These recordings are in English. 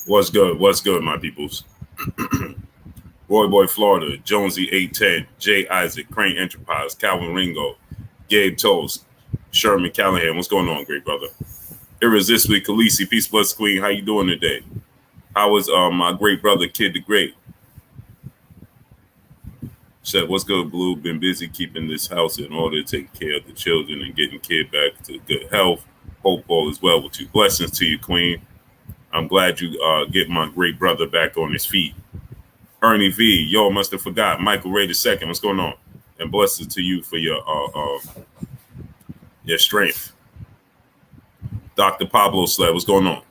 What's good? What's good, my peoples? Roy Boy, Florida, Jonesy 810, Jay Isaac, Crane Enterprise, Calvin Ringo, Gabe Toast, Sherman Callahan. What's going on, great brother? Irresistibly Khaleesi, Peace Plus Queen. How you doing today? How was my great brother, Kid the Great? Said, what's good, Blue? Been busy keeping this house in order to take care of the children and getting kid back to good health. Hope all is well with you. Blessings to you, Queen. I'm glad you get my great brother back on his feet. Ernie V, y'all must have forgot. Michael Ray II, what's going on? And blessings to you for your strength. Dr. Pablo Sled, what's going on?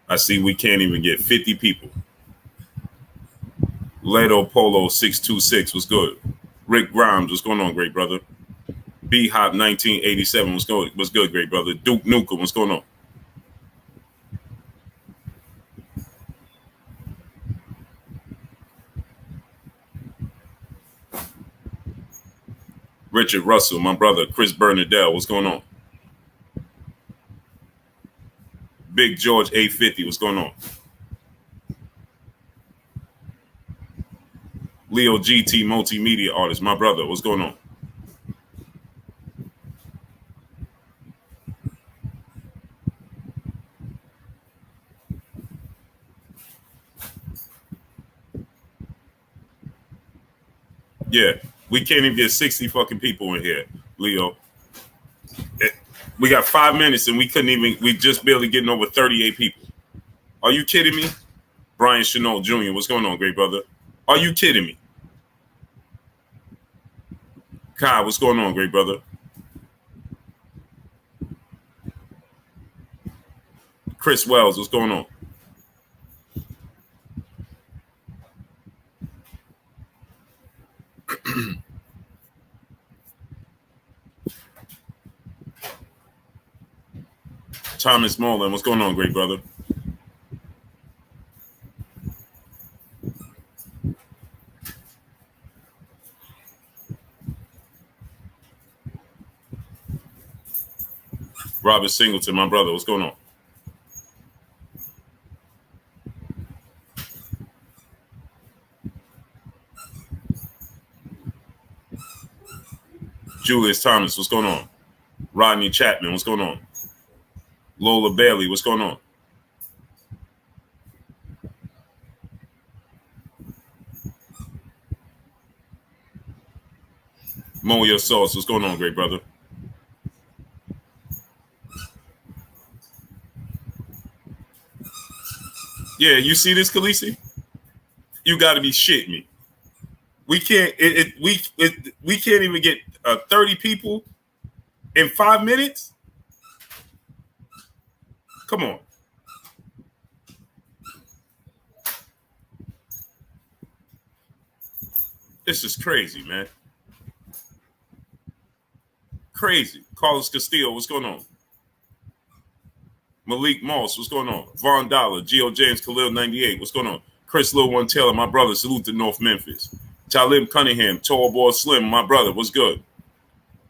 I see we can't even get 50 people. Ledo Polo 626, what's good? Rick Grimes, what's going on, great brother? B Hop 1987, what's good, great brother? Duke Nukem, what's going on? Richard Russell, my brother. Chris Bernadelle, what's going on? Big George 850, what's going on? Leo GT, multimedia artist, my brother, what's going on? Yeah, we can't even get 60 fucking people in here, Leo. We got 5 minutes and we just barely getting over 38 people. Are you kidding me? Brian Chenault Jr., what's going on, great brother? Are you kidding me? Kai, what's going on, great brother? Chris Wells, what's going on? Thomas Mullen, what's going on, great brother? Robert Singleton, my brother, what's going on? Julius Thomas, what's going on? Rodney Chapman, what's going on? Lola Bailey, what's going on? Moyo Sauce, what's going on, great brother? Yeah, you see this, Khaleesi? You got to be shitting me. We can't. We can't even get 30 people in 5 minutes. Come on. This is crazy, man. Crazy. Carlos Castillo, what's going on? Malik Moss, what's going on? Von Dollar, Geo James Khalil 98, what's going on? Chris Lil One Taylor, my brother, salute to North Memphis. Talib Cunningham, Tall Boy Slim, my brother, what's good?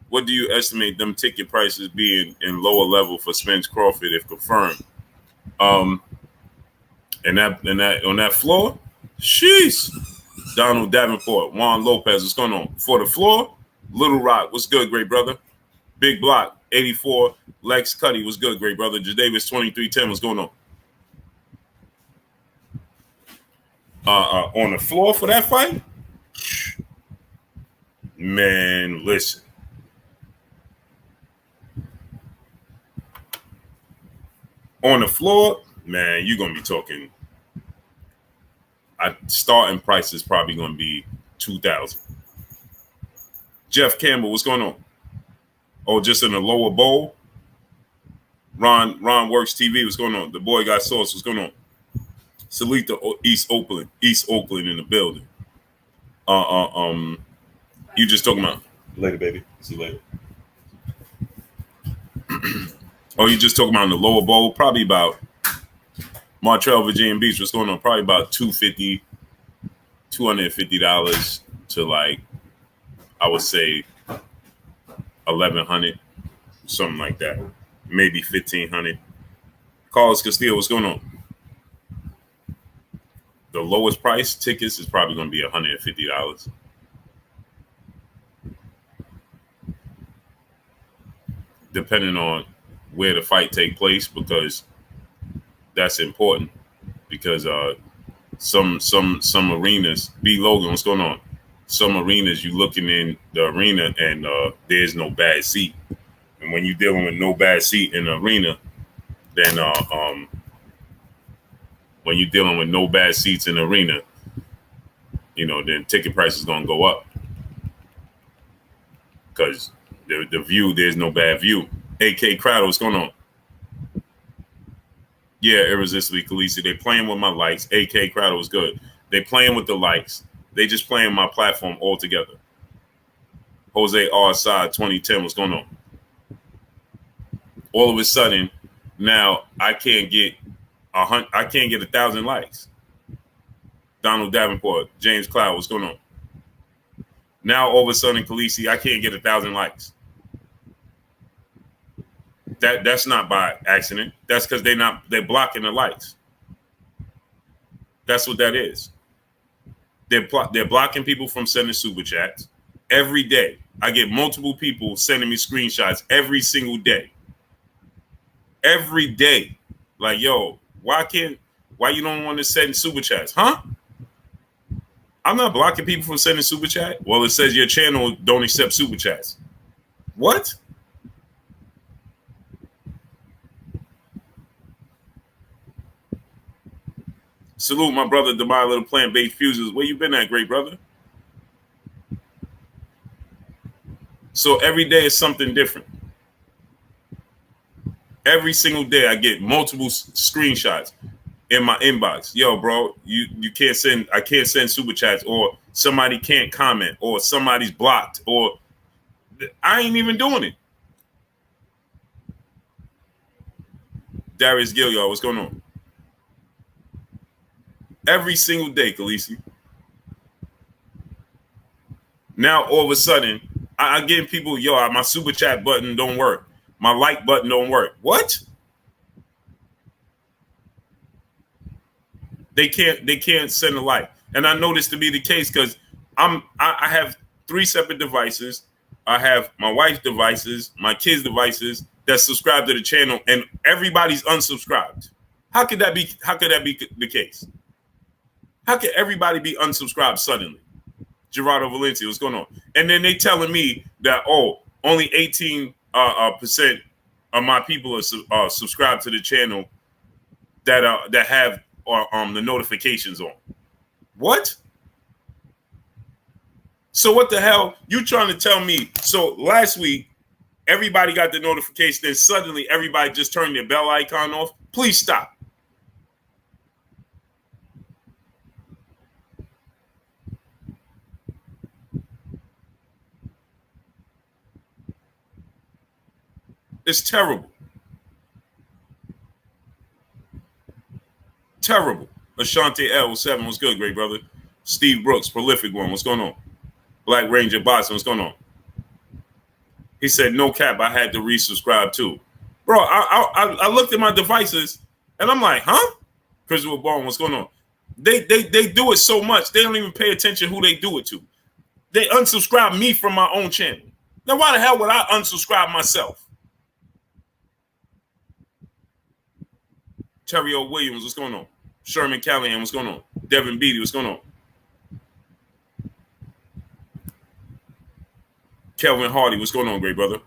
What do you estimate them ticket prices being in lower level for Spence Crawford if confirmed? And that on that floor, sheesh. Donald Davenport, Juan Lopez, what's going on? For the floor, Little Rock, what's good, great brother? Big Block, 84, Lex Cuddy, what's good, great brother? Jadavis 2310, what's going on? On the floor for that fight? Man, listen. On the floor, man, you're gonna be talking. Starting price is probably gonna be 2,000. Jeff Campbell, what's going on? Oh, just in the lower bowl. Ron Works TV, what's going on? The boy got sauce, what's going on? Salita East Oakland in the building. You just talking about later, baby. See you later. Oh, you just talking about in the lower bowl? Probably about Montreal, Virginia Beach. What's going on? Probably about $250 to like, I would say 1,100, something like that. Maybe 1,500. Carlos Castillo, what's going on? the lowest price tickets is probably going to be $150, depending on where the fight take place, because that's important. Because some arenas, B Logan, what's going on? Some arenas, you looking in the arena and there's no bad seat, and when you're dealing with no bad seat in the arena, then when you're dealing with no bad seats in the arena, then ticket price is gonna go up because the view, there's no bad view. AK Crowder, what's going on? Yeah, irresistibly Khaleesi. They playing with my likes. AK Crowder was good. They playing with the likes. They just playing my platform altogether. Jose R. Side 2010, what's going on? All of a sudden, now I can't get 1,000 likes. Donald Davenport, James Cloud, what's going on? Now all of a sudden, Khaleesi, I can't get 1,000 likes. That's not by accident. That's because they're blocking the likes. That's what that is. They're blocking people from sending super chats every day. I get multiple people sending me screenshots every single day. Every day. Like, yo, why you don't want to send super chats? Huh? I'm not blocking people from sending super chat. Well, it says your channel don't accept super chats. What? Salute my brother, Demai Little Plant-Based Fuses. Where you been at, great brother? So every day is something different. Every single day I get multiple screenshots in my inbox. Yo, bro, you can't send. I can't send super chats, or somebody can't comment, or somebody's blocked, or I ain't even doing it. Darius Gill, y'all, what's going on? Every single day, Khaleesi. Now all of a sudden, I get people, yo, my super chat button don't work. My like button don't work. What? They can't send a like. And I know this to be the case because I have 3 separate devices. I have my wife's devices, my kids' devices that subscribe to the channel, and everybody's unsubscribed. How could that be the case? How could everybody be unsubscribed suddenly? Gerardo Valencia, what's going on? And then they telling me that, only 18% of my people are subscribed to the channel that have the notifications on. What? So what the hell? You trying to tell me? So last week, everybody got the notification, then suddenly everybody just turned their bell icon off? Please stop. It's terrible. Terrible. Ashante L7, what's good, great brother? Steve Brooks, prolific one, what's going on? Black Ranger Boston, what's going on? He said, no cap, I had to resubscribe too. Bro, I looked at my devices and I'm like, huh? Christopher Bone, what's going on? They do it so much, they don't even pay attention who they do it to. They unsubscribe me from my own channel. Now, why the hell would I unsubscribe myself? Terry O. Williams, what's going on? Sherman Callahan, what's going on? Devin Beatty, what's going on? Kelvin Hardy, what's going on, great brother?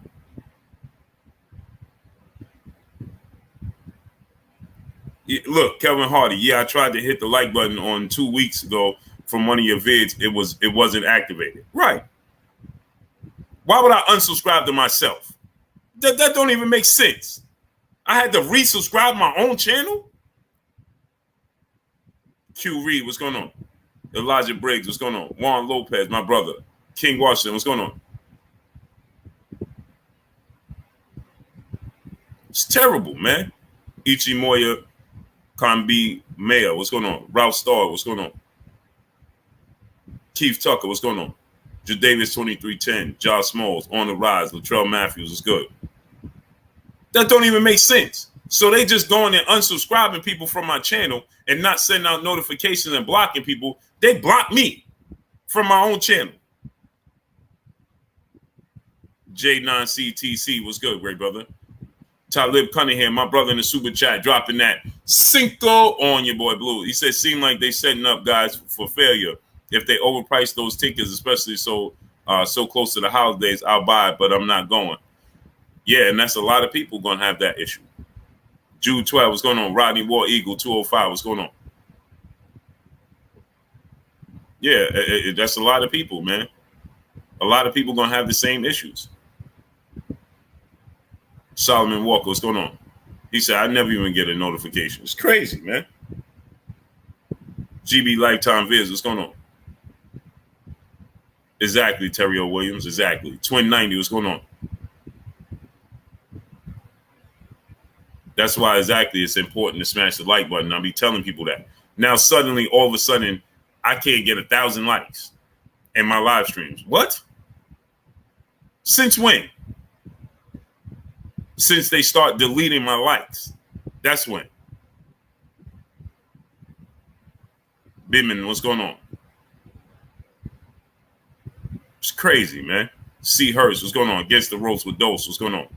Look, Kelvin Hardy, yeah, I tried to hit the like button on 2 weeks ago from one of your vids. It wasn't activated. Right. Why would I unsubscribe to myself? That don't even make sense. I had to resubscribe my own channel? Q Reed, what's going on? Elijah Briggs, what's going on? Juan Lopez, my brother. King Washington, what's going on? It's terrible, man. Ichimoya Kambi Mayer, what's going on? Ralph Starr, what's going on? Keith Tucker, what's going on? Jadavis 2310, Josh Smalls, On the Rise, Latrell Matthews, what's good? That don't even make sense. So they just going and unsubscribing people from my channel and not sending out notifications and blocking people. They block me from my own channel. J9CTC, what's good, great brother? Talib Cunningham, my brother in the super chat, dropping that Cinco on your boy Blue. He said, seem like they setting up guys for failure. If they overprice those tickets, especially so close to the holidays, I'll buy it, but I'm not going. Yeah, and that's a lot of people going to have that issue. Jude 12, what's going on? Rodney War Eagle 205, what's going on? Yeah, that's a lot of people, man. A lot of people going to have the same issues. Solomon Walker, what's going on? He said, I never even get a notification. It's crazy, man. GB Lifetime Viz, what's going on? Exactly, Terry O. Williams, exactly. Twin 90, what's going on? That's why exactly it's important to smash the like button. I'll be telling people that. Now suddenly, all of a sudden, I can't get 1,000 likes in my live streams. What? Since when? Since they start deleting my likes. That's when. Bimman, what's going on? It's crazy, man. C. Hurst, what's going on? Against the ropes with Dose, what's going on?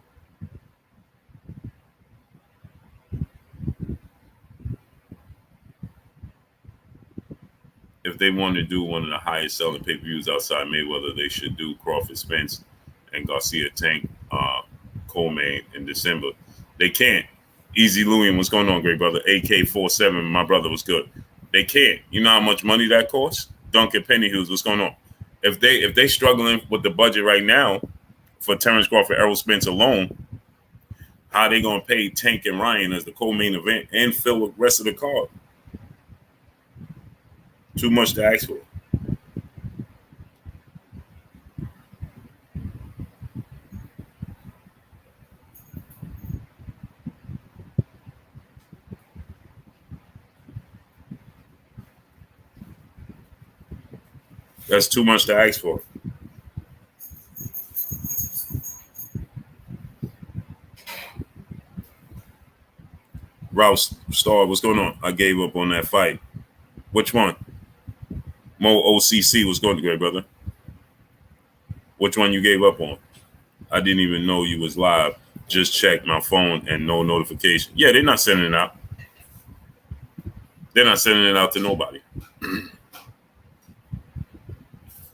If they want to do one of the highest selling pay-per-views outside Mayweather, they should do Crawford, Spence, and Garcia Tank Coleman in December. They can't. Easy Louie, what's going on, great brother? AK47, my brother, was good. They can't. You know how much money that costs? Duncan Pennyhughes, what's going on? If they struggling with the budget right now for Terrence Crawford, Errol Spence alone, how are they gonna pay Tank and Ryan as the co-main event and fill the rest of the card? Too much to ask for. That's too much to ask for. Rouse Star, what's going on? I gave up on that fight. Which one? Mo OCC, what's going on, great brother? Which one you gave up on? I didn't even know you was live. Just checked my phone and no notification. Yeah, they're not sending it out. They're not sending it out to nobody.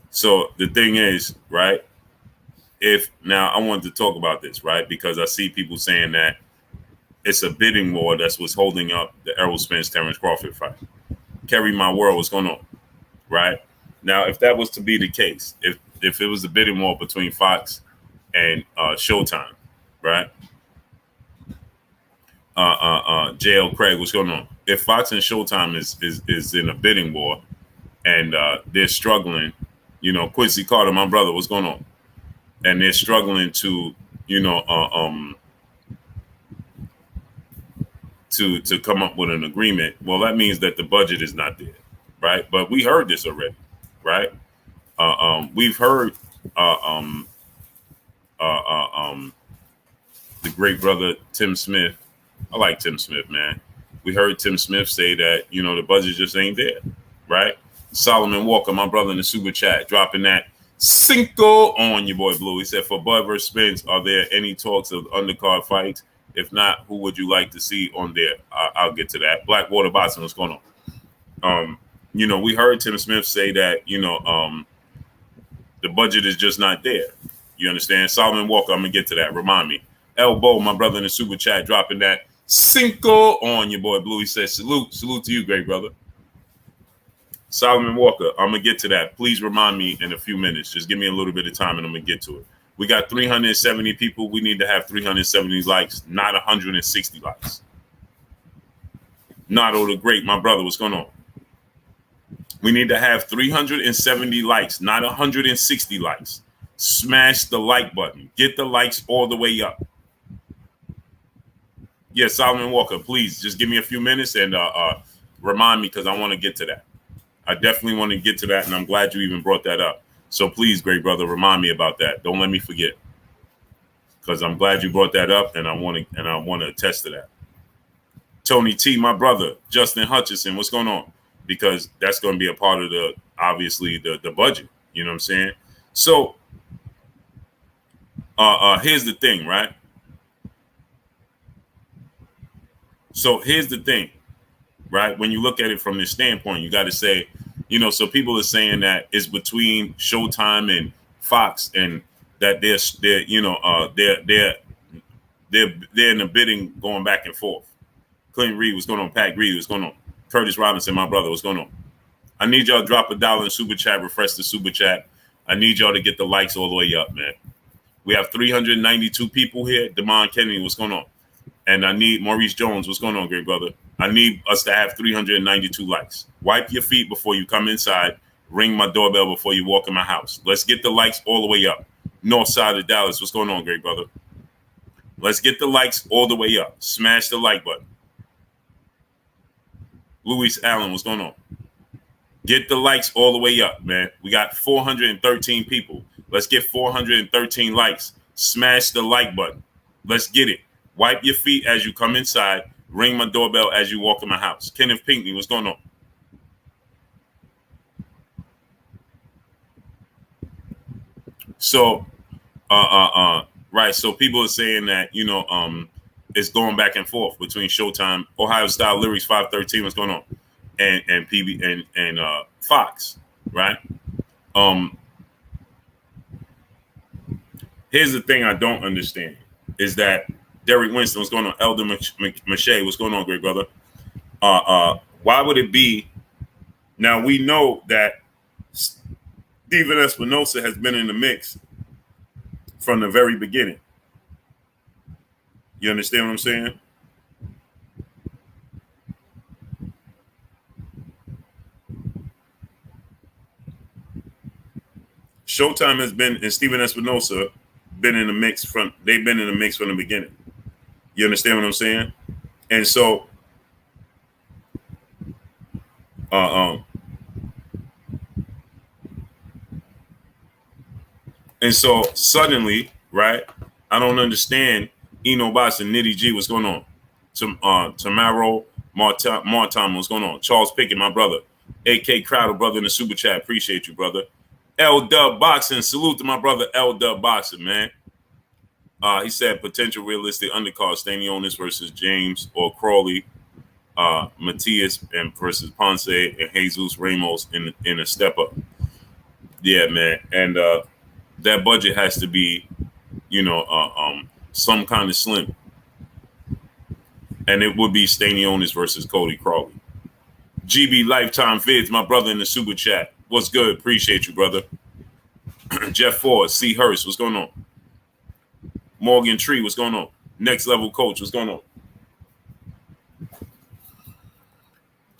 So the thing is, right, if now I wanted to talk about this, right, because I see people saying that it's a bidding war that's what's holding up the Errol Spence Terrence Crawford fight. Carry my world, what's going on, right? Now, if that was to be the case, if it was a bidding war between Fox and Showtime, right? JL Craig, what's going on? If Fox and Showtime is in a bidding war and they're struggling, you know, Quincy Carter, my brother, what's going on? And they're struggling to, you know, to come up with an agreement. Well, that means that the budget is not there, right? But we heard this already, right? We've heard the great brother Tim Smith. I like Tim Smith, man. We heard Tim Smith say that, you know, the budget just ain't there, right? Solomon Walker, my brother in the super chat, dropping that Cinco on your boy Blue. He said, for Bud versus Spence, are there any talks of undercard fights? If not, who would you like to see on there? I'll get to that. Blackwater Boston, what's going on? You know, we heard Tim Smith say that, you know, the budget is just not there. You understand? Solomon Walker, I'm going to get to that. Remind me. Elbow, my brother in the super chat, dropping that Cinco on your boy Blue. He says, salute to you, great brother. Solomon Walker, I'm going to get to that. Please remind me in a few minutes. Just give me a little bit of time and I'm going to get to it. We got 370 people. We need to have 370 likes, not 160 likes. Nado the Great, my brother, what's going on? We need to have 370 likes, not 160 likes. Smash the like button. Get the likes all the way up. Yeah, Solomon Walker, please just give me a few minutes and remind me because I want to get to that. I definitely want to get to that, and I'm glad you even brought that up. So please, great brother, remind me about that. Don't let me forget, because I'm glad you brought that up, and I want to attest to that. Tony T, my brother. Justin Hutchison, what's going on? Because that's going to be a part of obviously the budget. You know what I'm saying? So here's the thing, right? So here's the thing, right? When you look at it from this standpoint, you got to say, so people are saying that it's between Showtime and Fox, and that they're in the bidding going back and forth. Clinton Reed, what's going on? Pat Greedy, what's going on? Curtis Robinson, my brother, what's going on? I need y'all to drop $1 in super chat, refresh the super chat. I need y'all to get the likes all the way up, man. We have 392 people here. Damon Kennedy, what's going on? And I need Maurice Jones, what's going on, great brother? I need us to have 392 likes. Wipe your feet before you come inside. Ring my doorbell before you walk in my house. Let's get the likes all the way up. North side of Dallas, what's going on, great brother? Let's get the likes all the way up. Smash the like button. Luis Allen, what's going on? Get the likes all the way up, man. We got 413 people. Let's get 413 likes. Smash the like button. Let's get it. Wipe your feet as you come inside. Ring my doorbell as you walk in my house. Kenneth Pinckney, what's going on? So, right. So people are saying that, it's going back and forth between Showtime, Ohio Style Lyrics 513, what's going on? And PB and Fox, right? Here's the thing I don't understand is that Derek Winston, what's going on? Elder Mache, what's going on, great brother? Why would it be? Now we know that Steven Espinosa has been in the mix from the very beginning. You understand what I'm saying? Showtime has been, and Steven Espinosa been in the mix they've been in the mix from the beginning. You understand what I'm saying? And so, suddenly, right? I don't understand. Eno Boss and Nitty G, what's going on? Tamaro Martin, what's going on? Charles Pickett, my brother. AK Crowder, brother in the super chat. Appreciate you, brother. L Dub Boxing, salute to my brother L Dub Boxing, man. He said potential realistic undercard, Stanionis versus James or Crawley, Matias and versus Ponce and Jesus Ramos in a step up. Yeah, man, and that budget has to be, some kind of slim, and it would be Stanionis versus Cody Crawley. GB Lifetime Vids, my brother in the super chat. What's good? Appreciate you, brother. Jeff Ford, C. Hurst, what's going on? Morgan Tree, what's going on? Next Level Coach, what's going on?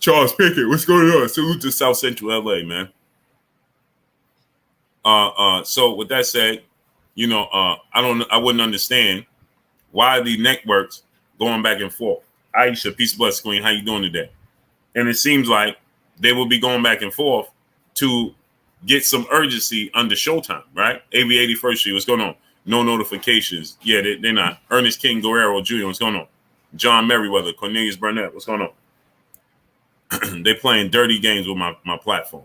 Charles Pickett, what's going on? Salute to South Central LA, man. So with that said, I wouldn't understand why the networks going back and forth. Aisha, peace of bless, Queen. How you doing today? And it seems like they will be going back and forth to get some urgency under Showtime, right? AV 81st Street, what's going on? No notifications. Yeah, they're not. Ernest King Guerrero Jr., what's going on? John Merriweather, Cornelius Burnett, what's going on? They playing dirty games with my platform.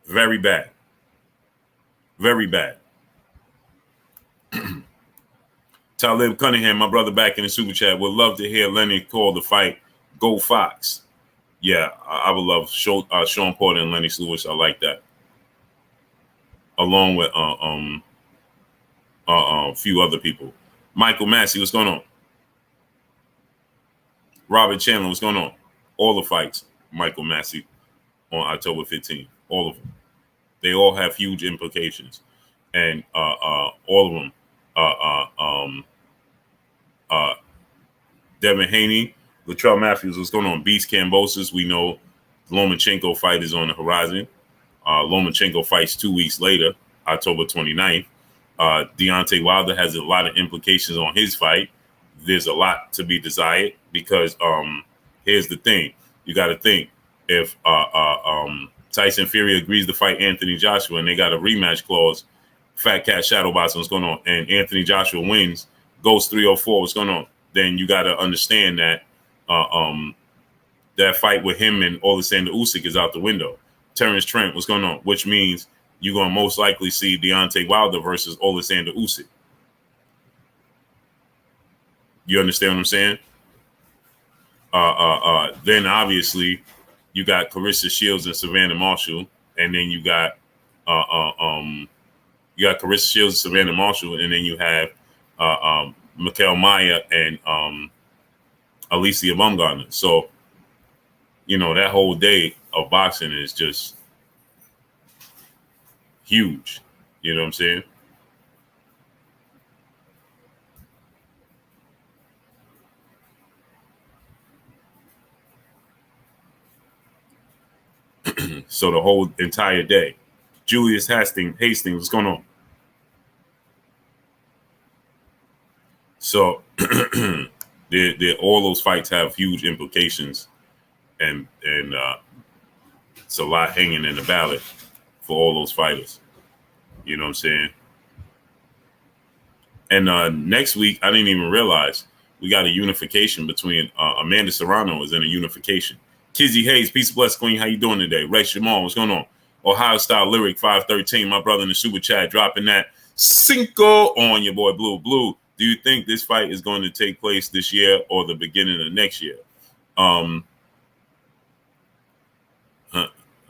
Very bad. Very bad. Talib Cunningham, my brother back in the super chat, would love to hear Lenny call the fight Go Fox. Yeah, I would love Sean Porter and Lenny Lewis. I like that. Along with a few other people. Michael Massey, what's going on? Robert Chandler, what's going on? All the fights, Michael Massey, on October 15th. All of them. They all have huge implications. And all of them. Devin Haney, Latrell Matthews, what's going on? Beast Cambosis, we know Lomachenko fight is on the horizon. Lomachenko fights 2 weeks later, October 29th. Deontay Wilder has a lot of implications on his fight. There's a lot to be desired because here's the thing. You got to think if Tyson Fury agrees to fight Anthony Joshua and they got a rematch clause, Fat Cat Shadowboxing, what's going on? And Anthony Joshua wins, goes 304, what's going on? Then you got to understand that Uh, um, that fight with him and Alexander Usyk is out the window. Terrence Trent, what's going on? Which means you're going to most likely see Deontay Wilder versus Alexander Usyk. You understand what I'm saying? Then obviously you got Carissa Shields and Savannah Marshall, and then you got Carissa Shields and Savannah Marshall, and then you have Mikael Maya and Alicia Baumgartner. So that whole day of boxing is just huge. You know what I'm saying? So the whole entire day. Julius Hastings, what's going on? So all those fights have huge implications, and it's a lot hanging in the ballot for all those fighters. You know what I'm saying? And next week, I didn't even realize we got a unification between Amanda Serrano is in a unification. Kizzy Hayes, peace and bless, Queen. How you doing today? Ray Jamal, what's going on? Ohio Style Lyric 513, my brother in the super chat, dropping that cinco on your boy Blue. Blue, do you think this fight is going to take place this year or the beginning of next year? I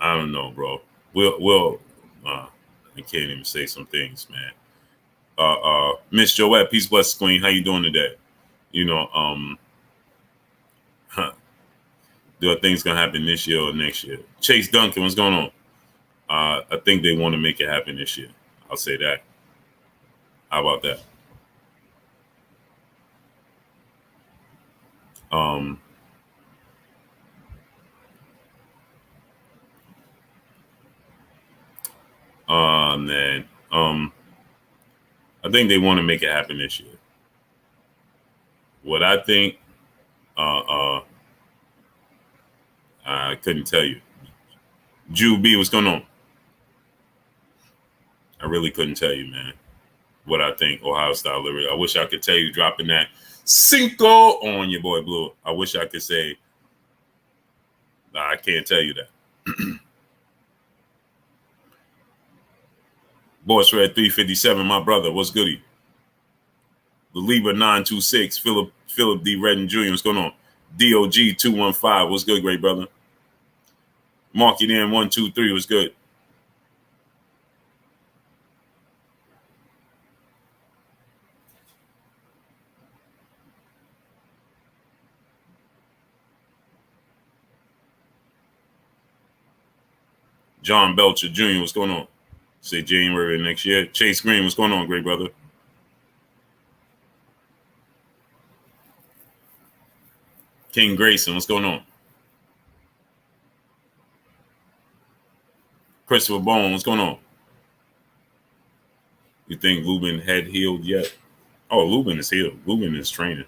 don't know, bro. I can't even say some things, man. Miss Joette, peace, bless, Queen. How you doing today? Do things gonna happen this year or next year? Chase Duncan, what's going on? I think they want to make it happen this year. I'll say that. How about that? Man. I think they want to make it happen this year. What I think, I couldn't tell you. Jew B, what's going on? I really couldn't tell you, man, what I think Ohio Style Lyric. I wish I could tell you dropping that cinco on your boy Blue. I wish I could say, nah, I can't tell you that. Boss Red 357, my brother, what's goody? The Libra 926, Philip D. Redden Jr., what's going on? DOG 215, what's good, great brother? Marky Dan 123, what's good? John Belcher Jr., what's going on? Say January next year. Chase Green, what's going on, great brother? King Grayson, what's going on? Christopher Bone, what's going on? You think Lubin had healed yet? Oh, Lubin is healed. Lubin is training.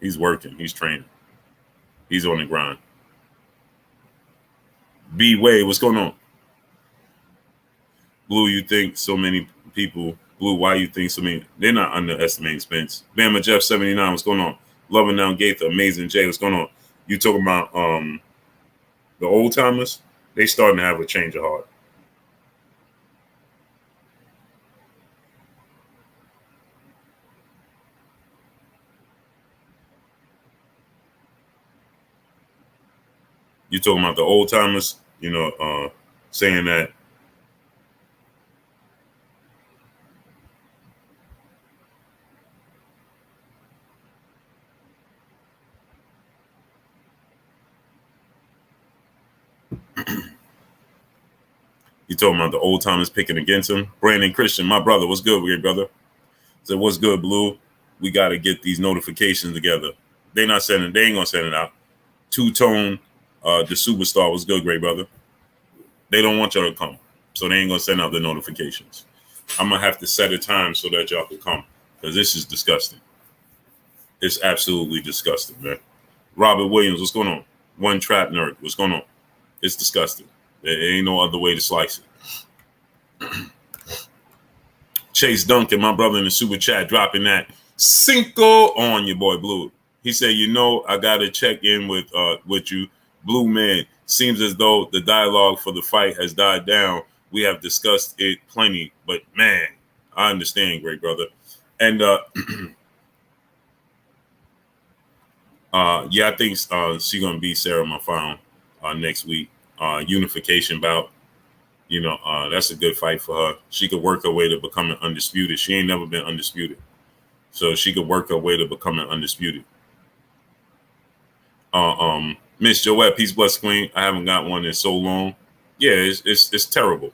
He's working. He's training. He's on the grind. B Wade, what's going on? Blue, you think so many people? Blue, why you think so many? They're not underestimating Spence. Bama Jeff 79, what's going on? Loving Down Gaither, Amazing Jay, what's going on? You talking about the old timers? They starting to have a change of heart. You talking about the old timers? Saying that. You talking about the old timers picking against him? Brandon Christian, my brother, what's good, great brother? So what's good, Blue? We got to get these notifications together. They ain't gonna send it out. Two-tone, the superstar was good, great brother. They don't want y'all to come, so they ain't gonna send out the notifications. I'm gonna have to set a time so that y'all can come, because this is disgusting. It's absolutely disgusting, man. Robert Williams, what's going on? One Trap Nerd, what's going on? It's disgusting. There ain't no other way to slice it. Chase Duncan, my brother in the super chat, dropping that cinco on your boy Blue. He said, I gotta check in with you. Blue Man, seems as though the dialogue for the fight has died down. We have discussed it plenty, but man, I understand, great brother. And yeah, I think she's gonna beat Sarah Mafon next week. Unification bout. That's a good fight for her. She could work her way to becoming undisputed. She ain't never been undisputed, so she could work her way to becoming undisputed. Miss Joette, peace bless queen. I haven't got one in so long. Yeah, it's terrible.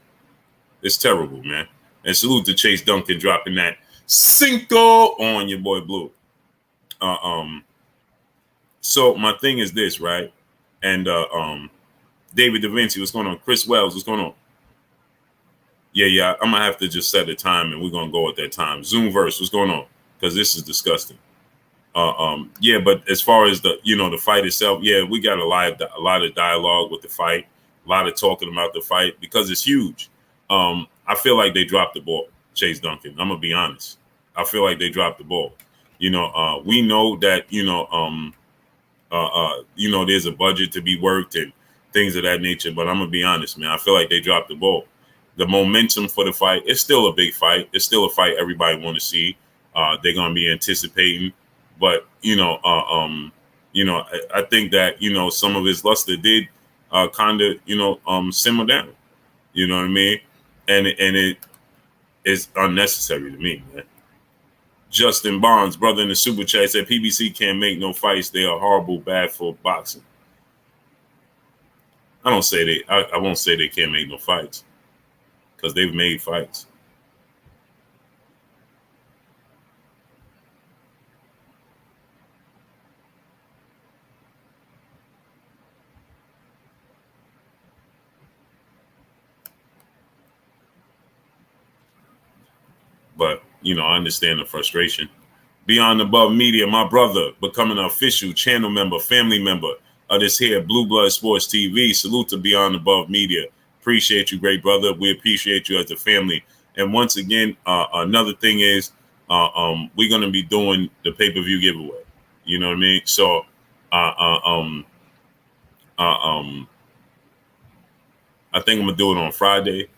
It's terrible, man. And salute to Chase Duncan dropping that Cinco on your boy Blue. So my thing is this, right? And David Da Vinci, what's going on? Chris Wells, what's going on? Yeah, I'm gonna have to just set a time and we're gonna go at that time. Zoomverse, what's going on? Because this is disgusting. Yeah, but as far as the fight itself, yeah, we got a lot of dialogue with the fight, a lot of talking about the fight because it's huge. I feel like they dropped the ball, Chase Duncan. I'm gonna be honest. I feel like they dropped the ball. We know that there's a budget to be worked and things of that nature. But I'm gonna be honest, man. I feel like they dropped the ball. The momentum for the fight, it's still a big fight. It's still a fight everybody want to see. They're gonna be anticipating. But I think that some of his luster did kind of simmer down. You know what I mean? And it is unnecessary to me, man. Justin Barnes, brother in the super chat, said PBC can't make no fights. They are horrible, bad for boxing. I won't say they can't make no fights because they've made fights. But, I understand the frustration. Beyond Above Media, my brother, becoming an official channel member, family member of this here Blue Blood Sports TV. Salute to Beyond Above Media. Appreciate you, great brother. We appreciate you as a family. And once again, another thing is we're going to be doing the pay-per-view giveaway. You know what I mean? So, I think I'm going to do it on Friday.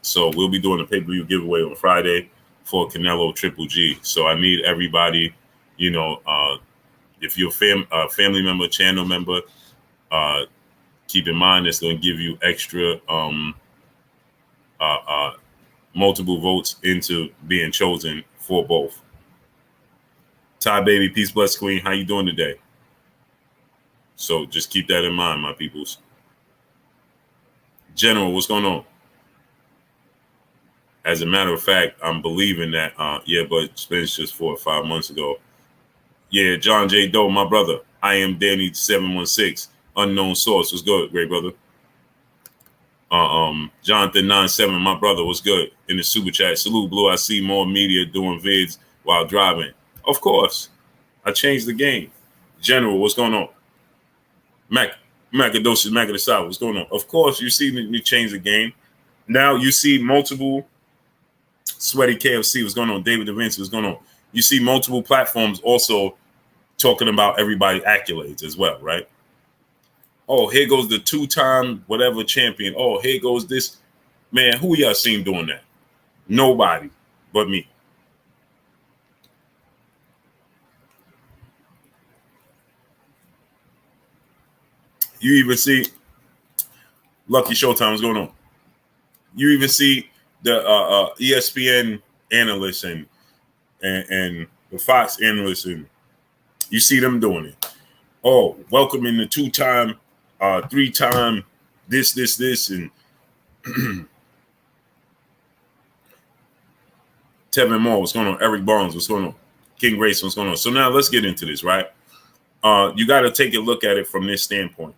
So we'll be doing a pay-per-view giveaway on Friday for Canelo Triple G. So I need everybody, if you're a family member, channel member, keep in mind it's going to give you extra multiple votes into being chosen for both. Ty Baby, peace, bless queen. How you doing today? So just keep that in mind, my peoples. General, what's going on? As a matter of fact, I'm believing that, but Spence just 4 or 5 months ago. Yeah, John J. Doe, my brother. I am Danny 716, unknown source. What's good, great brother? Jonathan 97, my brother, what's good? In the super chat. Salute, Blue. I see more media doing vids while driving. Of course. I changed the game. General, what's going on? Macadocious, Macadosau, what's going on? Of course, you see me change the game. Now you see multiple Sweaty KFC, what's going on? David Da Vinci, what's going on? You see multiple platforms also talking about everybody accolades as well, right? Oh, here goes the 2-time whatever champion. Oh, here goes this. Man, who y'all seen doing that? Nobody but me. You even see Lucky Showtime, what's going on? You even see the ESPN analysts and the Fox analysts, and you see them doing it. Oh, welcoming the 2-time, 3-time, this, and Tevin Moore, what's going on? Eric Barnes, what's going on? King Race, what's going on? So now let's get into this, right? You got to take a look at it from this standpoint.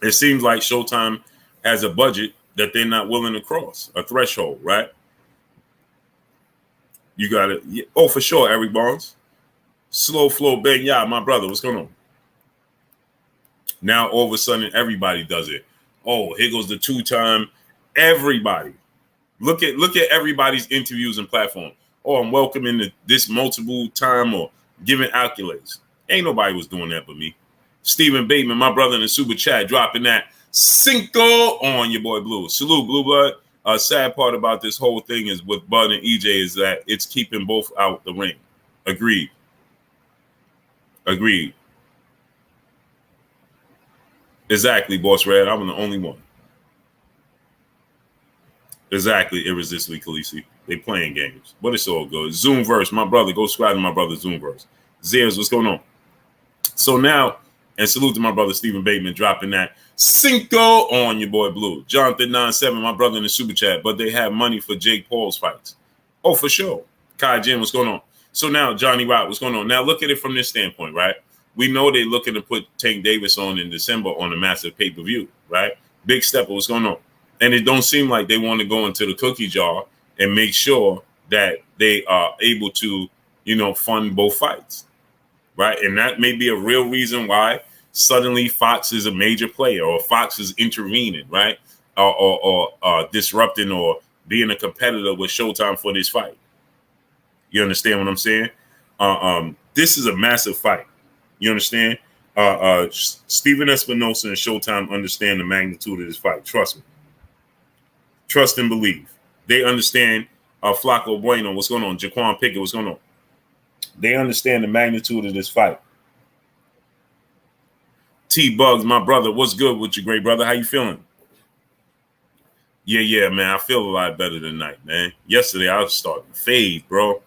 It seems like Showtime has a budget that they're not willing to cross, a threshold, right? You got it. Oh, for sure, Eric Barnes. Slow flow, Ben. Yeah, my brother. What's going on? Now, all of a sudden, everybody does it. Oh, here goes the 2-time. Everybody. Look at everybody's interviews and platform. oh, I'm welcoming this multiple time or giving accolades. Ain't nobody was doing that but me. Stephen Bateman, my brother in the super chat, dropping that Cinco on your boy Blue. Salute, Blue Blood. Sad part about this whole thing is with Bud and EJ is that it's keeping both out the ring. Agreed. Exactly, Boss Red. I'm the only one. Exactly, irresistibly Khaleesi. They playing games, but it's all good. Zoomverse, my brother. Go subscribe to my brother Zoomverse. Zeers, what's going on? So now, and salute to my brother Stephen Bateman dropping that Cinco on your boy Blue. Jonathan97, my brother in the super chat, but they have money for Jake Paul's fights. Oh, for sure. Kai Jim, what's going on? So now, Johnny Rock, what's going on? Now look at it from this standpoint, right? We know they're looking to put Tank Davis on in December on a massive pay-per-view, right? Big stepper, what's going on? And it don't seem like they want to go into the cookie jar and make sure that they are able to, fund both fights, right? And that may be a real reason why suddenly Fox is a major player or Fox is intervening, right? Or disrupting or being a competitor with Showtime for this fight. You understand what I'm saying? This is a massive fight. You understand? Steven Espinosa and Showtime understand the magnitude of this fight. Trust me. Trust and believe. They understand Flaco Bueno, what's going on? Jaquan Pickett, what's going on? They understand the magnitude of this fight. T-Bugs, my brother, what's good with you, great brother? How you feeling? Yeah, man, I feel a lot better tonight, man. Yesterday, I was starting to fade, bro.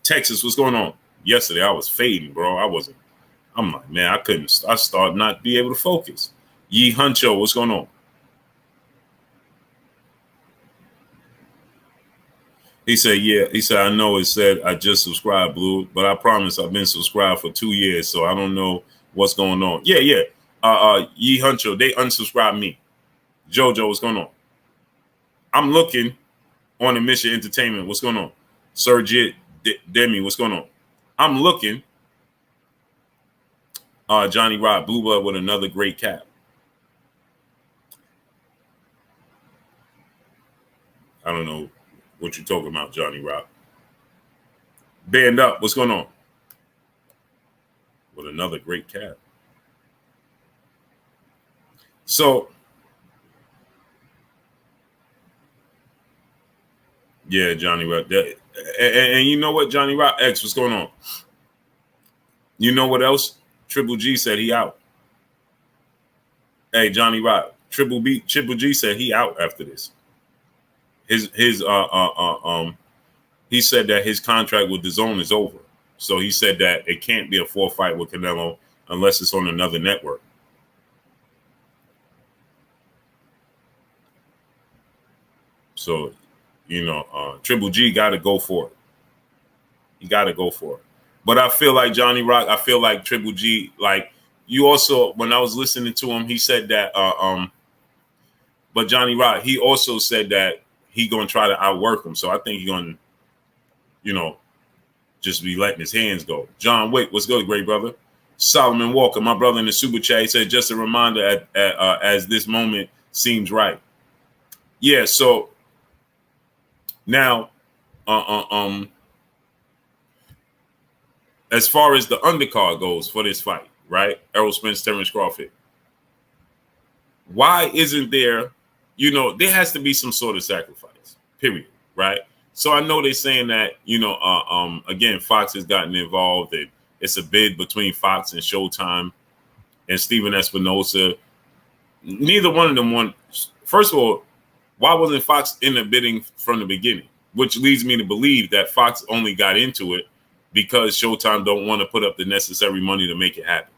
Texas, what's going on? Yesterday, I was fading, bro. I'm like, man, I started not be able to focus. Yee Huncho, what's going on? He said, yeah. He said, I know it said I just subscribed, Blue, but I promise I've been subscribed for 2 years, so I don't know what's going on. Yeah. Yee Huncho, they unsubscribed me. Jojo, what's going on? I'm looking on the Mission Entertainment. What's going on? Sergit Demi, what's going on? I'm looking. Johnny Rock, Blue Blood with another great cap. I don't know what you're talking about, Johnny Rock. Band up, what's going on? With another great cap. So, yeah, Johnny Rock. And you know what, Johnny Rock X, what's going on? You know what else? Triple G said he out. Hey, Johnny Rock, Triple G said he out after this. He said that his contract with DAZN is over. So he said that it can't be a 4 fight with Canelo unless it's on another network. So, Triple G got to go for it. He got to go for it. But I feel like Johnny Rock, I feel like Triple G, like you also, when I was listening to him, he said that, but Johnny Rock, he also said that he going to try to outwork him. So I think he's going to, just be letting his hands go. John Wick, what's good, great brother? Solomon Walker, my brother in the super chat, he said, just a reminder as this moment seems right. Yeah, so now, as far as the undercard goes for this fight, right? Errol Spence, Terrence Crawford. Why isn't there, there has to be some sort of sacrifice, period, right? So I know they're saying that, again, Fox has gotten involved and it's a bid between Fox and Showtime and Steven Espinosa. Neither one of them won. First of all, why wasn't Fox in the bidding from the beginning? Which leads me to believe that Fox only got into it because Showtime don't want to put up the necessary money to make it happen.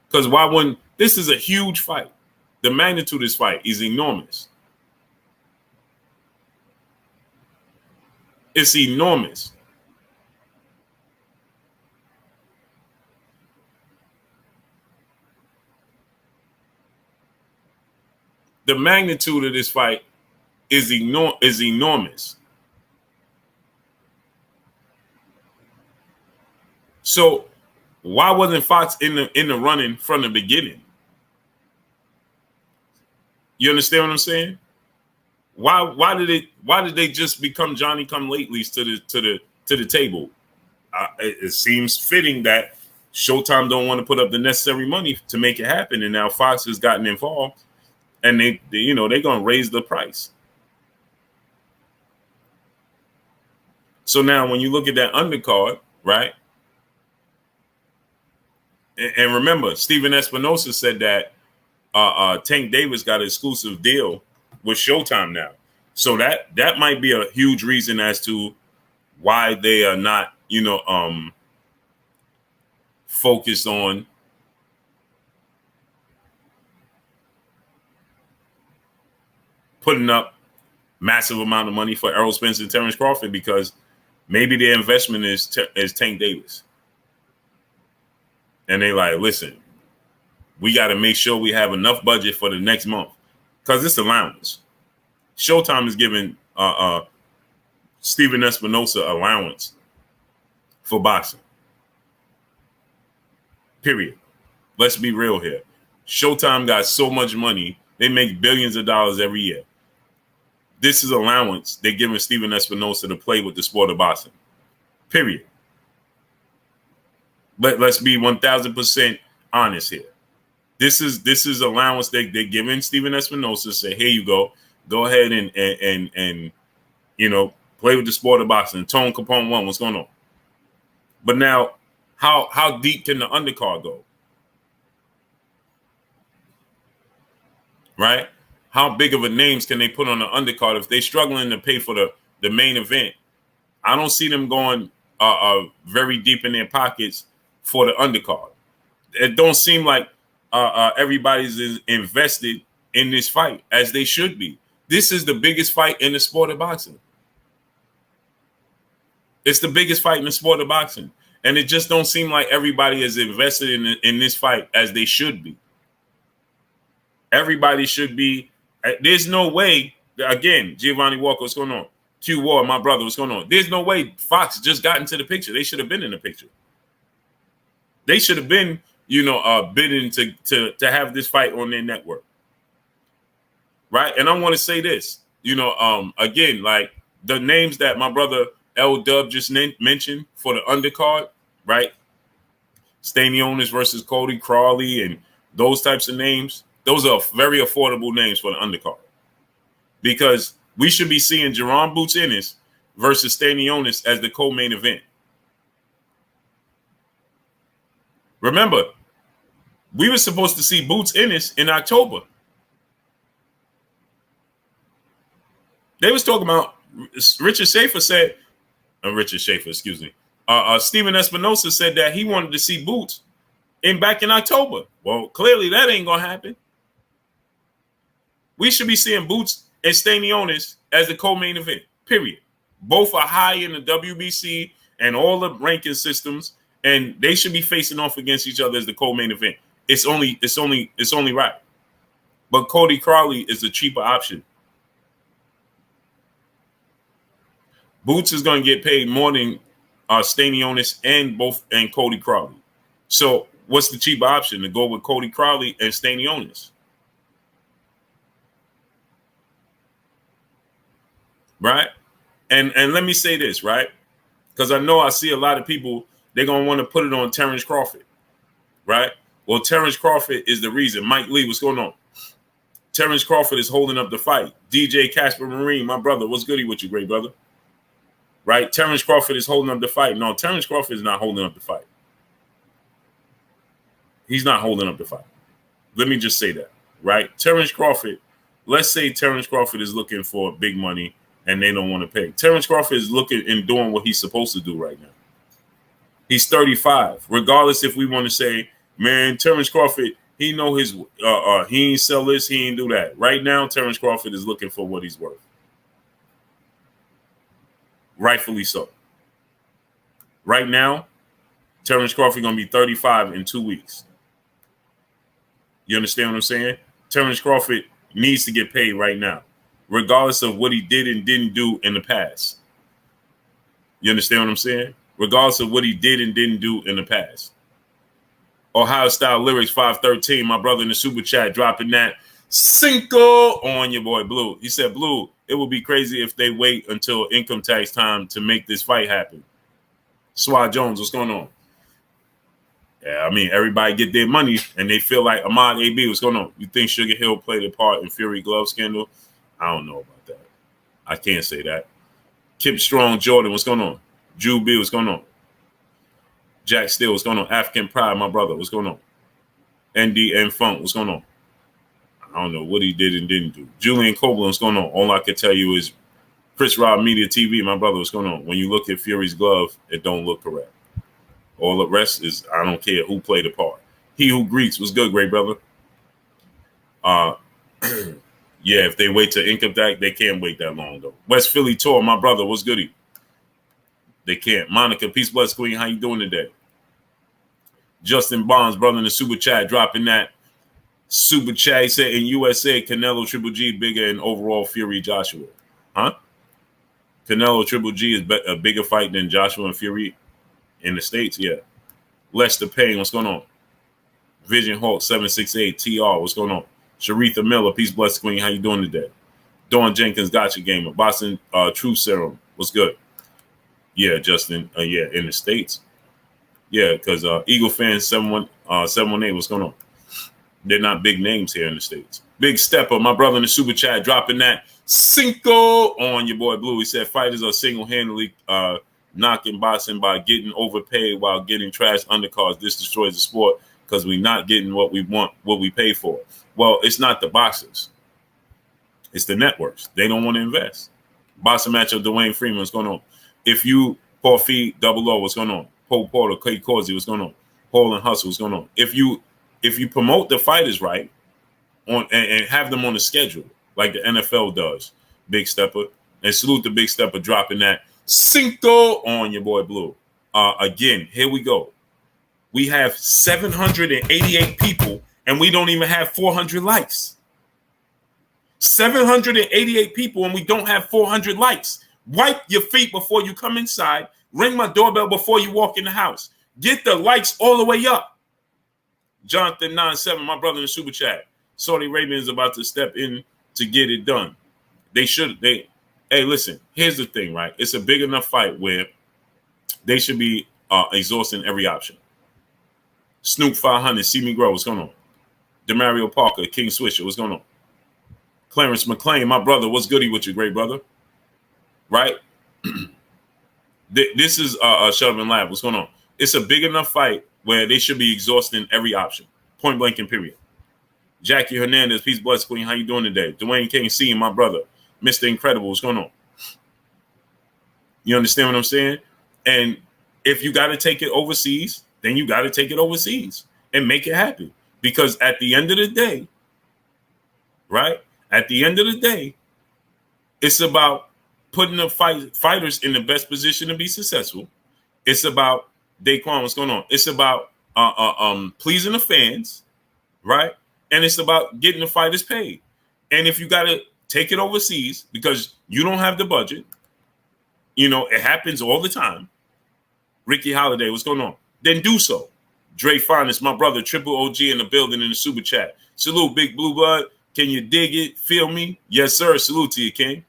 Because this is a huge fight. The magnitude of this fight is enormous. It's enormous. The magnitude of this fight is enormous. So why wasn't Fox in the running from the beginning? You understand what I'm saying? Why did they just become Johnny come latelys to to the table. It seems fitting that Showtime don't want to put up the necessary money to make it happen, and now Fox has gotten involved, and they're gonna raise the price. So now, when you look at that undercard, right? And remember, Steven Espinosa said that Tank Davis got an exclusive deal with Showtime now. So that might be a huge reason as to why they are not, focused on putting up massive amount of money for Errol Spence and Terrence Crawford, because maybe their investment is Tank Davis. And they like, listen, we got to make sure we have enough budget for the next month, because it's allowance. Showtime is giving Steven Espinosa allowance for boxing. Period. Let's be real here. Showtime got so much money. They make billions of dollars every year. This is allowance they're giving Steven Espinosa to play with the sport of boxing. Period. Let's be 1,000% honest here. This is allowance they're giving Steven Espinosa. Say, here you go. Go ahead and play with the sport of boxing. Tone Capone 1, what's going on? But now, how deep can the undercard go? Right? How big of a names can they put on the undercard if they're struggling to pay for the main event? I don't see them going very deep in their pockets for the undercard. It don't seem like everybody's invested in this fight as they should be. This is the biggest fight in the sport of boxing. It's the biggest fight in the sport of boxing. And it just don't seem like everybody is invested in this fight as they should be. Everybody should be. There's no way, again, Giovanni Walker, what's going on? Q Ward, my brother, what's going on? There's no way Fox just got into the picture. They should have been in the picture. They should have been, bidding to have this fight on their network. Right? And I want to say this, again, like the names that my brother L Dub just mentioned for the undercard, right? Stanionis versus Cody Crawley and those types of names. Those are very affordable names for the undercard, because we should be seeing Jerome Boots Ennis versus Stanionis as the co-main event. Remember, we were supposed to see Boots Ennis in October. They was talking about Steven Espinosa said that he wanted to see Boots back in October. Well, clearly that ain't gonna happen. We should be seeing Boots and Stanionis as the co-main event. Period. Both are high in the WBC and all the ranking systems, and they should be facing off against each other as the co-main event. It's only right. But Cody Crawley is the cheaper option. Boots is going to get paid more than Stanionis and Cody Crawley. So what's the cheaper option? To go with Cody Crawley and Stanionis. Right? And let me say this, right? Because I know I see a lot of people, they're going to want to put it on Terrence Crawford. Right? Well, Terrence Crawford is the reason. Mike Lee, what's going on? Terrence Crawford is holding up the fight. DJ Casper Marine, my brother, what's goody with you, great brother? Right? Terrence Crawford is holding up the fight. No, Terrence Crawford is not holding up the fight. He's not holding up the fight. Let me just say that, right? Terrence Crawford, let's say Terrence Crawford is looking for big money and they don't want to pay. Terrence Crawford is looking and doing what he's supposed to do right now. He's 35. Regardless if we want to say, man, Terrence Crawford, he know his, he ain't sell this, he ain't do that. Right now, Terrence Crawford is looking for what he's worth. Rightfully so. Right now, Terrence Crawford going to be 35 in 2 weeks. You understand what I'm saying? Terrence Crawford needs to get paid right now, regardless of what he did and didn't do in the past. You understand what I'm saying? Regardless of what he did and didn't do in the past. Ohio Style Lyrics 513, my brother in the super chat, dropping that Cinco on your boy Blue. He said, Blue, it would be crazy if they wait until income tax time to make this fight happen. Swat Jones, what's going on? Yeah, I mean, everybody get their money, and they feel like Ahmad AB, what's going on? You think Sugar Hill played a part in Fury glove scandal? I don't know about that. I can't say that. Kip Strong Jordan, what's going on? Drew B, what's going on? Jack Steele, what's going on? African Pride, my brother, what's going on? NDN Funk, what's going on? I don't know what he did and didn't do. Julian Copeland, what's going on? All I can tell you is Chris Rob Media TV, my brother, what's going on? When you look at Fury's glove, it don't look correct. All the rest is, I don't care who played the part. He who greets was good, great brother. Yeah, if they wait to income tax, they can't wait that long, though. West Philly Tour, my brother, what's goody? They can't. Monica, peace, bless, queen. How you doing today? Justin Bonds, brother in the super chat, dropping that super chat. He said in USA, Canelo Triple G bigger in overall Fury Joshua. Huh? Canelo Triple G is a bigger fight than Joshua and Fury in the States, yeah. Lester Payne, what's going on? Vision Hawk 768 TR, what's going on? Sharitha Miller, peace, bless, queen. How you doing today? Dawn Jenkins, gotcha gamer. Boston Truth Serum, what's good? Yeah, Justin. Yeah, in the States. Yeah, because Eagle fans 718, what's going on? They're not big names here in the States. Big Stepper, my brother in the super chat, dropping that Cinco on your boy Blue. He said fighters are single-handedly knocking boxing by getting overpaid while getting trash undercards. This destroys the sport because we're not getting what we want, what we pay for. Well, it's not the boxers. It's the networks. They don't want to invest. Boxing matchup, Dwayne Freeman, what's going on? If you, Paul Fee, Double O, what's going on? Paul Porter, Clay Causey, what's going on? Paul and Hustle, what's going on? If you promote the fighters right on and have them on the schedule like the NFL does, Big Stepper, and salute the Big Stepper dropping that Cinco on your boy Blue. Again, here we go. We have 788 people, and we don't even have 400 likes. 788 people, and we don't have 400 likes. Wipe your feet before you come inside. Ring my doorbell before you walk in the house. Get the likes all the way up. Jonathan 97, my brother in the super chat. Saudi Arabia is about to step in to get it done. Hey, listen, here's the thing, right? It's a big enough fight where they should be exhausting every option. Snoop 500, see me grow, what's going on? Demario Parker, King Swisher, what's going on? Clarence McLean, my brother, what's goody with you, great brother? Right? This is Shelvin Lab, what's going on? It's a big enough fight where they should be exhausting every option. Point blank and period. Jackie Hernandez, peace, bless, queen. How you doing today? Dwayne King, seeing my brother. Mr. Incredible, what's going on? You understand what I'm saying? And if you got to take it overseas, then you got to take it overseas and make it happen. Because at the end of the day, right? At the end of the day, it's about putting the fighters in the best position to be successful. It's about Daquan, what's going on? It's about pleasing the fans, right? And it's about getting the fighters paid. And if you got to take it overseas because you don't have the budget, it happens all the time. Ricky Holiday, what's going on? Then do so. Dre Finest, my brother, Triple OG in the building in the super chat. Salute, Big Blue Blood. Can you dig it? Feel me? Yes, sir. Salute to you, King.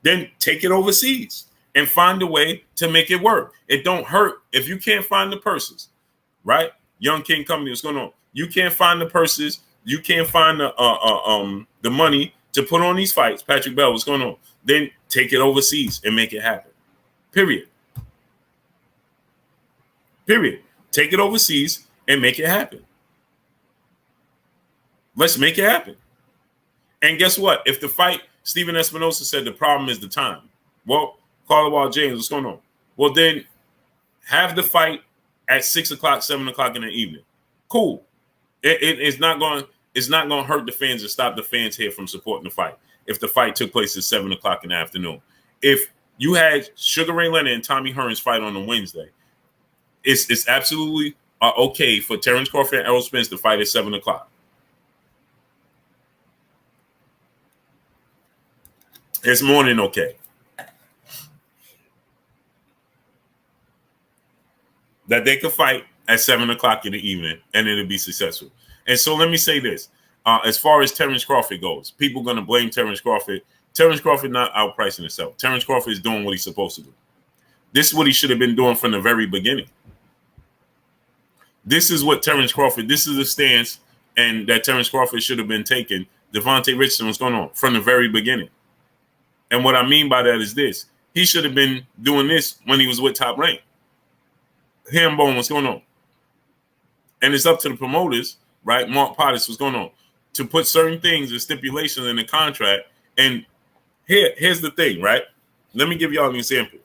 Then take it overseas and find a way to make it work. It don't hurt if you can't find the purses, right? Young King Company, what's going on? You can't find the purses. You can't find the money to put on these fights. Patrick Bell, what's going on? Then take it overseas and make it happen. Period. Take it overseas and make it happen. Let's make it happen. And guess what? If the fight, Steven Espinosa said the problem is the time. Well, Carla Wild James, what's going on? Well, then have the fight at 6 o'clock, 7 o'clock in the evening. Cool. It's not going to hurt the fans and stop the fans here from supporting the fight. If the fight took place at 7 o'clock in the afternoon. If you had Sugar Ray Leonard and Tommy Hearns fight on a Wednesday, it's absolutely okay for Terrence Crawford and Errol Spence to fight at 7 o'clock. It's more than okay. That they could fight at 7 o'clock in the evening and it'll be successful. And so let me say this. As far as Terrence Crawford goes, people are going to blame Terrence Crawford. Terrence Crawford not outpricing himself. Terrence Crawford is doing what he's supposed to do. This is what he should have been doing from the very beginning. This is what Terrence Crawford, this is the stance and that Terrence Crawford should have been taking. Devontae Richardson was going on from the very beginning. And what I mean by that is this. He should have been doing this when he was with Top Rank. Hambone, what's going on? And it's up to the promoters, right? Mark Pottis, what's going on? To put certain things and stipulations in the contract. And here's the thing, right? Let me give y'all an example,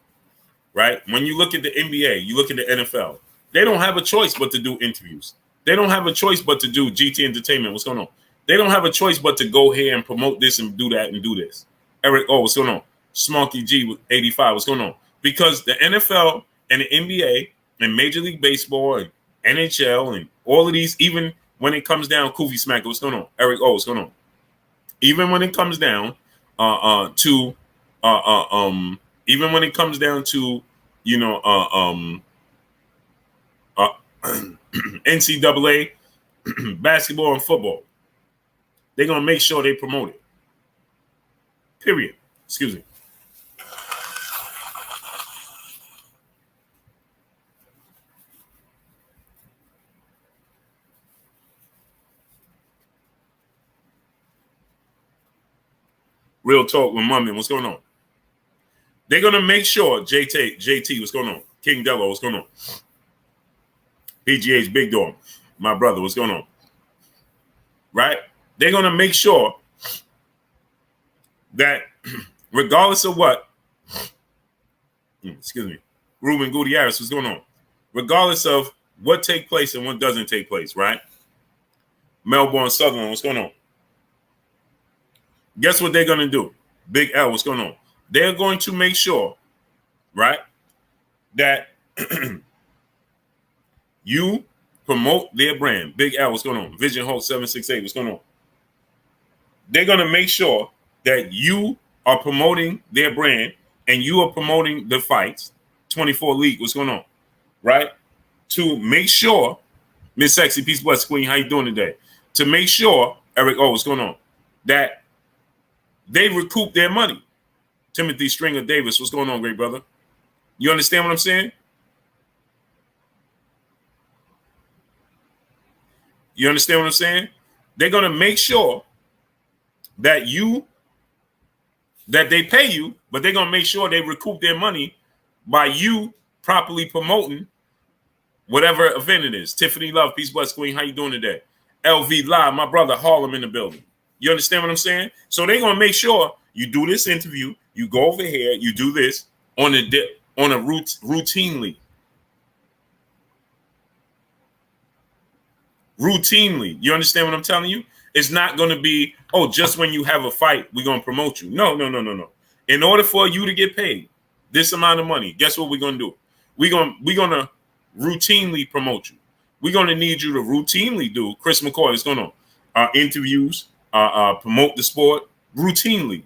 right? When you look at the NBA, you look at the NFL, they don't have a choice but to do interviews. They don't have a choice but to do GT Entertainment. What's going on? They don't have a choice but to go here and promote this and do that and do this. Eric, what's going on? Smarky G with 85, what's going on? Because the NFL and the NBA and Major League Baseball and NHL and all of these, even when it comes down, Kofi Smack, what's going on? Eric, what's going on? Even when it comes down even when it comes down to, NCAA basketball and football, they're going to make sure they promote it. Period. Excuse me. Real talk with Mummy. What's going on? They're going to make sure, JT, what's going on? King Dello, what's going on? PGH Big Dog, my brother, what's going on? Right? They're going to make sure that regardless of what, excuse me, Ruben Gutierrez, what's going on? Regardless of what takes place and what doesn't take place, right? Melbourne Sutherland, what's going on? Guess what they're going to do? Big L, what's going on? They're going to make sure, right, that you promote their brand. Big L, what's going on? Vision Hulk 768, what's going on? They're going to make sure that you are promoting their brand and you are promoting the fights. 24 League, what's going on? Right? To make sure, Miss Sexy, Peace Bless Queen, how you doing today? To make sure, Eric, what's going on? That they recoup their money. Timothy Stringer Davis, what's going on, great brother? You understand what I'm saying? You understand what I'm saying? They're going to make sure that they pay you, but they're going to make sure they recoup their money by you properly promoting whatever event it is. Tiffany Love, Peace Bless Queen, how you doing today? LV Live, my brother Harlem in the building. You understand what I'm saying? So they're going to make sure you do this interview, you go over here, you do this on a routinely. Routinely. You understand what I'm telling you? It's not going to be, just when you have a fight, we're going to promote you. No. In order for you to get paid this amount of money, guess what we're going to do? We're going to routinely promote you. We're going to need you to routinely do, Chris McCoy is going to interviews, promote the sport routinely.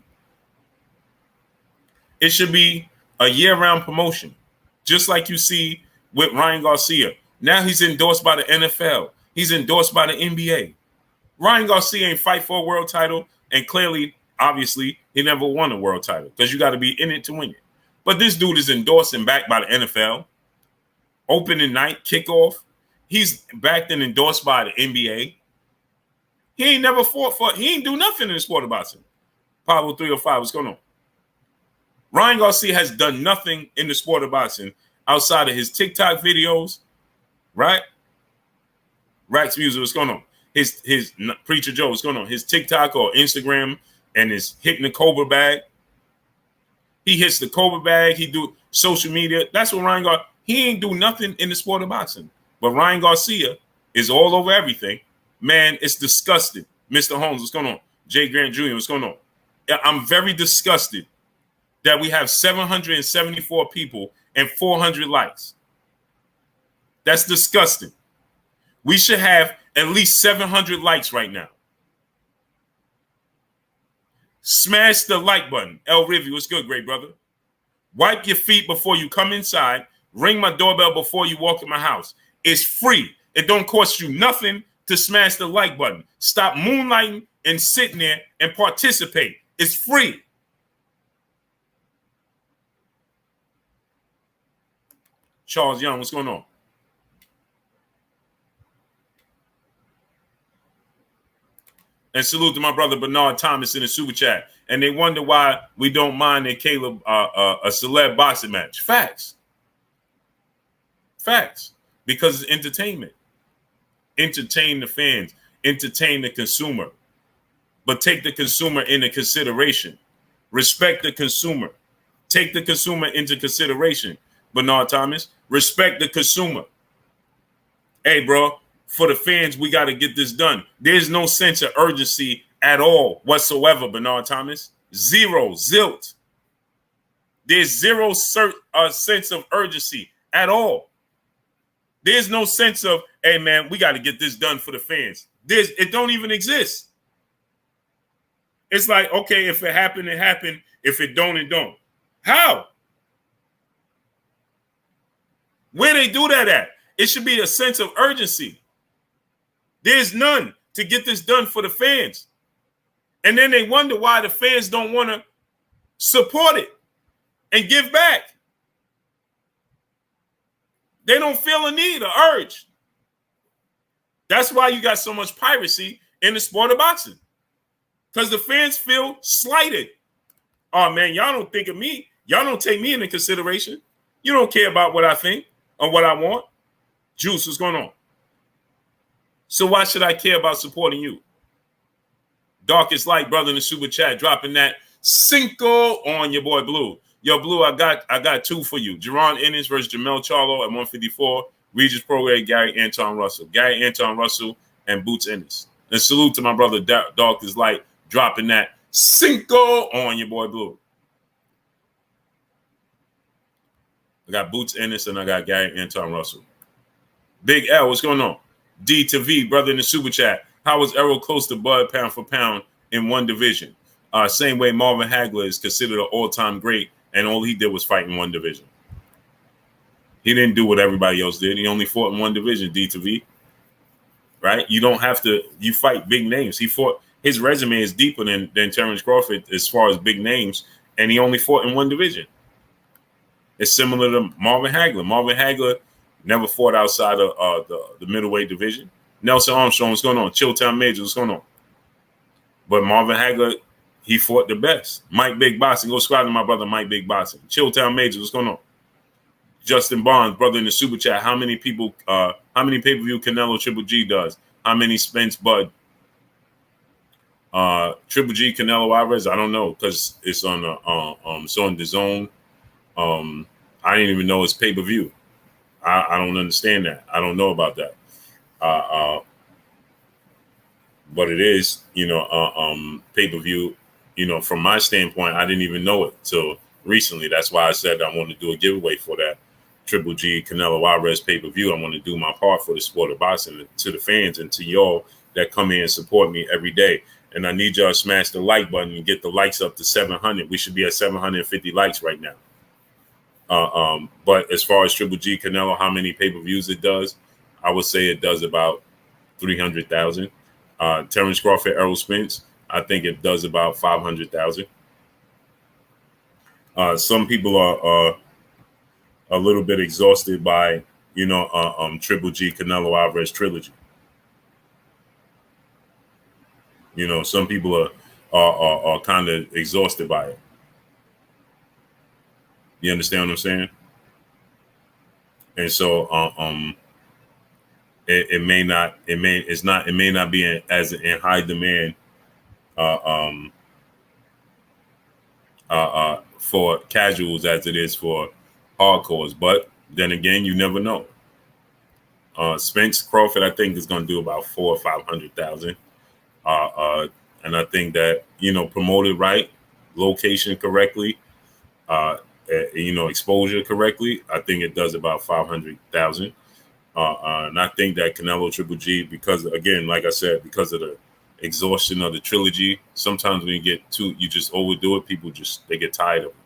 It should be a year-round promotion, just like you see with Ryan Garcia. Now he's endorsed by the NFL. He's endorsed by the NBA. Ryan Garcia ain't fight for a world title, and clearly, obviously, he never won a world title because you got to be in it to win it. But this dude is endorsed and backed by the NFL. Opening night, kickoff. He's backed and endorsed by the NBA. He ain't never he ain't do nothing in the sport of boxing. Pablo 305, what's going on? Ryan Garcia has done nothing in the sport of boxing outside of his TikTok videos, right? Rax Music, what's going on? His Preacher Joe, what's going on? His TikTok or Instagram and his hitting the Cobra bag. He hits the Cobra bag. He do social media. That's what Ryan Garcia. He ain't do nothing in the sport of boxing. But Ryan Garcia is all over everything. Man, it's disgusting. Mr. Holmes, what's going on? Jay Grant Jr., what's going on? I'm very disgusted that we have 774 people and 400 likes. That's disgusting. We should have at least 700 likes right now. Smash the like button. El Rivy, what's good, great brother? Wipe your feet before you come inside. Ring my doorbell before you walk in my house. It's free. It don't cost you nothing to smash the like button. Stop moonlighting and sitting there and participate. It's free. Charles Young, what's going on? And salute to my brother Bernard Thomas in the super chat. And they wonder why we don't mind a Caleb a celeb boxing match. Facts. Because it's entertainment. Entertain the fans. Entertain the consumer. But take the consumer into consideration. Respect the consumer. Take the consumer into consideration. Bernard Thomas, respect the consumer. Hey, bro, for the fans, we got to get this done. There's no sense of urgency at all whatsoever, Bernard Thomas. Zero, zilt. There's zero sense of urgency at all. There's no sense of, hey, man, we got to get this done for the fans. It don't even exist. It's like, okay, if it happened, it happened. If it don't, it don't. How? Where they do that at? It should be a sense of urgency. There's none to get this done for the fans. And then they wonder why the fans don't want to support it and give back. They don't feel a need or urge. That's why you got so much piracy in the sport of boxing. Because the fans feel slighted. Oh, man, y'all don't think of me. Y'all don't take me into consideration. You don't care about what I think or what I want. Juice, what's going on? So why should I care about supporting you? Darkest Light, brother in the super chat, dropping that Cinco on your boy Blue. Yo, Blue, I got two for you. Jerron Ennis versus Jamel Charlo at 154. Regis Prograis, Gary Anton Russell. Gary Anton Russell and Boots Ennis. And salute to my brother Darkest Light, dropping that Cinco on your boy Blue. I got Boots Ennis and I got Gary Anton Russell. Big L, what's going on? D to V, brother in the super chat. How was Errol close to Bud pound for pound in one division? Same way Marvin Hagler is considered an all-time great, and all he did was fight in one division. He didn't do what everybody else did. He only fought in one division, D to V. Right? You don't have to, you fight big names. His resume is deeper than Terrence Crawford as far as big names, and he only fought in one division. It's similar to Marvin Hagler. Marvin Hagler never fought outside of the middleweight division. Nelson Armstrong, what's going on? Showtime Major, what's going on? But Marvin Hagler, he fought the best. Mike Big Boxing, go subscribe to my brother Mike Big Boxing. Showtime Major, what's going on? Justin Barnes, brother in the super chat. How many pay-per-view Canelo Triple G does? How many Spence Bud? Triple G Canelo Alvarez, I don't know because it's on the zone. I didn't even know it's pay-per-view. I don't understand that. I don't know about that. But it is, pay-per-view. From my standpoint, I didn't even know it till recently. That's why I said I want to do a giveaway for that Triple G Canelo Alvarez pay-per-view. I want to do my part for the sport of boxing to the fans and to y'all that come in and support me every day. And I need y'all to smash the like button and get the likes up to 700. We should be at 750 likes right now. But as far as Triple G Canelo, how many pay-per-views it does, I would say it does about 300,000. Terrence Crawford, Errol Spence, I think it does about 500,000. Some people are a little bit exhausted by, Triple G Canelo Alvarez trilogy. Some people are kind of exhausted by it. You understand what I'm saying? And so it may not be as in high demand for casuals as it is for hardcores. But then again, you never know. Spence Crawford, I think, is going to do about 400,000 or 500,000. And I think that, promoted right, location correctly, exposure correctly, I think it does about 500,000. And I think that Canelo Triple G, because, again, like I said, because of the exhaustion of the trilogy, sometimes when you just overdo it, people they get tired of it.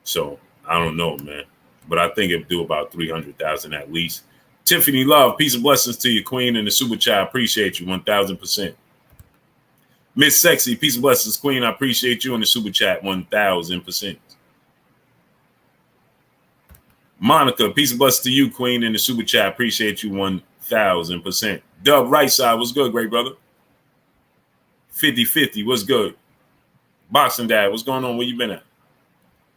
So I don't know, man. But I think it'd do about 300,000 at least. Tiffany Love, peace and blessings to you, Queen, and the super chat. I appreciate you 1,000%. Miss Sexy, peace and blessings, Queen. I appreciate you in the super chat 1,000%. Monica, peace and blessings to you, Queen, in the super chat. Appreciate you 1000%. Dub right side, what's good, great brother? 50-50, what's good? Boxing Dad, what's going on? Where you been at?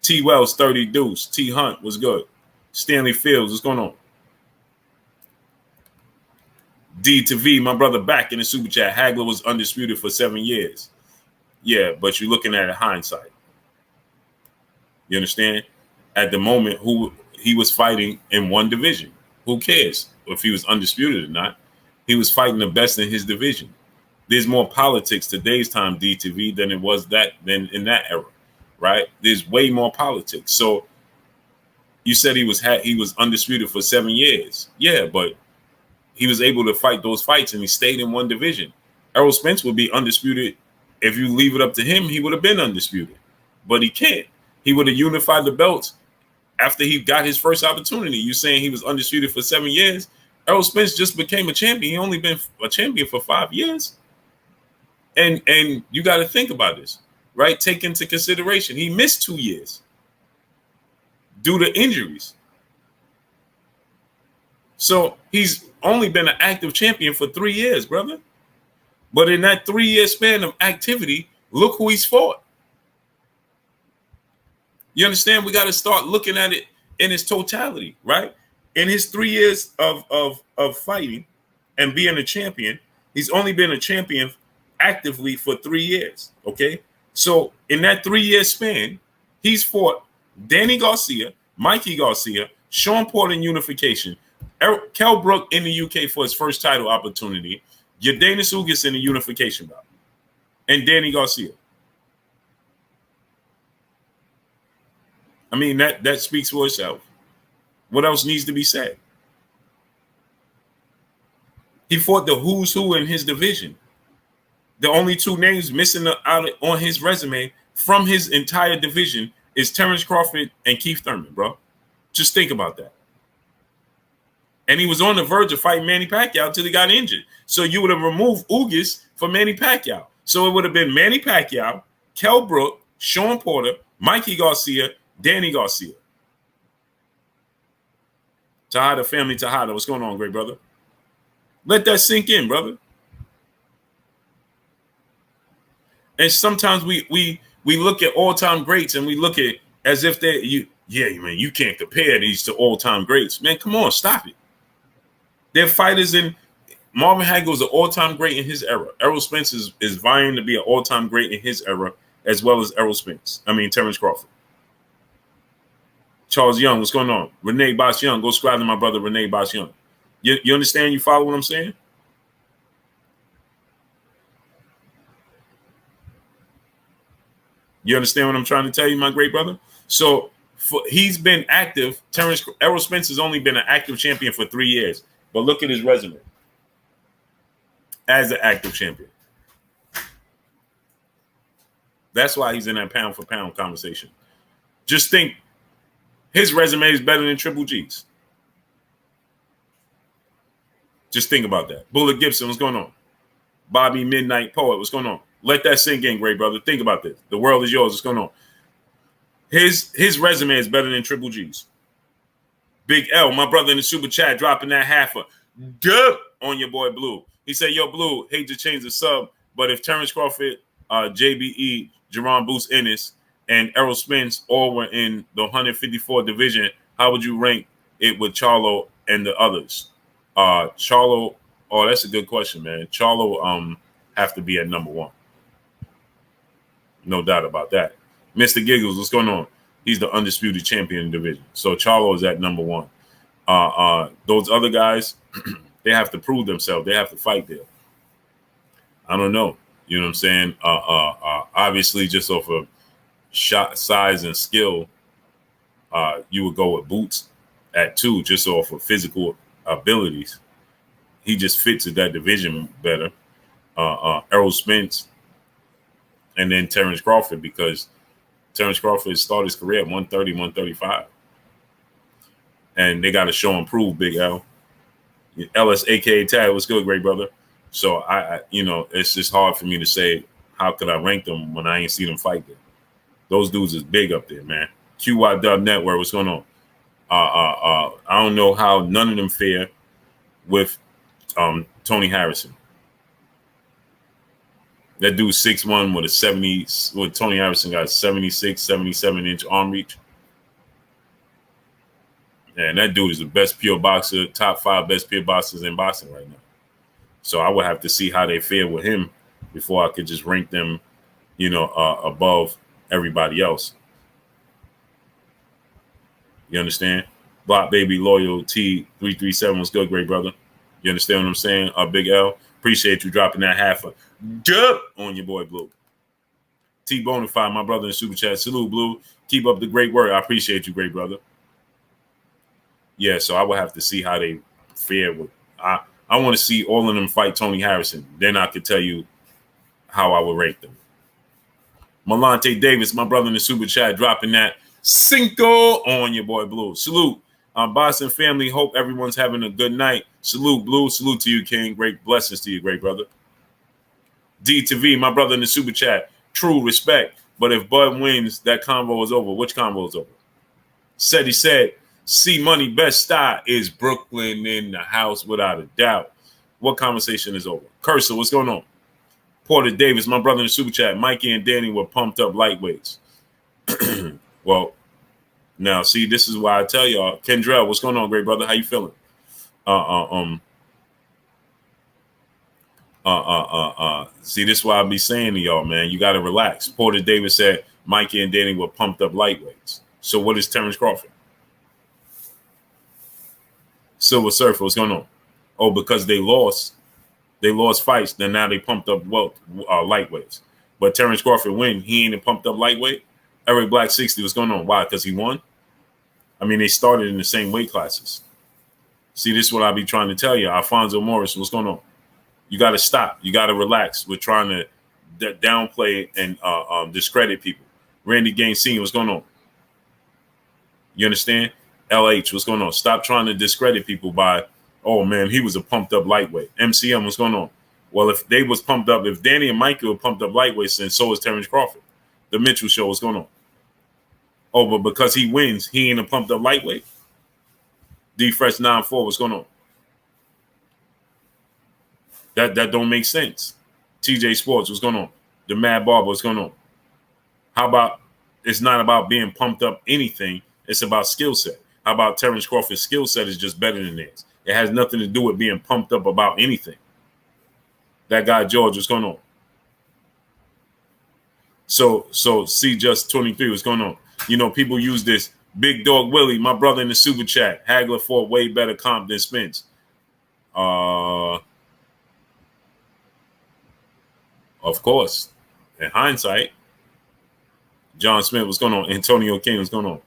T Wells, 30 Deuce. T Hunt, what's good? Stanley Fields, what's going on? D to V, my brother, back in the super chat. Hagler was undisputed for 7 years. Yeah, but you're looking at it hindsight. You understand? At the moment, who he was fighting in one division. Who cares if he was undisputed or not? He was fighting the best in his division. There's more politics today's time, D2V, than it was than in that era, right? There's way more politics. So you said he was undisputed for 7 years. Yeah, but he was able to fight those fights and he stayed in one division. Errol Spence would be undisputed. If you leave it up to him, he would have been undisputed. But he can't. He would have unified the belts after he got his first opportunity. You saying he was undisputed for 7 years? Errol Spence just became a champion. He only been a champion for 5 years. And you got to think about this, right? Take into consideration, he missed 2 years due to injuries. So he's only been an active champion for 3 years, brother. But in that 3-year span of activity, look who he's fought. You understand? We got to start looking at it in its totality, right? In his 3 years of fighting and being a champion, he's only been a champion actively for 3 years, okay? So in that 3-year span, he's fought Danny Garcia, Mikey Garcia, Sean Porter in unification, Kell Brook in the UK for his first title opportunity, Yordenis Ugas in the unification bout, and Danny Garcia. I mean, that speaks for itself. What else needs to be said? He fought the who's who in his division. The only 2 names missing out on his resume from his entire division is Terrence Crawford and Keith Thurman, bro. Just think about that. And he was on the verge of fighting Manny Pacquiao until he got injured. So you would have removed Ugas for Manny Pacquiao. So it would have been Manny Pacquiao, Kell Brook, Sean Porter, Mikey Garcia, Danny Garcia. Tejada family, Tejada. What's going on, great brother? Let that sink in, brother. And sometimes we look at all-time greats and we look at as if you can't compare these to all-time greats. Man, come on, stop it. They're fighters in Marvin Hagler was an all-time great in his era. Errol Spence is vying to be an all-time great in his era, as well as Terrence Crawford. Charles Young, what's going on? Renee Boss Young, go subscribe to my brother Renee Boss Young. You understand? You follow what I'm saying? You understand what I'm trying to tell you, my great brother? So he's been active. Errol Spence has only been an active champion for 3 years. But look at his resume as an active champion. That's why he's in that pound for pound conversation. Just think his resume is better than Triple G's. Just think about that. Bullet Gibson, what's going on? Bobby Midnight Poet, what's going on? Let that sink in, great brother. Think about this. The world is yours. What's going on? His resume is better than Triple G's. Big L, my brother in the super chat, dropping that half a good on your boy Blue. He said, yo, Blue, hate to change the sub, but if Terrence Crawford, JBE, Jerron Boots Ennis, and Errol Spence all were in the 154 division, how would you rank it with Charlo and the others? Charlo, that's a good question, man. Charlo have to be at number 1. No doubt about that. Mr. Giggles, what's going on? He's the undisputed champion in the division. So Charlo is at number 1. Those other guys, they have to prove themselves. They have to fight there. I don't know. You know what I'm saying? Obviously, just off of shot size and skill, you would go with Boots at 2, just off of physical abilities. He just fits at that division better. Errol Spence, and then Terrence Crawford, because Terrence Crawford started his career at 130, 135. And they got to show and prove, Big L. Ellis, a.k.a. Tag, what's good, great brother? So, I it's just hard for me to say how could I rank them when I ain't seen them fight there. Those dudes is big up there, man. QY Dub Network, what's going on? I don't know how none of them fare with Tony Harrison. That dude 6'1" with a 70, with Tony Harrison got 76, 77-inch arm reach. And that dude is the best pure boxer, top 5 best pure boxers in boxing right now. So I would have to see how they fare with him before I could just rank them, above everybody else. You understand? Block Baby Loyalty 337 was good, great brother. You understand what I'm saying? Big L. Appreciate you dropping that half a dub on your boy Blue. T Bonafide, my brother in Super Chat. Salute, Blue. Keep up the great work. I appreciate you, great brother. Yeah, so I would have to see how they fare with. I want to see all of them fight Tony Harrison. Then I could tell you how I would rate them. Malante Davis, my brother in the Super Chat, dropping that Cinco on your boy Blue. Salute. Boston family, hope everyone's having a good night. Salute, Blue. Salute to you, King. Great blessings to you, great brother. D to V, my brother in the Super Chat. True respect. But if Bud wins, that convo is over. Which convo is over? He said, C Money best style is Brooklyn in the house without a doubt. What conversation is over? Cursor, what's going on? Porter Davis, my brother in the Super Chat. Mikey and Danny were pumped up lightweights. Well, now, see, this is why I tell y'all. Kendrell, what's going on, great brother? How you feeling? See, this is why I be saying to y'all, man, you got to relax. Porter Davis said Mikey and Danny were pumped up lightweights. So what is Terrence Crawford? Silver Surfer, what's going on? Oh, because they lost fights, then now they pumped up lightweights. But Terrence Crawford win, he ain't a pumped up lightweight. Eric Black 60, what's going on? Why? Because he won? I mean, they started in the same weight classes. See, this is what I be trying to tell you. Alfonso Morris, what's going on? You got to stop. You got to relax. We're trying to downplay and discredit people. Randy Gaines Sr., what's going on? You understand? LH, what's going on? Stop trying to discredit people by, oh, man, he was a pumped up lightweight. MCM, what's going on? Well, if they was pumped up, if Danny and Mikey were pumped up lightweights, then so is Terrence Crawford. The Mitchell Show, what's going on? Oh, but because he wins, he ain't a pumped up lightweight. D Fresh 94, what's going on? That don't make sense. TJ Sports, what's going on? The Mad Barber, what's going on? How about it's not about being pumped up anything, it's about skill set. How about Terrence Crawford's skill set is just better than theirs? It has nothing to do with being pumped up about anything. That guy George, what's going on? So C just 23, what's going on? You know, people use this. Big Dog Willie, my brother in the Super Chat. Hagler fought way better comp than Spence. Of course. In hindsight. John Smith, what's going on? Antonio King, what's going on?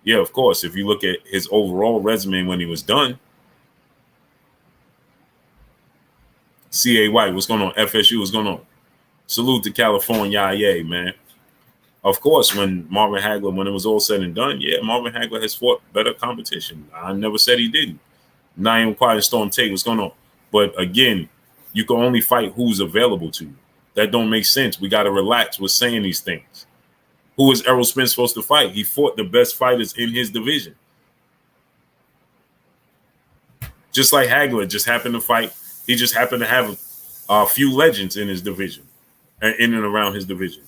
Yeah, of course. If you look at his overall resume when he was done. C.A. White, what's going on? FSU, what's going on? Salute to California, yeah, man. Of course, when Marvin Hagler, when it was all said and done, yeah, Marvin Hagler has fought better competition. I never said he didn't. Naeem Quiet Storm Tate, what's going on? But again, you can only fight who's available to you. That don't make sense. We got to relax with saying these things. Who is Errol Spence supposed to fight? He fought the best fighters in his division. Just like Hagler just happened to fight. He just happened to have a few legends in his division, in and around his division.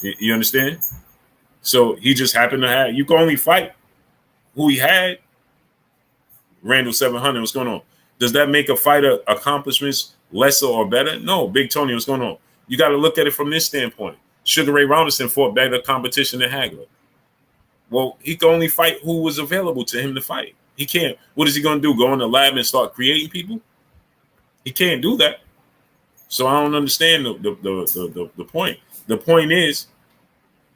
You understand? So he just happened to have, you can only fight who he had. Randall 700, what's going on? Does that make a fighter accomplishments lesser or better? No. Big Tony, what's going on? You got to look at it from this standpoint. Sugar Ray Robinson fought better competition than Hagler. Well, he can only fight who was available to him to fight. He can't. What is he going to do? Go in the lab and start creating people? He can't do that. So I don't understand the point. The point is,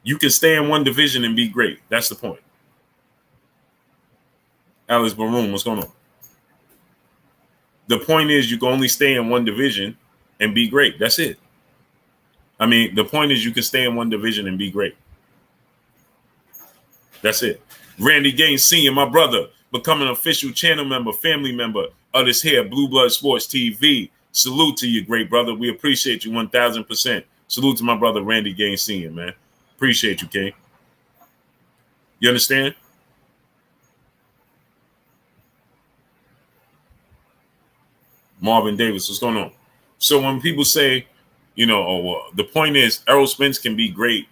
you can stay in one division and be great. That's the point. Alex Baroon, what's going on? The point is, you can only stay in one division and be great. That's it. I mean, the point is, you can stay in one division and be great. That's it. Randy Gaines Sr., my brother, become an official channel member, family member of this here Blue Blood Sports TV. Salute to you, great brother. We appreciate you 1,000%. Salute to my brother Randy Gaines Sr., man. Appreciate you, King. You understand? Marvin Davis, what's going on? So when people say, oh, well, the point is Errol Spence can be great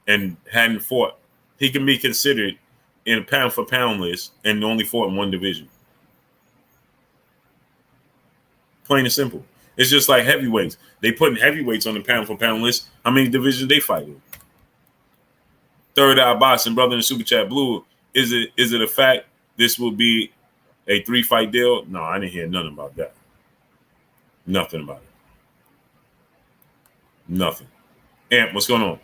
and hadn't fought. He can be considered in a pound for pound list and only fought in one division. Plain and simple. It's just like heavyweights. They put heavyweights on the pound for pound list. How many divisions they fight in? Third Eye Boxing, brother in the Super Chat Blue. Is it a fact this will be a 3-fight deal? No, I didn't hear nothing about that. Nothing about it. Nothing. Amp, what's going on?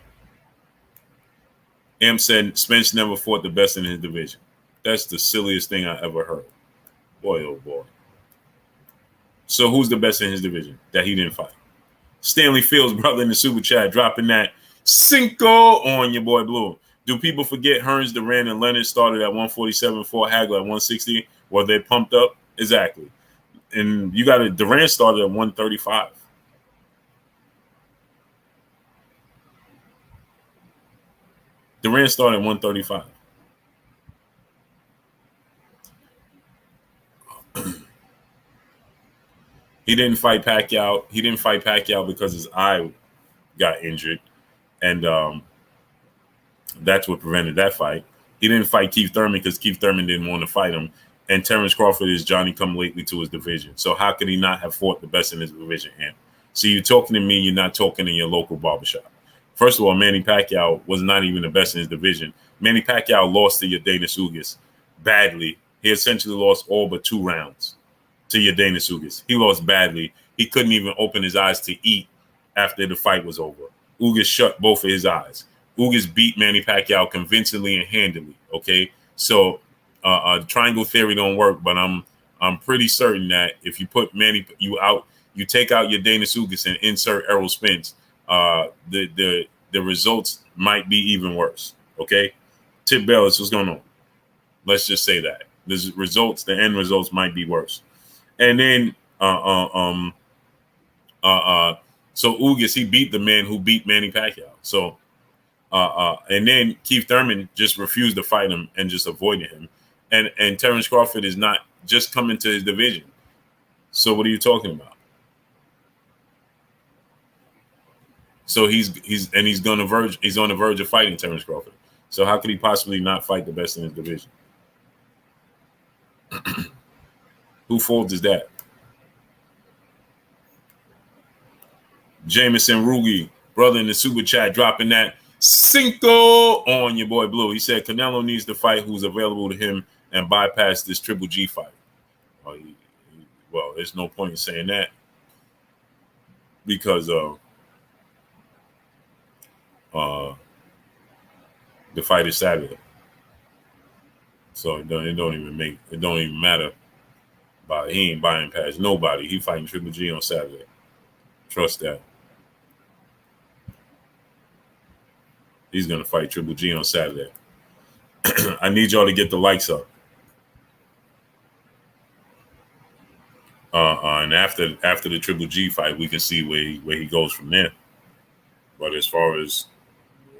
Amp said Spence never fought the best in his division. That's the silliest thing I ever heard. Boy, oh boy. So who's the best in his division that he didn't fight? Stanley Fields, brother in the Super Chat, dropping that Cinco on your boy Blue. Do people forget Hearns, Duran, and Leonard started at 147, fought Hagler at 160? Were they pumped up? Exactly. And you got Duran started at 135. Duran started at 135. He didn't fight Pacquiao. He didn't fight Pacquiao because his eye got injured, and that's what prevented that fight. He didn't fight Keith Thurman because Keith Thurman didn't want to fight him, and Terrence Crawford is Johnny come lately to his division. So how could he not have fought the best in his division? So you're talking to me, you're not talking in your local barbershop. First of all, Manny Pacquiao was not even the best in his division. Manny Pacquiao lost to Yordenis Ugas badly. He essentially lost all but 2 rounds to Yordenis Ugas. He lost badly. He couldn't even open his eyes to eat after the fight was over. Ugas shut both of his eyes. Ugas beat Manny Pacquiao convincingly and handily. Okay, so triangle theory don't work, but I'm pretty certain that if you put you take out Yordenis Ugas and insert Errol Spence, the results might be even worse. Okay, Tip Bellis, what's going on? Let's just say that the end results might be worse. And then so Ugas, he beat the man who beat Manny Pacquiao. So and then Keith Thurman just refused to fight him and just avoided him. And Terrence Crawford is not just coming to his division. So what are you talking about? So he's on the verge of fighting Terrence Crawford. So how could he possibly not fight the best in his division? Who fault is that? Jameson Rugi, brother in the Super Chat, dropping that Cinco on your boy Blue. He said Canelo needs to fight who's available to him and bypass this Triple G fight. Well, there's no point in saying that because the fight is Saturday, so it don't even matter. But he ain't buying past nobody. He fighting Triple G on Saturday. Trust that. He's gonna fight Triple G on Saturday. I need y'all to get the likes up. And after the Triple G fight, we can see where he goes from there. But as far as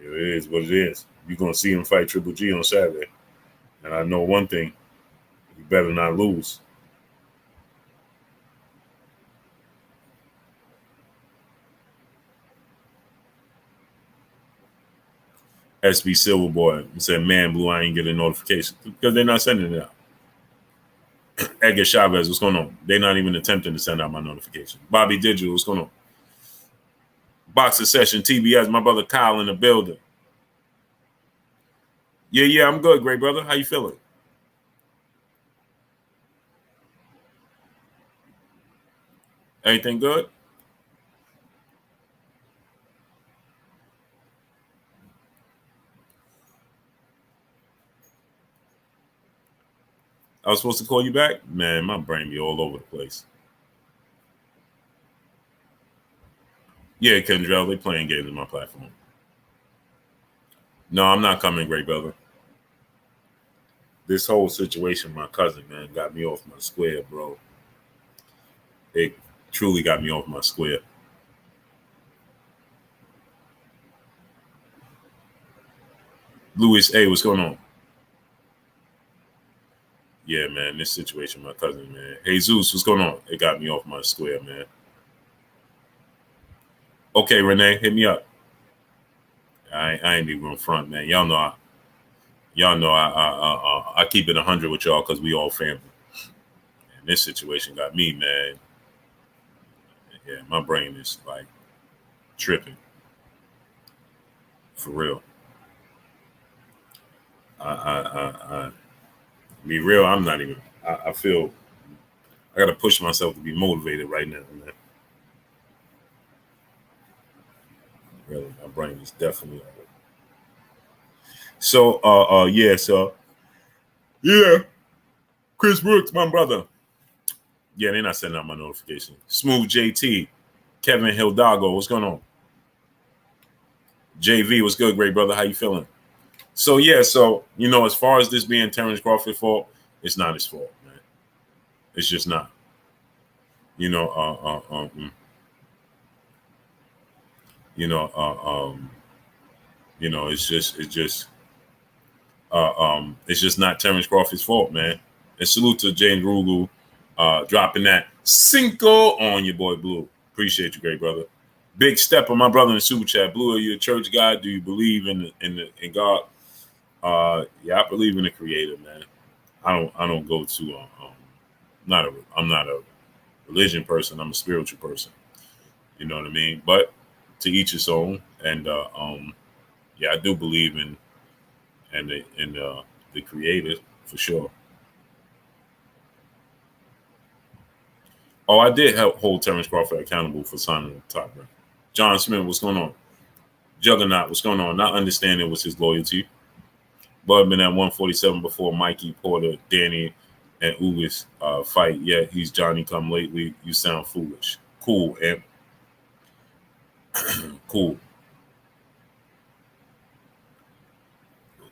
it is what it is, you're gonna see him fight Triple G on Saturday. And I know one thing: you better not lose. SB Silverboy said, "Man, Blue, I ain't get a notification because they're not sending it out." Edgar Chavez, what's going on? They're not even attempting to send out my notification. Bobby Digital, what's going on? Boxer Session, TBS, my brother Kyle in the building. Yeah, I'm good, great brother. How you feeling? Everything good? I was supposed to call you back? Man, my brain be all over the place. Yeah, Kendrell, they playing games on my platform. No, I'm not coming, great brother. This whole situation, my cousin, man, got me off my square, bro. It truly got me off my square. Louis A, what's going on? Yeah, man, this situation, my cousin, man. Hey, Zeus, what's going on? It got me off my square, man. Okay, Renee, hit me up. I ain't even in front, man. I keep it 100 with y'all because we all family. And this situation got me, man. Yeah, my brain is like tripping. For real. I be real, I'm not even. I feel I got to push myself to be motivated right now, man. Really, my brain is definitely. So, yeah, Chris Brooks, my brother. Yeah, they're not sending out my notification. Smooth JT, Kevin Hildago, what's going on? JV, what's good, great brother? How you feeling? So yeah, as far as this being Terrence Crawford's fault, it's not his fault, man. It's just not. You know, you know, it's just not Terrence Crawford's fault, man. And salute to James Rulu, dropping that cinco on your boy Blue. Appreciate you, great brother. Big step on my brother in the super chat. Blue, are you a church guy? Do you believe in God? Yeah, I believe in the Creator, man. I don't go to I'm not a religion person. I'm a spiritual person. You know what I mean? But to each his own. And yeah, I do believe in the Creator for sure. Oh, I did help hold Terrence Crawford accountable for signing the top rank. John Smith, what's going on? Juggernaut, what's going on? Not understanding was his loyalty. Bud been at 147 before Mikey Porter, Danny, and Ugas fight. Yeah, he's Johnny come lately. You sound foolish. Cool, Amp. Cool.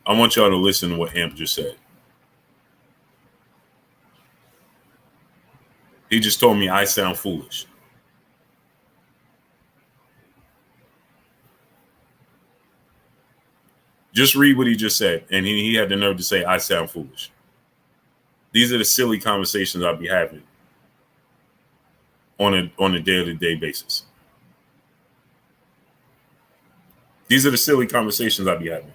I want y'all to listen to what Amp just said. He just told me I sound foolish. Just read what he just said, and he had the nerve to say I sound foolish. These are the silly conversations I'll be having on a day-to-day basis. These are the silly conversations I'll be having.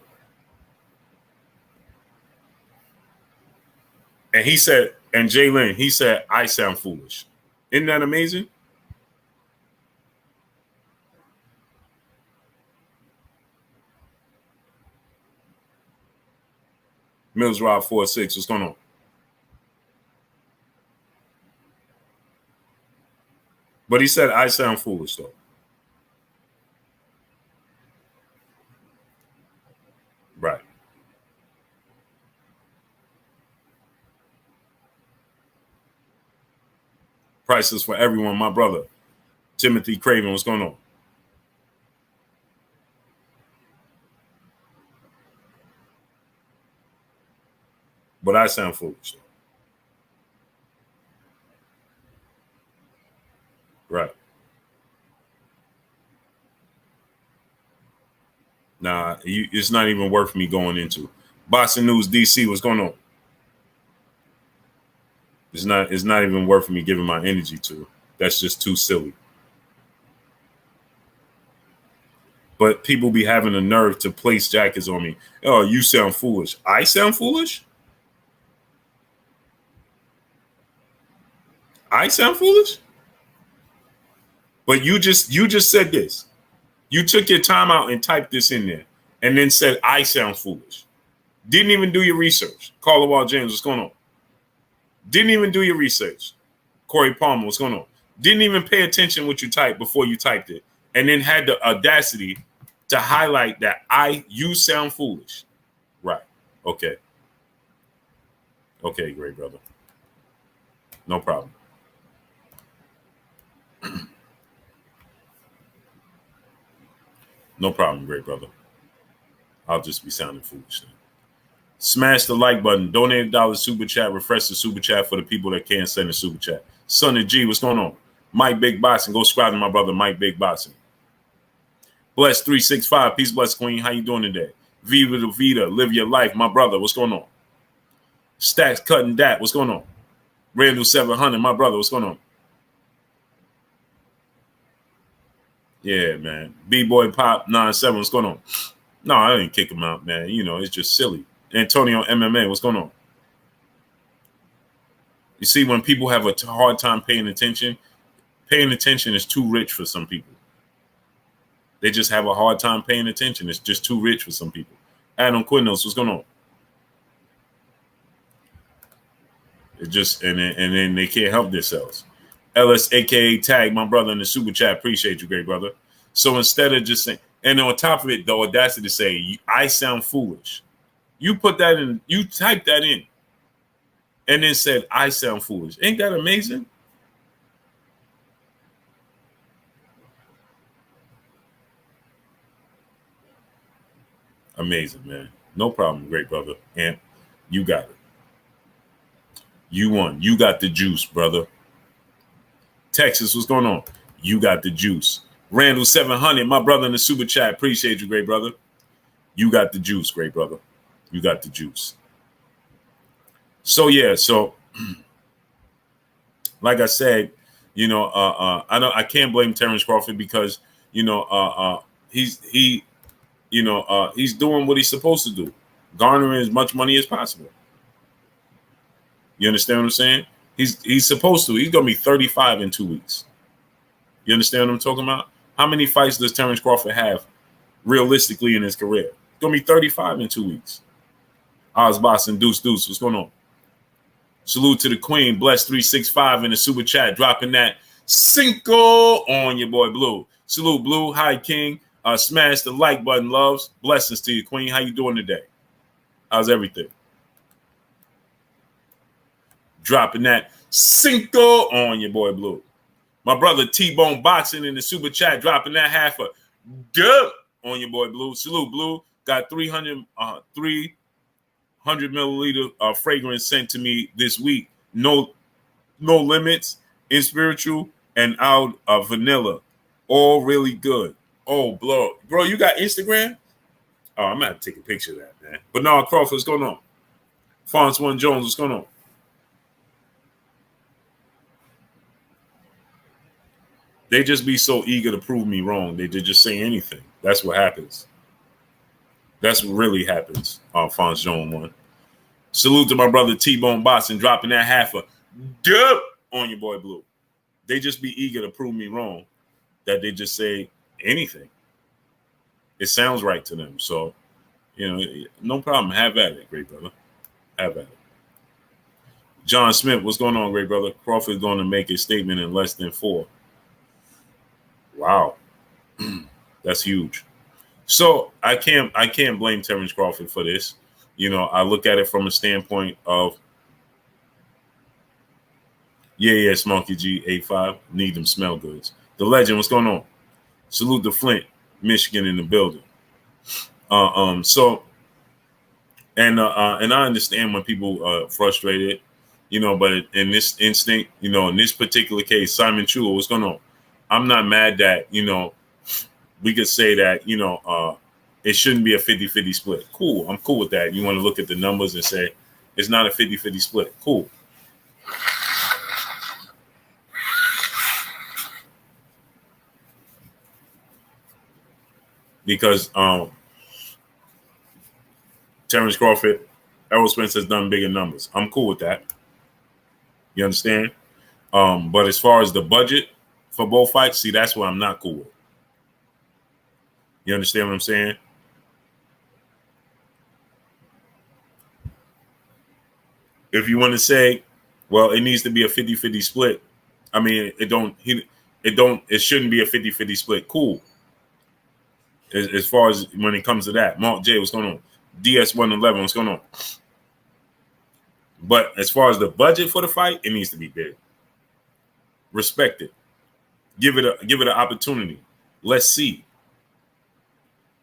And he said, and Jalen, he said, I sound foolish. Isn't that amazing? Mills Rob 4-6. What's going on? But he said, I sound foolish, though. Right. Prices for everyone, my brother. Timothy Craven, what's going on? But I sound foolish. Right. Nah, it's not even worth me going into. Boston News DC, what's going on? It's not even worth me giving my energy to. That's just too silly. But people be having the nerve to place jackets on me. Oh, you sound foolish. I sound foolish? I sound foolish? But you just said this. You took your time out and typed this in there and then said I sound foolish. Didn't even do your research. Carla Wall James, what's going on? Didn't even do your research. Corey Palmer, what's going on? Didn't even pay attention what you typed before you typed it, and then had the audacity to highlight that you sound foolish. Right. Okay. Okay, great brother. No problem. No problem, great brother. I'll just be sounding foolish then. Smash the like button. Donate $1 super chat. Refresh the super chat for the people that can't send a super chat. Son of G, what's going on? Mike Big Boxing. Go subscribe to my brother Mike Big Boxing. Bless 365. Peace, bless Queen. How you doing today? Viva the Vita, live your life. My brother, what's going on? Stacks cutting that, what's going on? Randall 700, my brother, what's going on? Yeah, man. B-Boy Pop 97, what's going on? No, I didn't kick him out, man. You know, it's just silly. Antonio MMA, what's going on? You see, when people have a hard time paying attention is too rich for some people. They just have a hard time paying attention. It's just too rich for some people. Adam Quinnos, what's going on? It just and then they can't help themselves. Ellis, aka Tag, my brother in the super chat. Appreciate you, great brother. So instead of just saying, and on top of it, the audacity to say, I sound foolish. You put that in, you type that in, and then said, I sound foolish. Ain't that amazing? Amazing, man. No problem, great brother. And you got it. You won. You got the juice, brother. Texas, what's going on? You got the juice. Randall 700, my brother in the super chat. Appreciate you, great brother. You got the juice, great brother. You got the juice. So yeah, so like I said, you know, I can't blame Terrence Crawford because you know he's doing what he's supposed to do, garnering as much money as possible. You understand what I'm saying? He's supposed to. He's gonna be 35 in 2 weeks. You understand what I'm talking about? How many fights does Terrence Crawford have realistically in his career? He's gonna be 35 in 2 weeks. Ozboss and Deuce, what's going on? Salute to the Queen, Bless 365 in the super chat, dropping that cinco on your boy Blue. Salute Blue, hi King. Smash the like button, loves. Blessings to you, Queen. How you doing today? How's everything? Dropping that cinco on your boy Blue. My brother T-Bone Boxing in the super chat, dropping that half a dub on your boy Blue. Salute Blue. Got 300 milliliter fragrance sent to me this week. No limits, in spiritual, and out of vanilla. All really good. Oh, bro, you got Instagram? Oh, I'm gonna have to take a picture of that, man. But no, Crawford, what's going on? Fonz One Jones, what's going on? They just be so eager to prove me wrong. They just say anything. That's what happens. That's what really happens. Fonz Jones one. Salute to my brother T-Bone Boston dropping that half a dub on your boy Blue. They just be eager to prove me wrong. That they just say anything. It sounds right to them. So, you know, no problem. Have at it, great brother. Have at it. John Smith, what's going on, great brother? Crawford's going to make a statement in less than 4. Wow. That's huge. So I can't blame Terrence Crawford for this. You know, I look at it from a standpoint of Smoky G85, need them smell goods. The legend, what's going on? Salute to Flint, Michigan in the building. So and I understand when people are frustrated, you know, but in this instinct, you know, in this particular case, Simon Chulo, what's going on? I'm not mad that, you know, we could say that, you know, it shouldn't be a 50-50 split. Cool. I'm cool with that. You want to look at the numbers and say it's not a 50-50 split. Cool. Because Terrence Crawford, Errol Spence has done bigger numbers. I'm cool with that. You understand? But as far as the budget for both fights, see, that's what I'm not cool with. You understand what I'm saying? If you want to say, well, it needs to be a 50-50 split. I mean, it shouldn't be a 50-50 split. Cool. As far as when it comes to that. Mark J, what's going on? DS111, what's going on? But as far as the budget for the fight, it needs to be big. Respect it. Give it an opportunity. Let's see.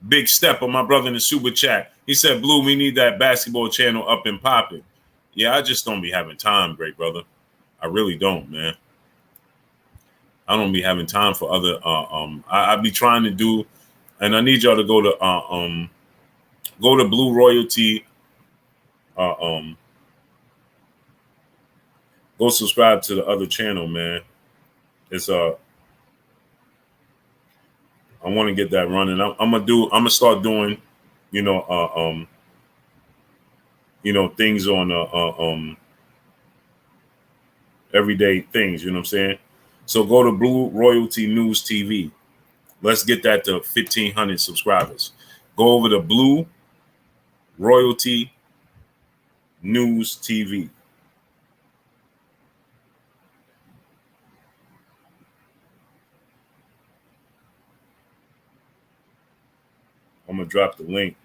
Big step on my brother in the super chat. He said, Blue, we need that basketball channel up and popping. Yeah, I just don't be having time, great brother. I really don't, man. I don't be having time for other I be trying to do, and I need y'all to go to Go to Blue Royalty. Go subscribe to the other channel, man. It's I want to get that running. I'm gonna start doing, you know, things on everyday things. You know what I'm saying? So go to Blue Royalty News TV. Let's get that to 1,500 subscribers. Go over to Blue Royalty News TV. I'm gonna drop the link.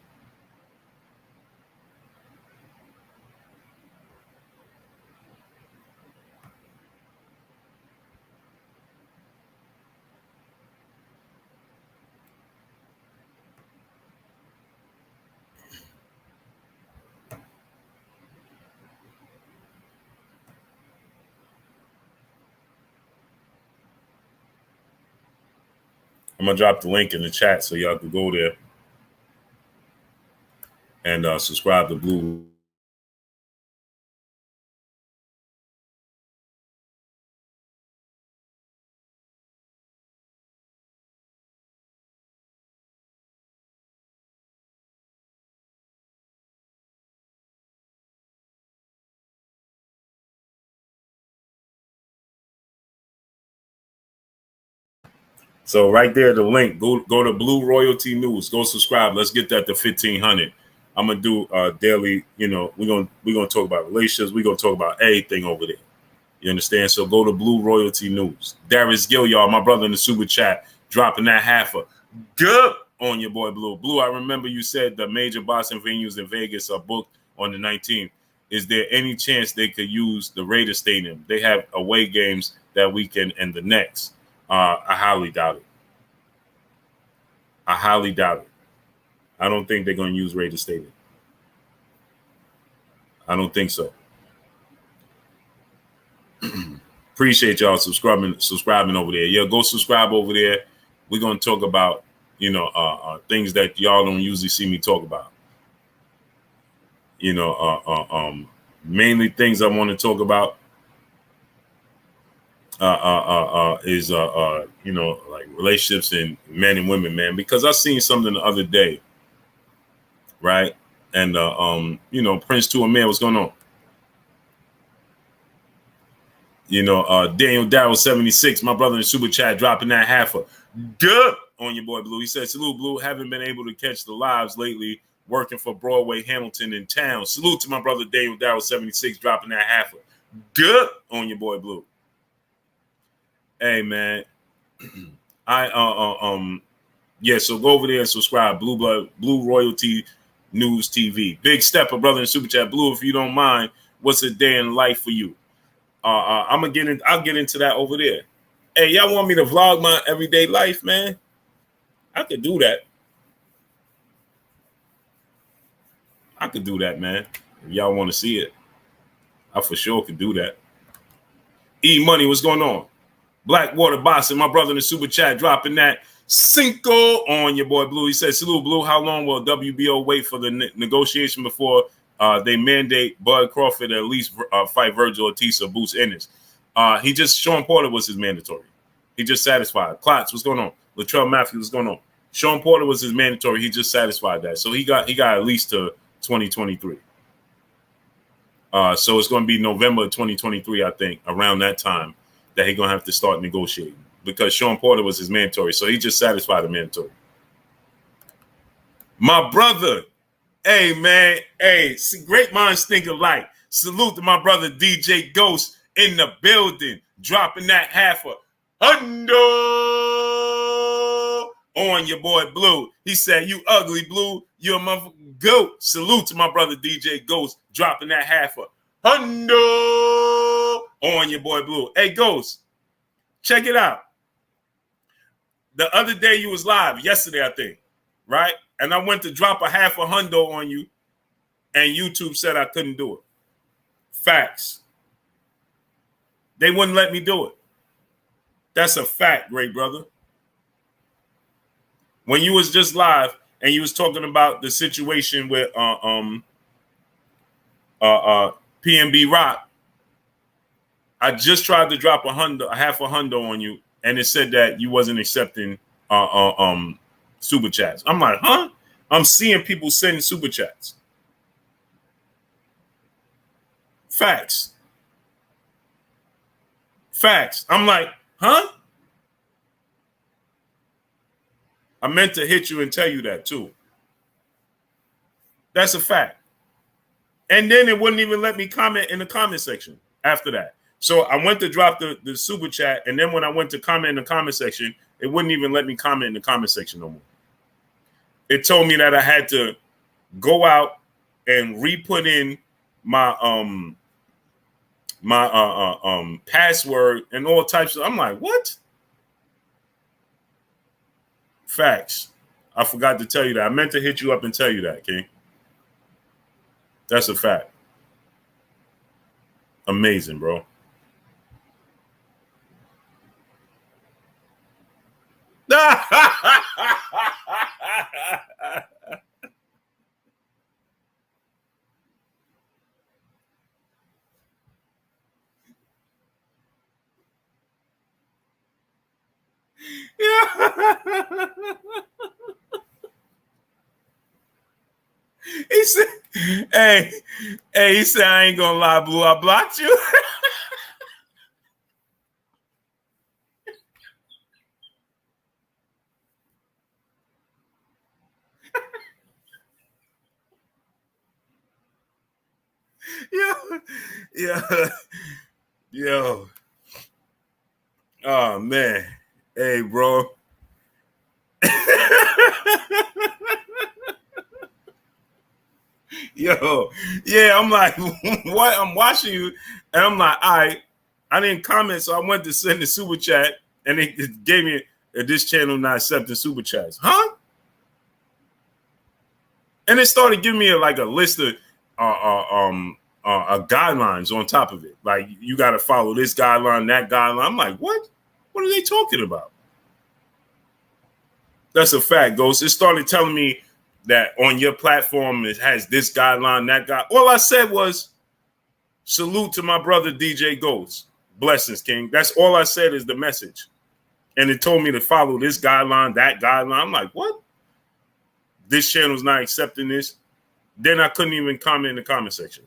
I'm gonna drop the link in the chat so y'all can go there and subscribe to Blue. So right there, the link. Go to Blue Royalty News. Go subscribe. Let's get that to 1,500. I'm gonna do daily. We're gonna talk about relationships. We're gonna talk about everything over there. You understand? So go to Blue Royalty News. Darius Gill, y'all, my brother in the super chat, dropping that half a good on your boy Blue. Blue, I remember you said the major boxing venues in Vegas are booked on the 19th. Is there any chance they could use the Raiders Stadium? They have away games that weekend and the next. I highly doubt it. I highly doubt it. I don't think they're going to use Raiders Stadium. I don't think so. Appreciate y'all subscribing over there. Yeah, go subscribe over there. We're going to talk about, things that y'all don't usually see me talk about. Mainly things I want to talk about is like relationships and men and women, man, because I seen something the other day, right? And Prince to a man, what's going on? Daniel Darrell 76, my brother in super chat, dropping that half a good on your boy Blue. He said, salute Blue, haven't been able to catch the lives lately, working for Broadway Hamilton in town. Salute to my brother Daniel Darrell 76, dropping that half a good on your boy Blue. Hey man, so go over there and subscribe. Blue Royalty News TV. Big stepper, brother in super chat. Blue, if you don't mind, what's a day in life for you? I'll get into that over there. Hey, y'all want me to vlog my everyday life, man? I could do that. Man. If y'all want to see it, I for sure could do that. E Money, what's going on? Blackwater Boxing, my brother in the super chat, dropping that Cinco on your boy Blue. He said, salute Blue, how long will WBO wait for the negotiation before they mandate Bud Crawford at least fight Virgil Ortiz or Boots Ennis? Sean Porter was his mandatory. He just satisfied. Klotz, what's going on? Latrell Matthews, what's going on? Sean Porter was his mandatory. He just satisfied that. So he got at least to 2023. So it's going to be November 2023, I think, around that time that he's going to have to start negotiating because Sean Porter was his mandatory. So he just satisfied the mandatory. My brother, hey, man, hey, great minds think alike. Salute to my brother DJ Ghost in the building, dropping that half a hundo on your boy Blue. He said, you ugly Blue, you a motherfucking goat. Salute to my brother DJ Ghost, dropping that half a hundo on your boy Blue. Hey, Ghost, check it out. The other day you was live, yesterday, I think, right? And I went to drop a half a hundo on you, and YouTube said I couldn't do it. Facts. They wouldn't let me do it. That's a fact, great brother. When you was just live, and you was talking about the situation with PNB Rock. I just tried to drop a half a hundo on you, and it said that you wasn't accepting super chats. I'm like, huh? I'm seeing people sending super chats. Facts. I'm like, huh? I meant to hit you and tell you that too. That's a fact. And then it wouldn't even let me comment in the comment section after that. So I went to drop the super chat, and then when I went to comment in the comment section, it wouldn't even let me comment in the comment section no more. It told me that I had to go out and re-put in my password and all types of. I'm like, what? Facts. I forgot to tell you that. I meant to hit you up and tell you that, King. That's a fact. Amazing, bro. He said, hey, he said, I ain't gonna lie, Blue, I blocked you. Yo. Oh man. Hey, bro. Yo, yeah, I'm like, what? I'm watching you, and I'm like, all right, I didn't comment, so I went to send the super chat, and it gave me this channel not accepting super chats, huh? And it started giving me a list of guidelines on top of it, like you got to follow this guideline, that guideline. I'm like, what? What are they talking about? That's a fact, Ghost. It started telling me that on your platform it has this guideline, that guy. All I said was salute to my brother DJ Ghost. Blessings, King. That's all I said is the message. And it told me to follow this guideline, that guideline. I'm like, what? This channel's not accepting this. Then I couldn't even comment in the comment section.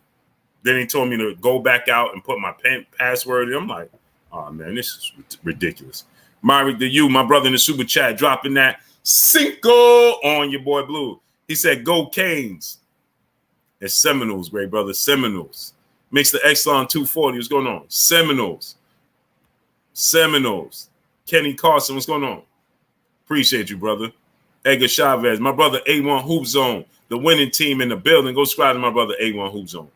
Then he told me to go back out and put my password in. I'm like, oh man, this is ridiculous. Myrick to you, my brother in the super chat, dropping that Cinco on your boy Blue. He said, go Canes. And Seminoles, great brother. Seminoles. Makes the Exelon 240. What's going on? Seminoles. Kenny Carson, what's going on? Appreciate you, brother. Edgar Chavez, my brother A1 Hoop Zone. The winning team in the building. Go subscribe to my brother A1 Hoop Zone.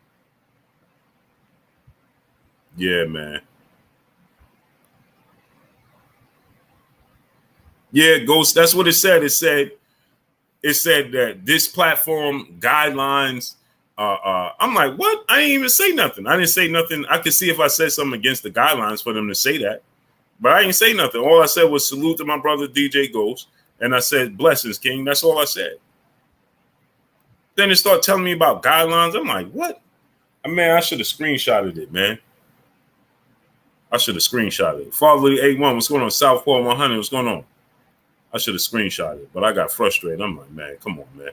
Yeah, man. Yeah, Ghost. That's what it said. It said that this platform guidelines. I'm like, what? I didn't even say nothing. I didn't say nothing. I could see if I said something against the guidelines for them to say that, but I didn't say nothing. All I said was salute to my brother DJ Ghost, and I said blessings, King. That's all I said. Then it started telling me about guidelines. I'm like, what? Man, I should have screenshotted it, man. I should have screenshotted it. Father A1, what's going on? Southpaw 100, what's going on? I should have screenshotted it, but I got frustrated. I'm like, man, come on, man.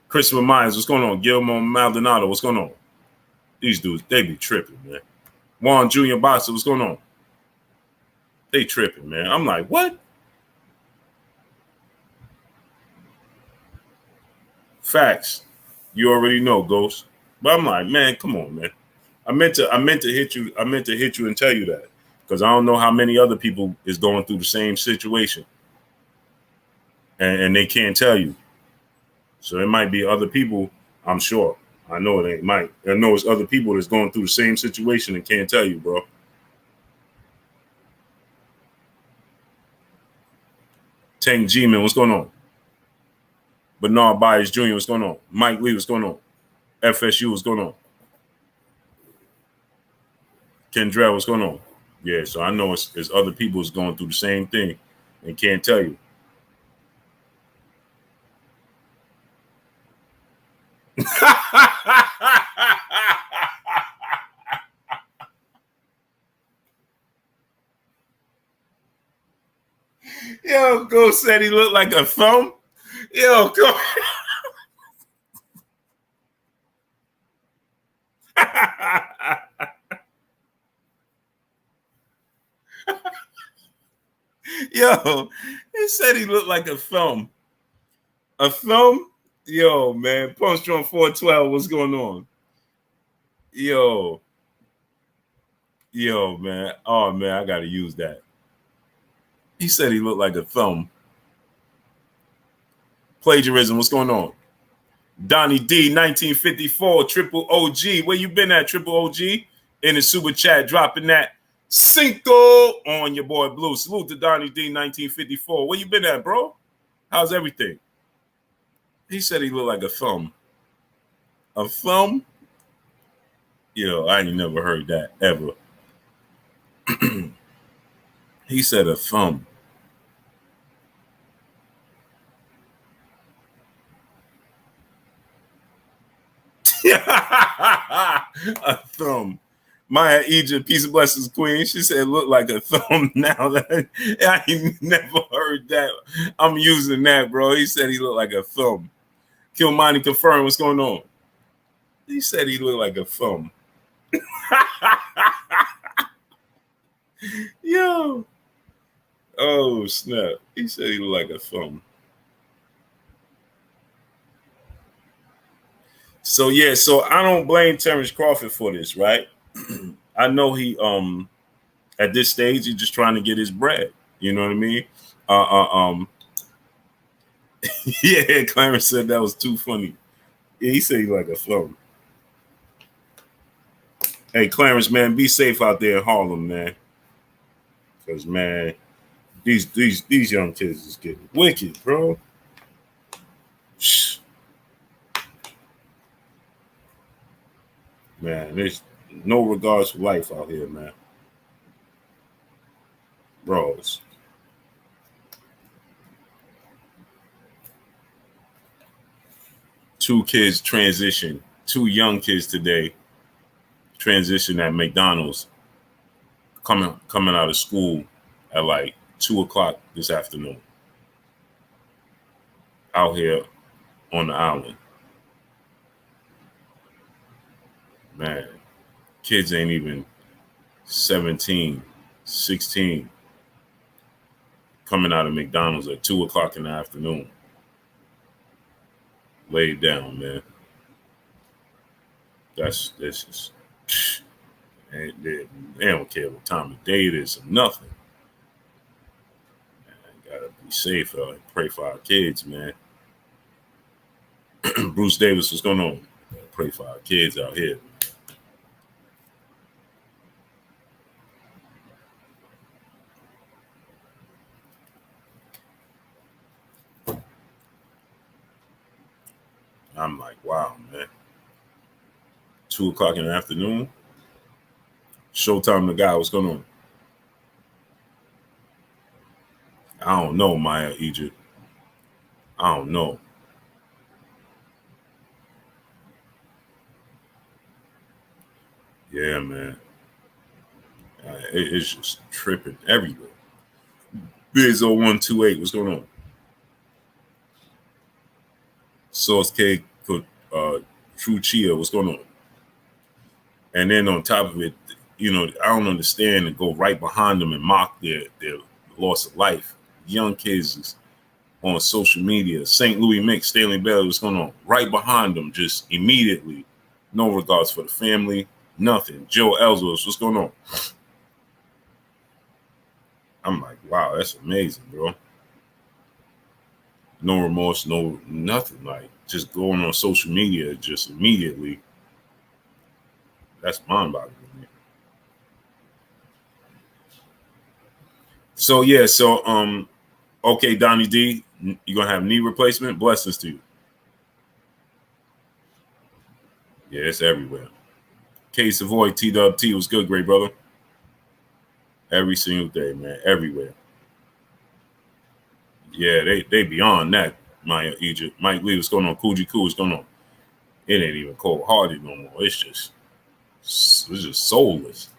Christopher Myers, what's going on? Guillermo Maldonado, what's going on? These dudes, they be tripping, man. Juan Jr. Boxer, what's going on? They tripping, man. I'm like, what? Facts. You already know, Ghost. But I'm like, man, come on, man. I meant to hit you. I meant to hit you and tell you that. Because I don't know how many other people is going through the same situation. And they can't tell you. So it might be other people, I'm sure. I know it ain't Mike. I know it's other people that's going through the same situation and can't tell you, bro. Tank G-Man, what's going on? Bernard Byers Jr., what's going on? Mike Lee, what's going on? FSU, what's going on? Kendrell, what's going on? Yeah, so I know it's other people that's going through the same thing and can't tell you. Yo, Ghost said he looked like a thumb. Yo, go. Yo, he said he looked like a thumb. A thumb? Yo, man. Punch on 412. What's going on? Yo. Yo, man. Oh, man. I got to use that. He said he looked like a thumb. Plagiarism. What's going on? Donnie D, 1954, Triple OG. Where you been at, Triple OG? In the super chat, dropping that Cinco on your boy Blue. Salute to Donnie D, 1954. Where you been at, bro? How's everything? He said he looked like a thumb. A thumb? Yo, I ain't never heard that ever. He said a thumb. A thumb. Maya Egypt, peace and blessings, queen. She said, look like a thumb now. I ain't never heard that. I'm using that, bro. He said he looked like a thumb. Kilmani confirmed. What's going on? He said he looked like a thumb. Yo. Oh, snap. He said he looked like a thumb. So, yeah, so I don't blame Terrence Crawford for this, right? I know he at this stage he's just trying to get his bread. You know what I mean? Yeah, Clarence said that was too funny. Yeah, he said he like a thumb. Hey, Clarence, man, be safe out there in Harlem, man. Cause man, these young kids is getting wicked, bro. Man, there's no regards for life out here, man. Bros. Two kids transition. Two young kids today transition at McDonald's coming out of school at like 2:00 this afternoon. Out here on the island. Man, kids ain't even 17, 16 coming out of McDonald's at 2:00 in the afternoon. Lay it down, man. This is they don't care what time of day it is or nothing. Man, gotta be safe and pray for our kids, man. Bruce Davis, what's going on? Pray for our kids out here. I'm like, wow, man. 2:00 in the afternoon. Showtime, the guy, what's going on? I don't know, Maya Egypt. I don't know. Yeah, man. It's just tripping everywhere. Biz0128, what's going on? Sauce Cake, True Chia, what's going on? And then on top of it, you know, I don't understand and go right behind them and mock their loss of life. Young kids is on social media. St. Louis Mix, Stanley Bailey, what's going on? Right behind them, just immediately. No regards for the family, nothing. Joe Ellsworth, what's going on? I'm like, wow, that's amazing, bro. No remorse, no nothing. Like, just going on social media, just immediately. That's mind-boggling. So yeah, okay, Donnie D, you gonna have knee replacement? Blessings to you. Yeah, it's everywhere. K Savoy, T-Dub-T was good, great brother. Every single day, man, everywhere. Yeah, they beyond that. Maya Egypt, Mike Lee, what's going on? Coogee Koo, what's going on? It ain't even cold hearted no more. It's just soulless.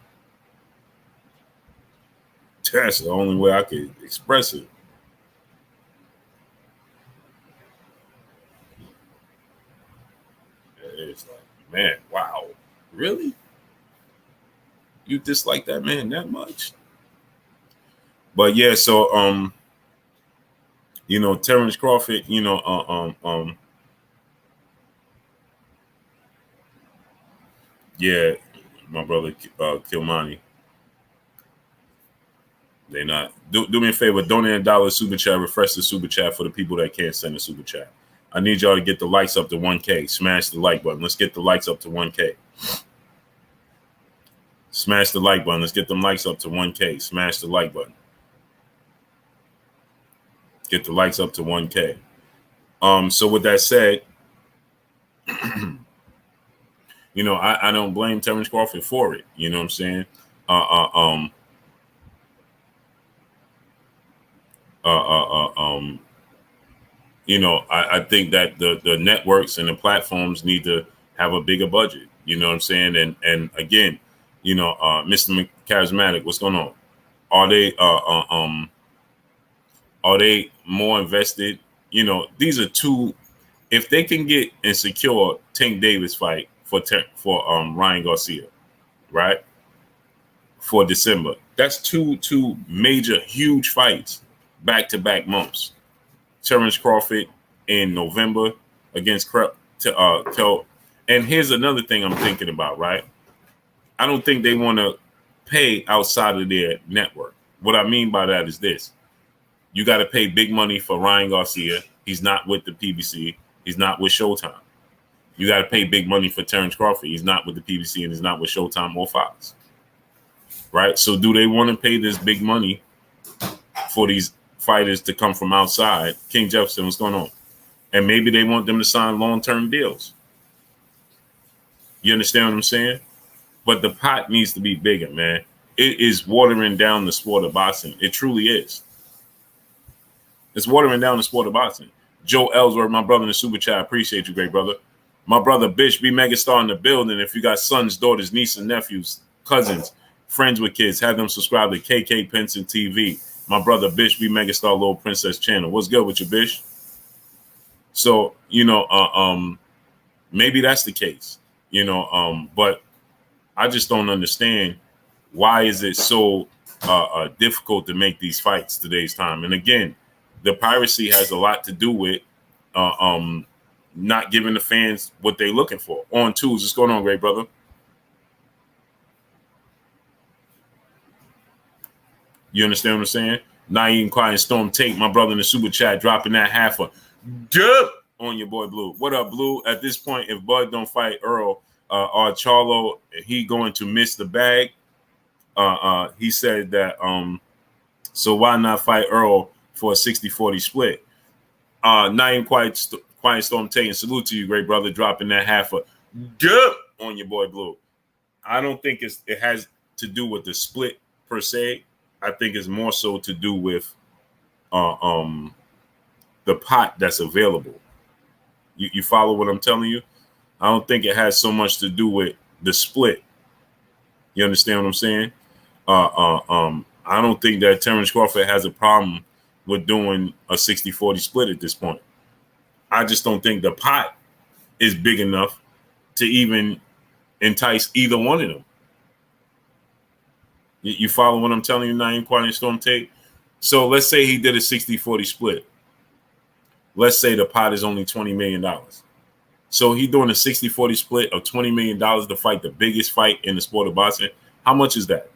That's the only way I could express it. It's like, man, wow, really? You dislike that man that much? But yeah, so Terrence Crawford, yeah, my brother Kilmani. They not do me a favor, donate $1 super chat, refresh the super chat for the people that can't send a super chat. I need y'all to get the likes up to 1K. Smash the like button. Let's get the likes up to 1K. Smash the like button. Let's get them likes up to 1K. Smash the like button. Get the likes up to 1K. So with that said, I don't blame Terrence Crawford for it. You know what I'm saying? Uh, uh, um, I think that the networks and the platforms need to have a bigger budget. You know what I'm saying? And again, Mr. Charismatic, what's going on? Are they are they more invested? These are two. If they can get and secure Tank Davis fight for Ryan Garcia, right, for December, that's two major huge fights back-to-back months. Terrence Crawford in November against Kel. And here's another thing I'm thinking about, right? I don't think they want to pay outside of their network. What I mean by that is this. You got to pay big money for Ryan Garcia. He's not with the PBC. He's not with Showtime. You got to pay big money for Terrence Crawford. He's not with the PBC and he's not with Showtime or Fox. Right? So do they want to pay this big money for these fighters to come from outside? King Jefferson, what's going on? And maybe they want them to sign long-term deals. You understand what I'm saying? But the pot needs to be bigger, man. It is watering down the sport of boxing. It truly is. It's watering down the sport of boxing. Joe Ellsworth, my brother in the super chat, I appreciate you, great brother. My brother Bish, be megastar in the building. If you got sons, daughters, nieces, nephews, cousins, friends with kids, have them subscribe to KK Penson TV. My brother Bish, be megastar Little Princess channel. What's good with you, Bish? So, maybe that's the case, but I just don't understand why is it so difficult to make these fights today's time. And again, the piracy has a lot to do with not giving the fans what they're looking for. On twos, what's going on, great brother? You understand what I'm saying? Naeem Quiet Storm Tate, my brother in the super chat, dropping that half a dip on your boy Blue. What up, Blue? At this point, if Bud don't fight Errol or Charlo, he going to miss the bag. He said that, so why not fight Errol for a 60-40 split? Naeem Quiet Storm Tate, and salute to you, great brother, dropping that half a dip on your boy Blue. I don't think it has to do with the split per se. I think it's more so to do with the pot that's available. You follow what I'm telling you? I don't think it has so much to do with the split. You understand what I'm saying? I don't think that Terrence Crawford has a problem with doing a 60-40 split at this point. I just don't think the pot is big enough to even entice either one of them. You follow what I'm telling you, Naeem Quiet Storm Tate? So let's say he did a 60-40 split. Let's say the pot is only $20 million. So he doing a 60-40 split of $20 million to fight the biggest fight in the sport of boxing. How much is that?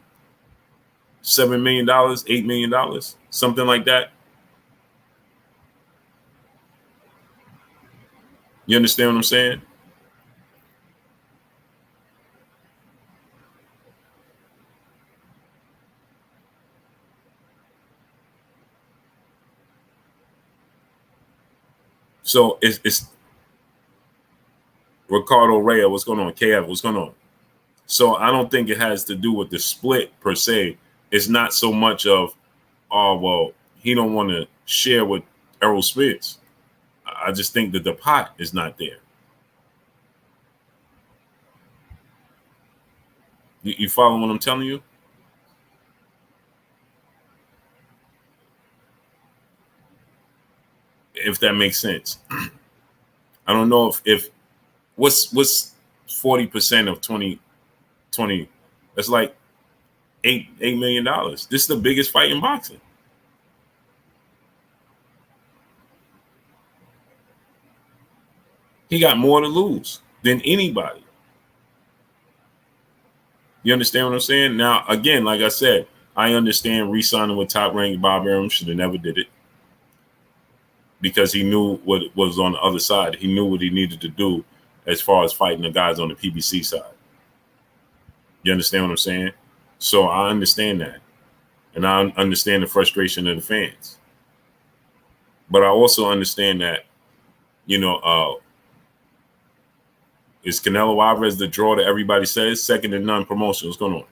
$7 million, $8 million, something like that. You understand what I'm saying? So it's Ricardo Raya, what's going on? KF, what's going on? So I don't think it has to do with the split per se. It's not so much of, oh, well, he don't want to share with Errol Spence. I just think that the pot is not there. You follow what I'm telling you? If that makes sense. I don't know if what's 40% of 2020? That's like $8 million. This is the biggest fight in boxing. He got more to lose than anybody. You understand what I'm saying? Now, again, like I said, I understand re-signing with top ranked Bob Arum should have never did it because he knew what was on the other side. He knew what he needed to do as far as fighting the guys on the PBC side. You understand what I'm saying? So I understand that. And I understand the frustration of the fans. But I also understand that, is Canelo Alvarez the draw that everybody says? Second to none promotion. What's going on?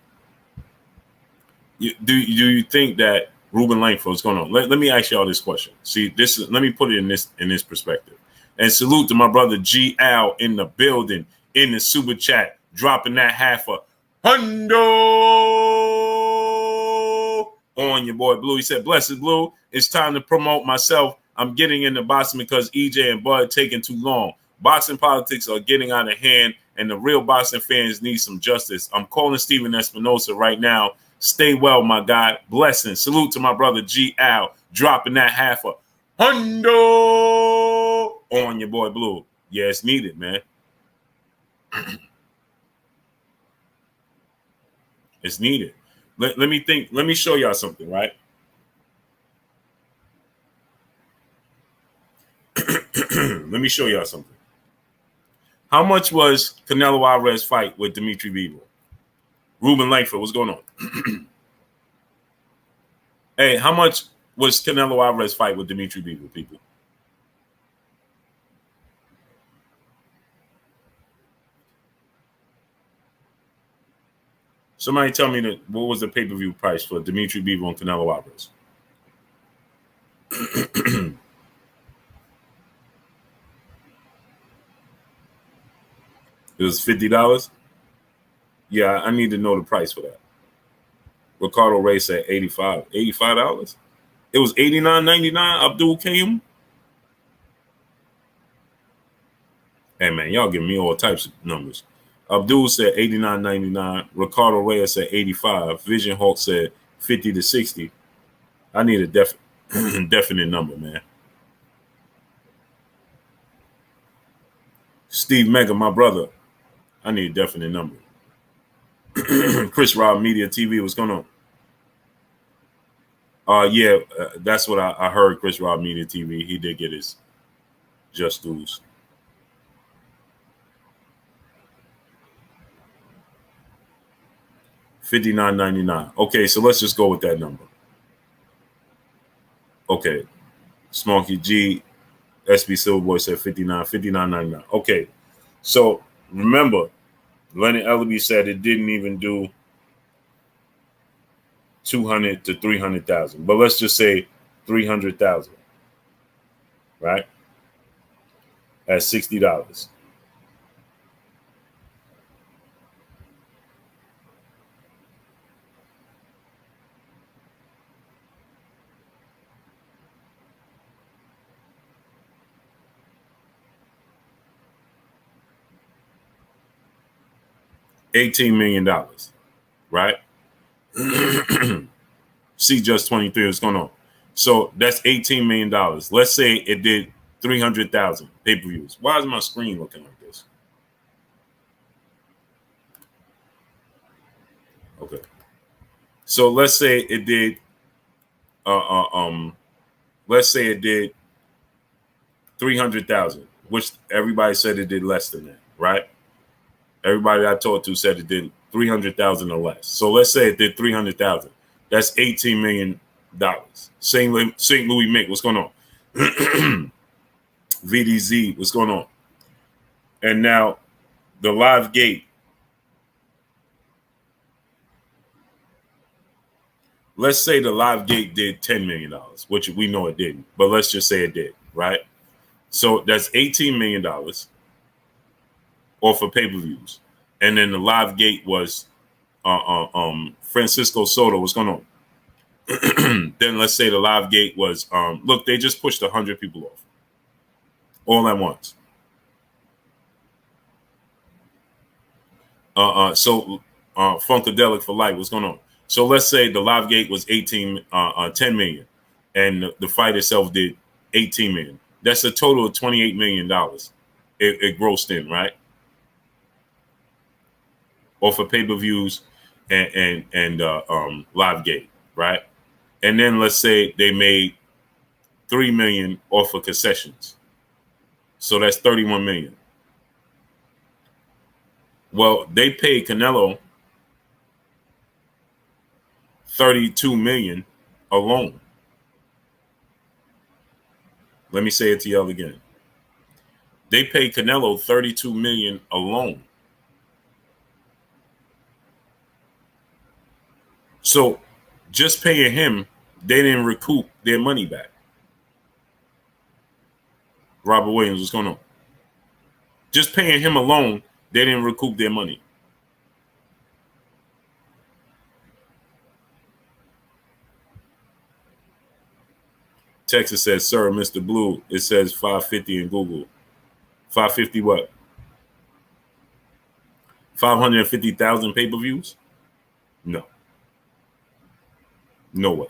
Do you think that Ruben Langford is going on? Let me ask y'all this question. See, let me put it in this perspective. And salute to my brother G Al in the building, in the super chat, dropping that half a hundo on your boy Blue. He said, "Blessed Blue, it's time to promote myself. I'm getting into boxing because EJ and Bud taking too long. Boxing politics are getting out of hand, and the real boxing fans need some justice. I'm calling Steven Espinosa right now. Stay well, my guy. Blessings. Salute to my brother G Al, dropping that half a hundo on your boy Blue. Yeah, it's needed, man. It's needed. Let me think. Let me show y'all something, right? Let me show y'all something. How much was Canelo Alvarez fight with Dimitri Bivol? Ruben Langford, what's going on? Hey, how much was Canelo Alvarez fight with Dimitri Bivol, people? Somebody tell me what was the pay-per-view price for Dimitri Bivol and Canelo Alvarez? It was $50. Yeah, I need to know the price for that. Ricardo Ray said $85. It was $89.99. Abdul came. Hey man, y'all giving me all types of numbers. Abdul said $89.99. Ricardo Reyes said $85. Vision Hulk said $50 to $60. I need a definite number, man. Steve Mega, my brother. I need a definite number. Chris Rob Media TV, what's going on? Yeah, that's what I heard. Chris Rob Media TV, he did get his just dues. $59.99. Okay, so let's just go with that number. Okay, Smoky G, SB Silverboy said $59.99. Okay, so remember, Leonard Ellaby said it didn't even do 200 to 300,000, but let's just say 300,000, right? At $60. $18 million, right? See, just 23. What's going on? So that's $18 million. Let's say it did 300,000 pay-per-views. Why is my screen looking like this? Okay. So let's say it did. Let's say it did 300,000, which everybody said it did less than that, right? Everybody I talked to said it did 300,000 or less. So let's say it did 300,000. That's $18 million. St. Louis Mick, what's going on? VDZ, what's going on? And now the live gate. Let's say the live gate did $10 million, which we know it didn't, but let's just say it did, right? So that's $18 million off of pay-per-views. And then the live gate was Francisco Soto. What's going on? Then let's say the live gate was look, they just pushed 100 people off all at once. So Funkadelic for life. What's going on? So let's say the live gate was 10 million, and the fight itself did 18 million. That's a total of $28 million. It grossed in, right? Off of pay-per-views and live gate, right? And then let's say they made 3 million off of concessions. So that's 31 million. Well, they paid Canelo 32 million alone. Let me say it to y'all again. They paid Canelo 32 million alone. So just paying him, they didn't recoup their money back. Robert Williams, what's going on? Just paying him alone, they didn't recoup their money. Texas says, sir, Mr. Blue, it says 550 in Google. 550 what? 550,000 pay-per-views? No. No way.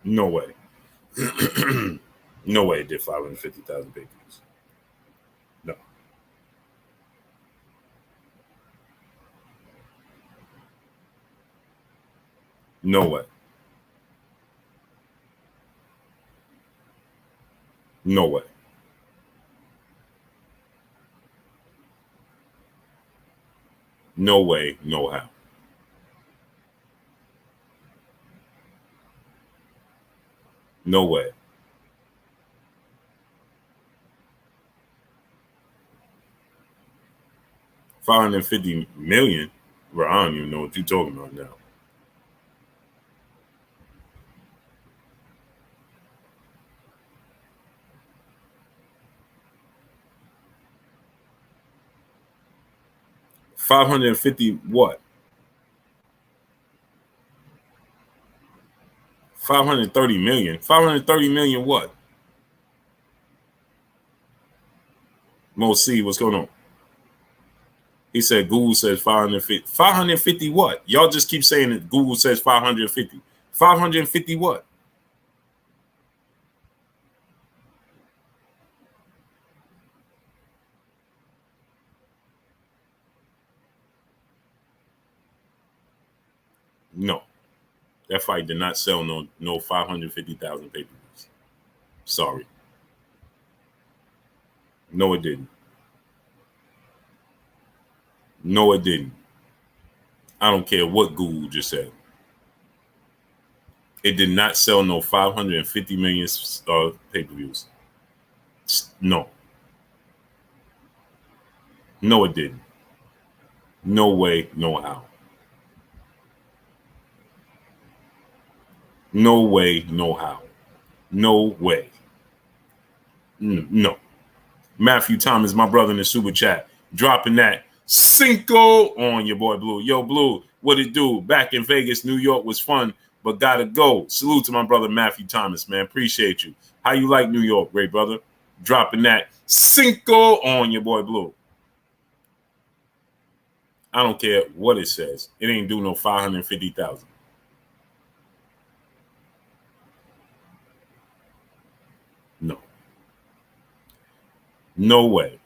No way. No way it did 550,000 pay-per-views. No. No way. No way. No way, no how. No way. $550 million? Well, I don't even know what you're talking about now. $550 what? 530 million. 530 million what? Mo C, what's going on? He said Google says 550. 550 what? Y'all just keep saying that Google says 550. 550 what? No. That fight did not sell no 550,000 pay-per-views. Sorry. No, it didn't. No, it didn't. I don't care what Google just said. It did not sell no 550 million pay-per-views. No. No, it didn't. No way, no how. No way, no how. No way. No. Matthew Thomas, my brother in the super chat, dropping that Cinco on your boy Blue. Yo, Blue, what it do? Back in Vegas, New York was fun, but gotta go. Salute to my brother Matthew Thomas, man. Appreciate you. How you like New York, great brother? Dropping that Cinco on your boy Blue. I don't care what it says. It ain't do no 550,000. No. No way.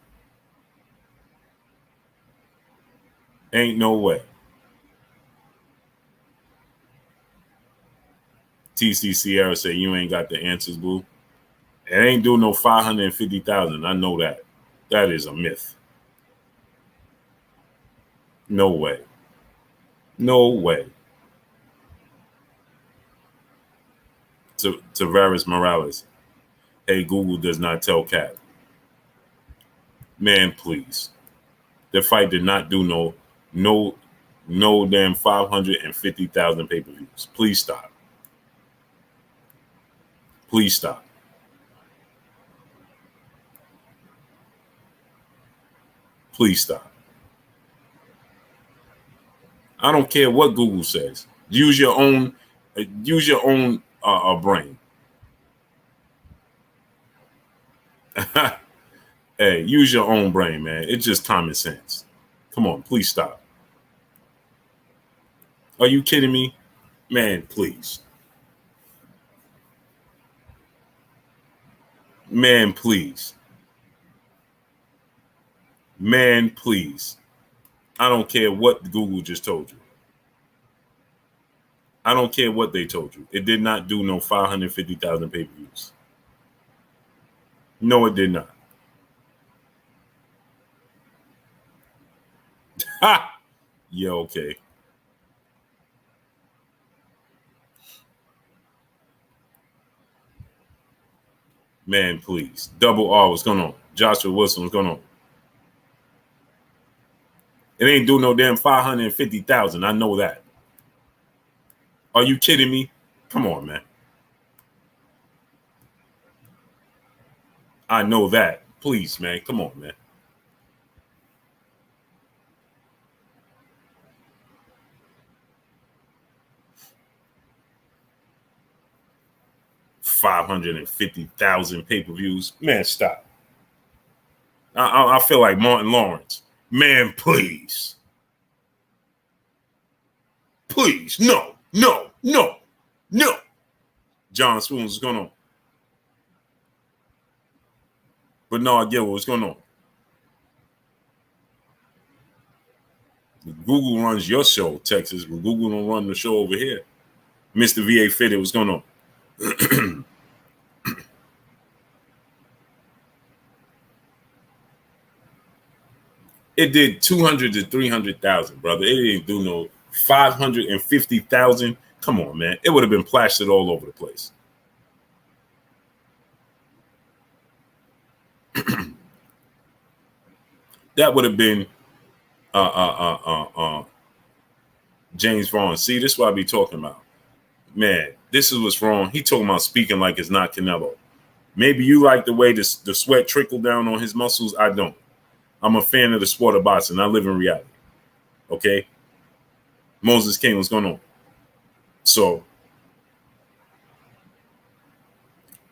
Ain't no way. TC Sierra said you ain't got the answers, Blue. It ain't do no 550,000. I know that. That is a myth. No way. No way. To Varys Morales. Hey, Google does not tell Cat. Man, please. The fight did not do no damn 550,000 pay-per-views. Please stop. Please stop. Please stop. I don't care what Google says. Use your own brain. Hey, use your own brain, man. It's just common sense. Come on, please stop. Are you kidding me? Man, please. Man, please. Man, please. I don't care what Google just told you. I don't care what they told you. It did not do no 550,000 pay-per-views. No, it did not. Ha! Yeah, okay. Man, please. Double R, what's going on? Joshua Wilson, what's going on? It ain't do no damn 550,000. I know that. Are you kidding me? Come on, man. I know that. Please, man. Come on, man. $550,000 pay-per-views. Man, stop. I feel like Martin Lawrence. Man, please. Please. No. John Spoons, what's going on? Bernard Gill, what's going on? Google runs your show, Texas, but Google don't run the show over here. Mr. VA Fitted, what's going on? It did 200 to 300,000, brother. It didn't do no 550,000. Come on, man. It would have been plastered all over the place. That would have been James Vaughn. See, this is what I be talking about. Man, this is what's wrong. He talking about speaking like it's not Canelo. Maybe you like the way the sweat trickled down on his muscles. I don't. I'm a fan of the sport of boxing. I live in reality. Okay? Moses King, what's going on? So,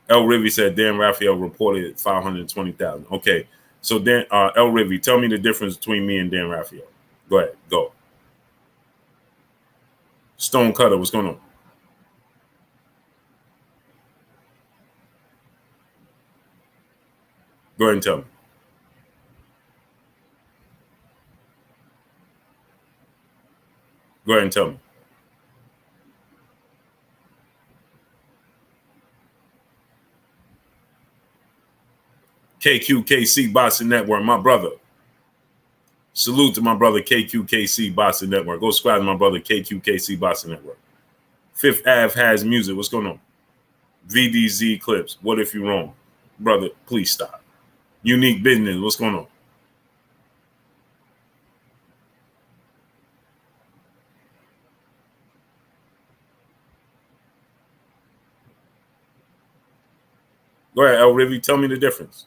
El Rivy said Dan Raphael reported 520,000. Okay. So, Dan, El Rivy, tell me the difference between me and Dan Raphael. Go ahead. Go. Stone Cutter, what's going on? Go ahead and tell me. Go ahead and tell me. KQKC Boxing Network, my brother. Salute to my brother KQKC Boxing Network. Go subscribe to my brother KQKC Boxing Network. Fifth Ave has music. What's going on? VDZ Clips. What if you're wrong? Brother, please stop. Unique Business. What's going on? Go ahead, El Rivy. Tell me the difference.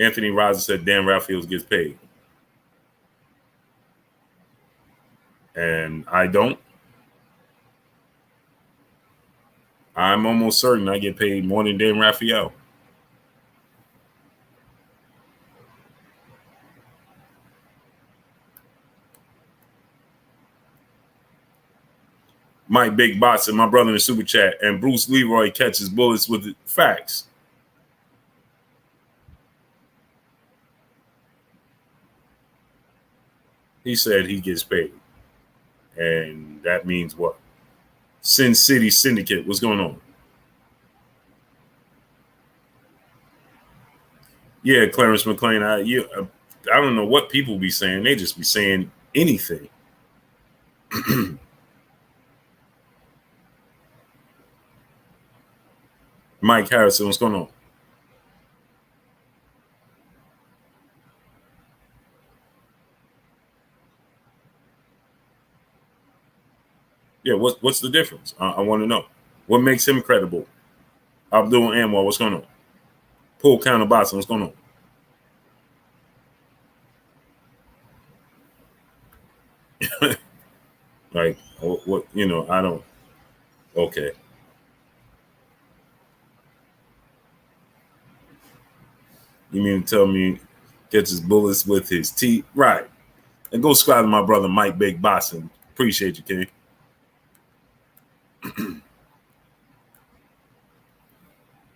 Anthony Roger said Dan Raphael gets paid. And I don't. I'm almost certain I get paid more than Dan Raphael. Mike Big Bots and my brother in the super chat, and Bruce Leroy catches bullets with facts. He said he gets paid. And that means what? Sin City Syndicate. What's going on? Yeah, Clarence McLean. I don't know what people be saying. They just be saying anything. Mike Harrison, what's going on? Yeah, what's the difference? I want to know. What makes him credible? Abdul Anwar, what's going on? Paul Counter Boxing, what's going on? Like, what I don't. Okay. You mean to tell me catches bullets with his teeth? Right. And go subscribe to my brother Mike Big Boston. Appreciate you, King.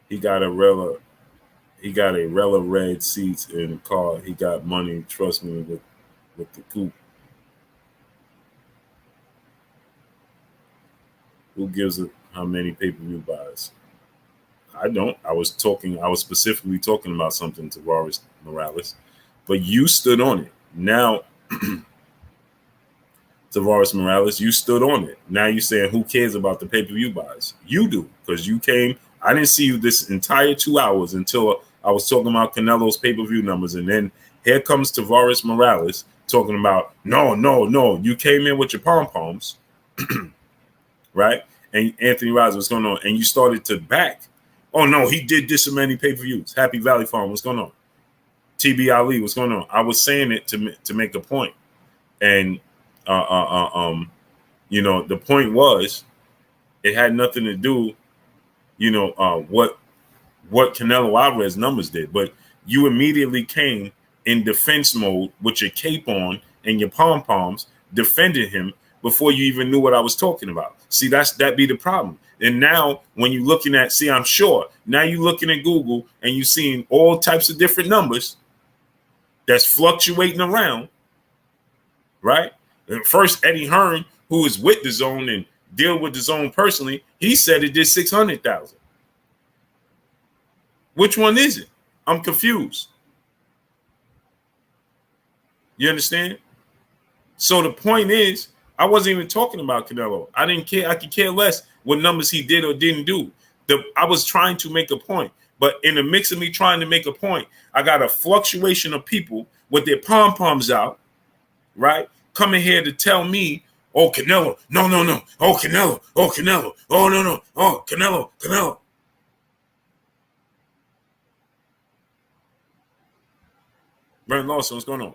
He got a Rella red seats in the car. He got money. Trust me with the coupe. Who gives it how many pay-per-view buys? I don't. I was specifically talking about something to Tavares Morales, but you stood on it. Now, Tavares Morales, you stood on it. Now you're saying who cares about the pay-per-view buys? You do, because you came. I didn't see you this entire 2 hours until I was talking about Canelo's pay-per-view numbers, and then here comes Tavares Morales talking about no. You came in with your pom-poms, right? And Anthony Rise, what's going on? And you started to back. Oh no, he did this so many pay-per-views. Happy Valley Farm, what's going on? TB Ali, what's going on? I was saying it to make a point, and the point was it had nothing to do, what Canelo Alvarez numbers did, but you immediately came in defense mode with your cape on and your pom poms, defending him before you even knew what I was talking about. See, that be the problem. And now when you're looking at, I'm sure now you're looking at Google and you're seeing all types of different numbers that's fluctuating around, right? And first, Eddie Hearn, who is with the zone and deal with the zone personally, he said it did 600,000. Which one is it? I'm confused. You understand? So the point is, I wasn't even talking about Canelo. I didn't care. I could care less what numbers he did or didn't do. I was trying to make a point. But in the mix of me trying to make a point, I got a fluctuation of people with their pom-poms out, right? Coming here to tell me, oh, Canelo, no. Oh, Canelo, oh, no. Oh, Canelo. Brent Lawson, what's going on?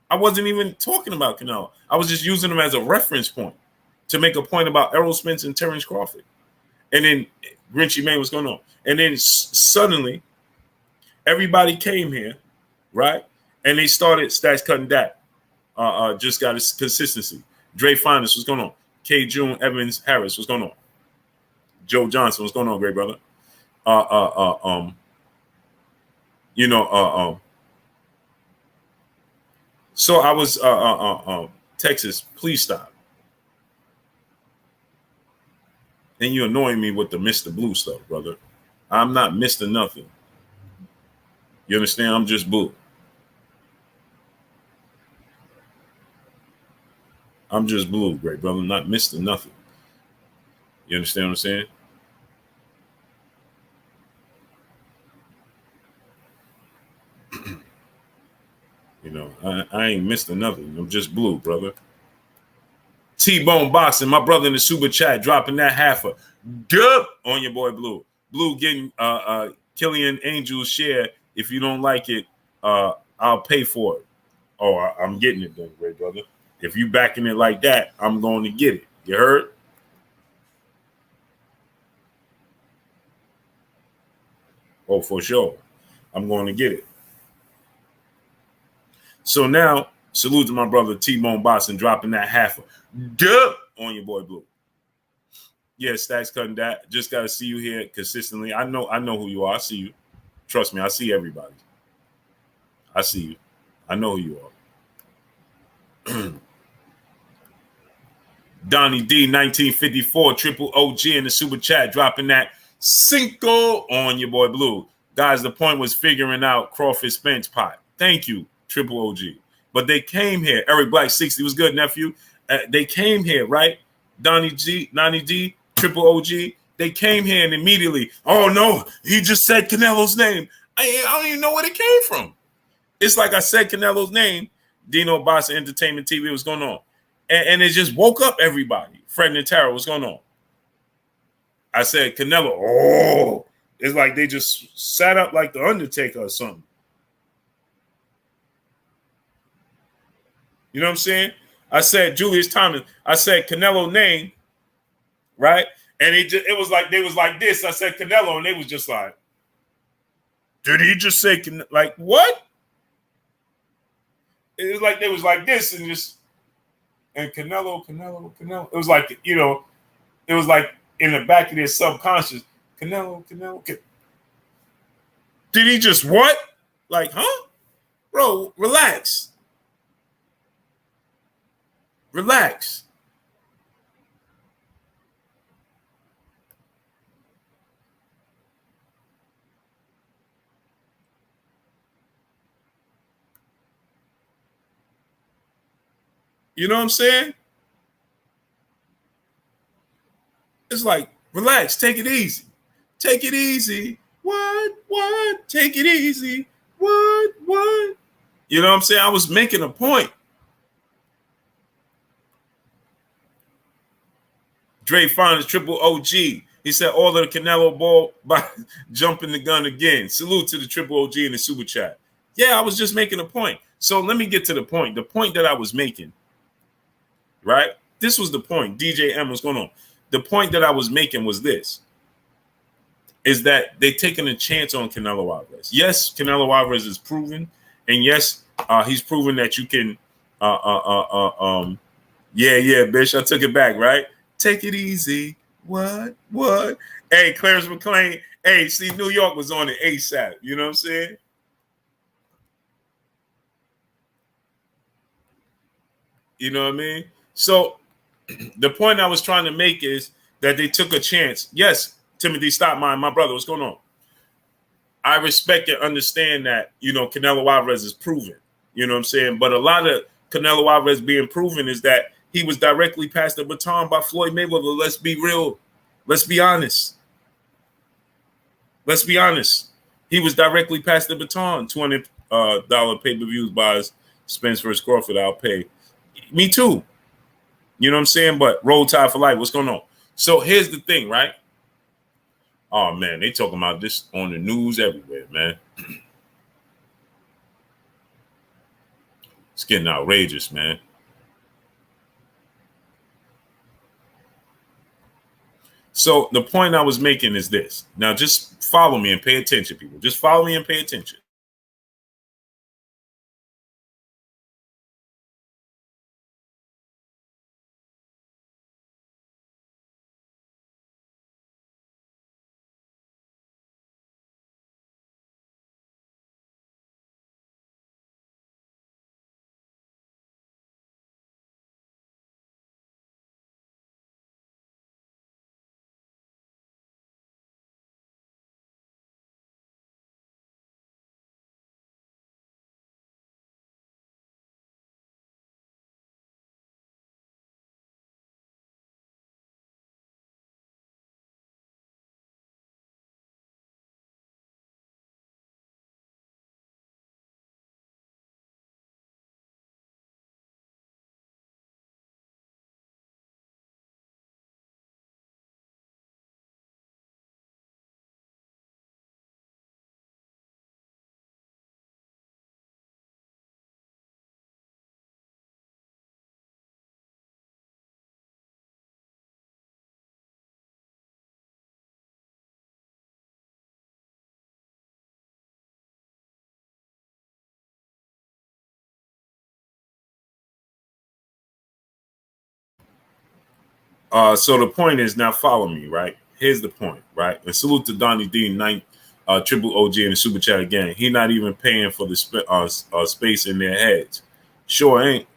I wasn't even talking about Canelo. I was just using him as a reference point to make a point about Errol Spence and Terrence Crawford. And then Grinchy Man, what's going on? And then suddenly, everybody came here, right? And they started stats cutting that. Just got his consistency. Dre Finest, what's going on? K. June Evans Harris, what's going on? Joe Johnson, what's going on, great brother? So I was Texas, please stop. And you're annoying me with the Mr. Blue stuff, brother. I'm not Mr. Nothing. You understand? I'm just Blue. I'm just Blue, great brother, not Mr. Nothing. You understand what I'm saying? I ain't Mr. Nothing. I'm just Blue, brother. T-Bone Boxing, my brother in the super chat, dropping that half a dub on your boy Blue. Blue getting Killian Angel's share. If you don't like it, I'll pay for it. Oh, I'm getting it then, great brother. If you backing it like that, I'm going to get it. You heard? Oh, for sure. I'm going to get it. So now, salute to my brother T-Bone Boston dropping that half a dub on your boy Blue. Yeah, Stacks cutting that. Just got to see you here consistently. I know who you are. I see you. Trust me, I see everybody. I see you. I know who you are. Donnie D, 1954, triple OG in the super chat, dropping that cinco on your boy Blue. Guys, the point was figuring out Crawford Spence pot. Thank you, triple OG. But they came here. Eric Black 60 was good, nephew. They came here, right? Donnie D, triple OG. They came here and immediately, oh no, he just said Canelo's name. I don't even know where it came from. It's like I said Canelo's name. Dino Boss Entertainment TV, what's going on? And it just woke up everybody. Fred Nataro, what's going on? I said Canelo. Oh, it's like they just sat up like the Undertaker or something. You know what I'm saying? I said Julius Thomas. I said Canelo name, right? And it was like they was like this. I said Canelo, and they was just like, did he just say like what? It was like they was like this and just and Canelo. It was like it was like in the back of their subconscious, Canelo. Did he just what? Like, huh? Bro, relax. Relax. You know what I'm saying? It's like, relax, take it easy. Take it easy. What? Take it easy. What? You know what I'm saying? I was making a point. Dre Fonz, Triple OG. He said all of the Canelo ball by jumping the gun again. Salute to the Triple OG in the super chat. Yeah, I was just making a point. So let me get to the point. The point that I was making, right? This was the point. DJ M, what's going on? The point that I was making was this, is that they taking a chance on Canelo Alvarez. Yes, Canelo Alvarez is proven. And yes, he's proven that you can, yeah, bitch, I took it back, right? Take it easy. What? Hey, Clarence McClain. Hey, see, New York was on it ASAP. You know what I'm saying? You know what I mean? So the point I was trying to make is that they took a chance. Yes, Timothy Stockmine, my brother, what's going on? I respect and understand that, Canelo Alvarez is proven. You know what I'm saying? But a lot of Canelo Alvarez being proven is that he was directly passed the baton by Floyd Mayweather. Let's be real. Let's be honest. He was directly passed the baton. $200 pay-per-views by Spence versus Crawford. I'll pay. Me too. You know what I'm saying? But roll tide for life. What's going on? So here's the thing, right? Oh, man, they talking about this on the news everywhere, man. It's getting outrageous, man. So the point I was making is this. Now, just follow me and pay attention, people. Just follow me and pay attention. So the point is, now follow me, right? Here's the point, right? And salute to Donnie D, Triple OG in the super chat again. He not even paying for the space in their heads. Sure ain't.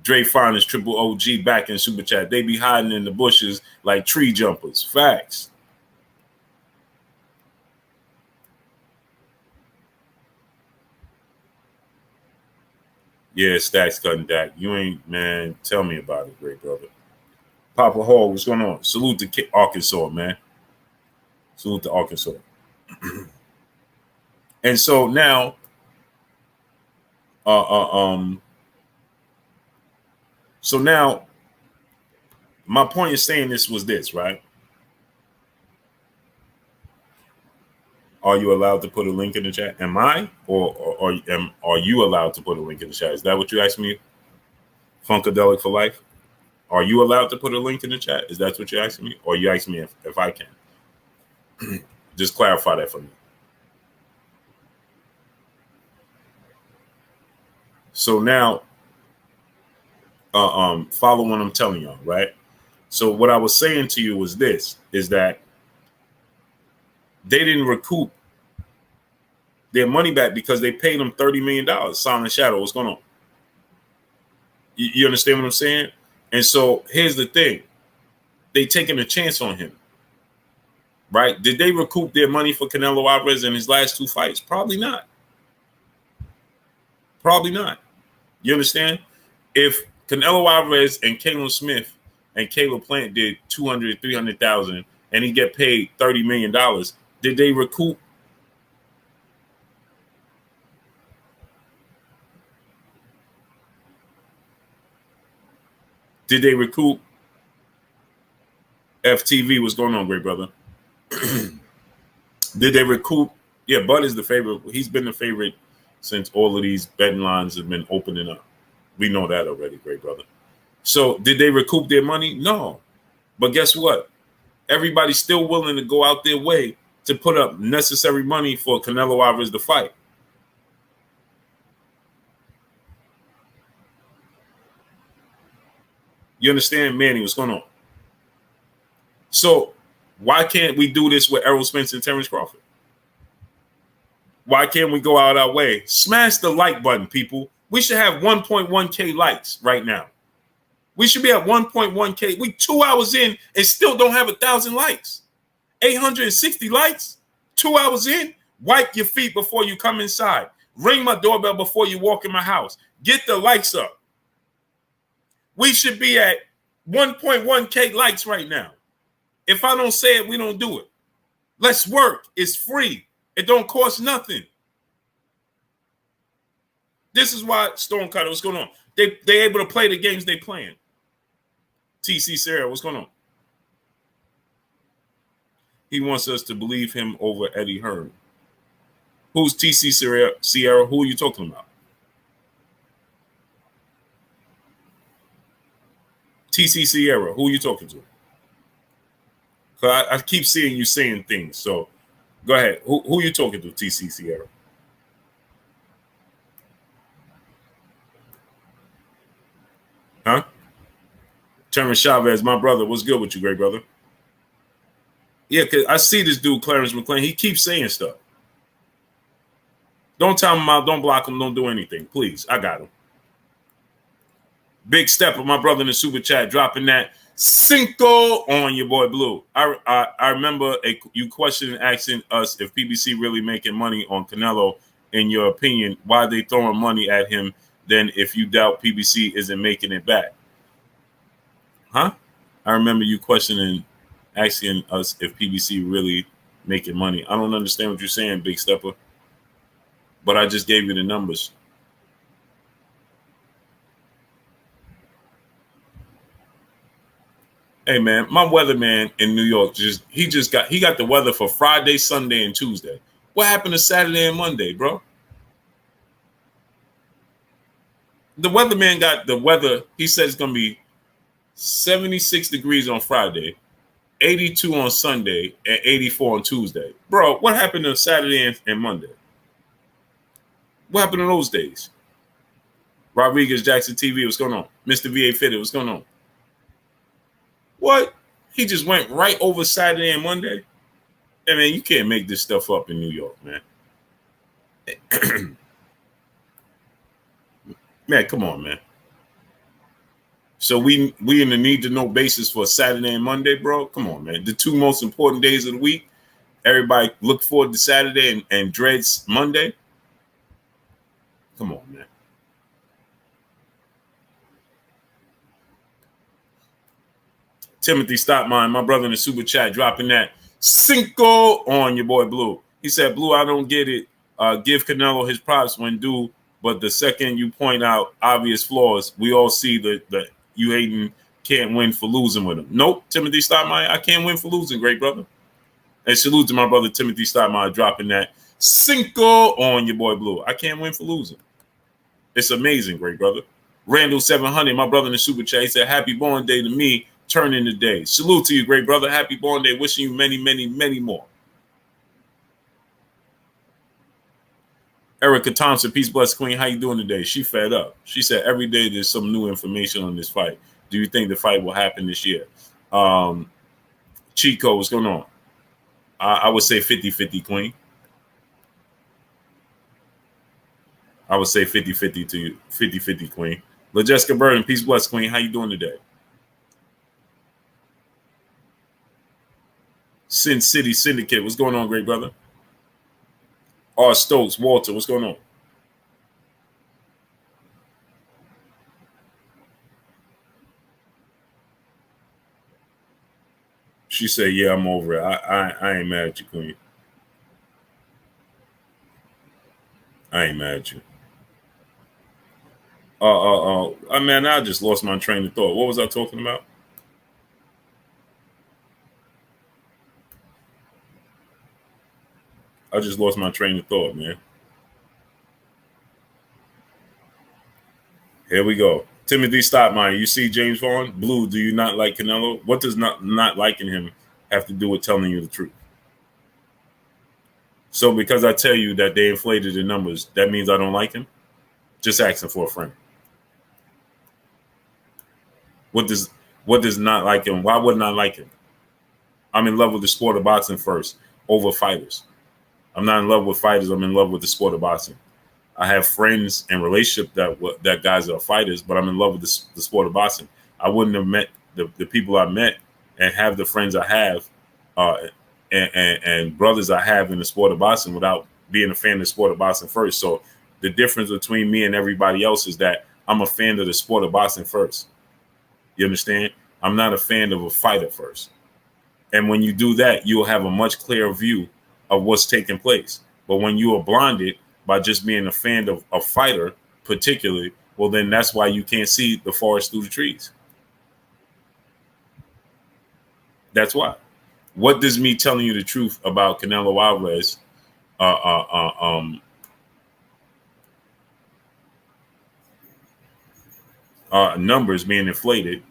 Dre Fonz, Triple OG back in super chat. They be hiding in the bushes like tree jumpers. Facts. Yeah, Stacks cutting back. You ain't, man. Tell me about it, great brother. Papa Hall, what's going on? Salute to Arkansas, man. Salute to Arkansas. And so now, so now, my point of saying this was this, right? Are you allowed to put a link in the chat? Am I, are you allowed to put a link in the chat? Is that what you asked me, Funkadelic for life? Are you allowed to put a link in the chat? Is that what you're asking me? Or you asking me if I can? Just clarify that for me. So now, follow what I'm telling y'all, right? So what I was saying to you was this, is that they didn't recoup their money back because they paid them $30 million. Silent Shadow, what's going on? You understand what I'm saying? And so here's the thing. They taking a chance on him, right? Did they recoup their money for Canelo Alvarez in his last 2 fights? Probably not. Probably not. You understand? If Canelo Alvarez and Caleb Smith and Caleb Plant did 200, 300,000 and he get paid $30 million, did they recoup? Did they recoup? FTV, what's going on, great brother? Did they recoup? Yeah, Bud is the favorite. He's been the favorite since all of these betting lines have been opening up. We know that already, great brother. So did they recoup their money? No. But guess what? Everybody's still willing to go out their way to put up necessary money for Canelo Alvarez to fight. You understand, Manny, what's going on? So why can't we do this with Errol Spence and Terrence Crawford? Why can't we go out our way? Smash the like button, people. We should have 1.1K likes right now. We should be at 1.1K. We 2 hours in and still don't have 1,000 likes. 860 likes, 2 hours in. Wipe your feet before you come inside. Ring my doorbell before you walk in my house. Get the likes up. We should be at 1.1K likes right now. If I don't say it, we don't do it. Let's work. It's free. It don't cost nothing. This is why Stonecutter, what's going on? They able to play the games they playing. TC Sierra, what's going on? He wants us to believe him over Eddie Hearn. Who's TC Sierra? Who are you talking about? TC Sierra, who are you talking to? I keep seeing you saying things, so go ahead. Who are you talking to, TC Sierra? Huh? Terrence Chavez, my brother. What's good with you, great brother? Yeah, because I see this dude, Clarence McLean. He keeps saying stuff. Don't tell him out. Don't block him. Don't do anything. Please. I got him. Big Stepper, my brother in the super chat, dropping that Cinco on your boy Blue. I remember you questioning asking us if PBC really making money on Canelo. In your opinion, why they throwing money at him then if you doubt PBC isn't making it back? Huh? I remember you questioning asking us if PBC really making money. I don't understand what you're saying, Big Stepper. But I just gave you the numbers. Hey man, my weatherman in New York he got the weather for Friday, Sunday, and Tuesday. What happened to Saturday and Monday, bro? The weatherman got the weather. He said it's gonna be 76 degrees on Friday, 82 on Sunday, and 84 on Tuesday. Bro, what happened to Saturday and Monday? What happened in those days? Rodriguez Jackson TV, what's going on? Mr. VA Fitted, what's going on? What? He just went right over Saturday and Monday? I mean, you can't make this stuff up in New York, man. Man, come on, man. So we in the need to know basis for Saturday and Monday, bro? Come on, man. The two most important days of the week. Everybody look forward to Saturday and dreads Monday. Come on, man. Timothy Stopmine, my brother in the super chat, dropping that Cinco on your boy Blue. He said, Blue, I don't get it. Give Canelo his props when due, but the second you point out obvious flaws, we all see that you hating can't win for losing with him. Nope, Timothy Stopmine, I can't win for losing, great brother. And salute to my brother Timothy Stoudemire dropping that Cinco on your boy Blue. I can't win for losing. It's amazing, great brother. Randall 700, my brother in the super chat, he said, happy born day to me, turning the day. Salute to you, great brother. Happy born day. Wishing you many, many, many more. Erica Thompson, peace, bless, queen. How you doing today? She fed up. She said, every day there's some new information on this fight. Do you think the fight will happen this year? Chico, what's going on? I would say 50-50, queen. I would say 50-50 to you. 50-50, queen. LaJessica Burden, peace, bless, queen. How you doing today? Sin City Syndicate, what's going on, great brother? R. Stokes, Walter, what's going on? She said, yeah, I'm over it. I ain't mad at you, queen. I ain't mad at you. Man, I just lost my train of thought. What was I talking about? I just lost my train of thought, man. Here we go. Timothy Stoudemire, you see James Vaughn? Blue, do you not like Canelo? What does not liking him have to do with telling you the truth? So because I tell you that they inflated the numbers, that means I don't like him? Just asking for a friend. What does not like him? Why wouldn't I like him? I'm in love with the sport of boxing first, over fighters. I'm not in love with fighters. I'm in love with the sport of boxing. I have friends and relationships that guys are fighters, but I'm in love with the sport of boxing. I wouldn't have met the people I met and have the friends I have and brothers I have in the sport of boxing without being a fan of the sport of boxing first. So the difference between me and everybody else is that I'm a fan of the sport of boxing first. You understand? I'm not a fan of a fighter first. And when you do that, you'll have a much clearer view of what's taking place. But when you are blinded by just being a fan of a fighter, particularly, well, then that's why you can't see the forest through the trees. That's why. What does me telling you the truth about Canelo Alvarez numbers being inflated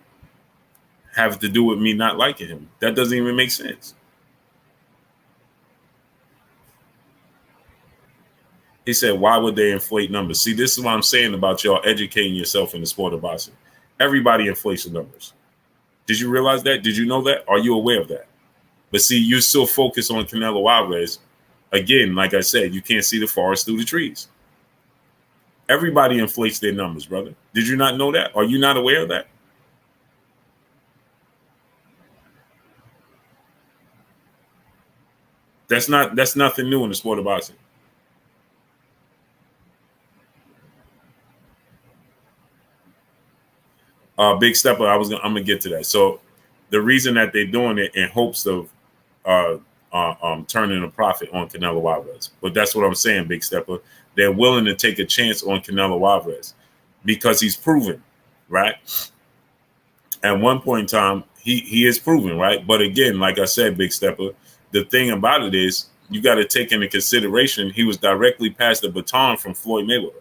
have to do with me not liking him? That doesn't even make sense. He said, why would they inflate numbers? See, this is what I'm saying about y'all educating yourself in the sport of boxing. Everybody inflates the numbers. Did you realize that? Did you know that? Are you aware of that? But see, you still focus on Canelo Alvarez. Again, like I said, you can't see the forest through the trees. Everybody inflates their numbers, brother. Did you not know that? Are you not aware of that? That's nothing new in the sport of boxing. Big stepper. I'm gonna get to that. So the reason that they're doing it in hopes of turning a profit on Canelo Alvarez, but that's what I'm saying, Big stepper. They're willing to take a chance on Canelo Alvarez because he's proven, right? At one point in time, he is proven, right? But again, like I said, Big stepper, the thing about it is you got to take into consideration he was directly passed the baton from Floyd Mayweather.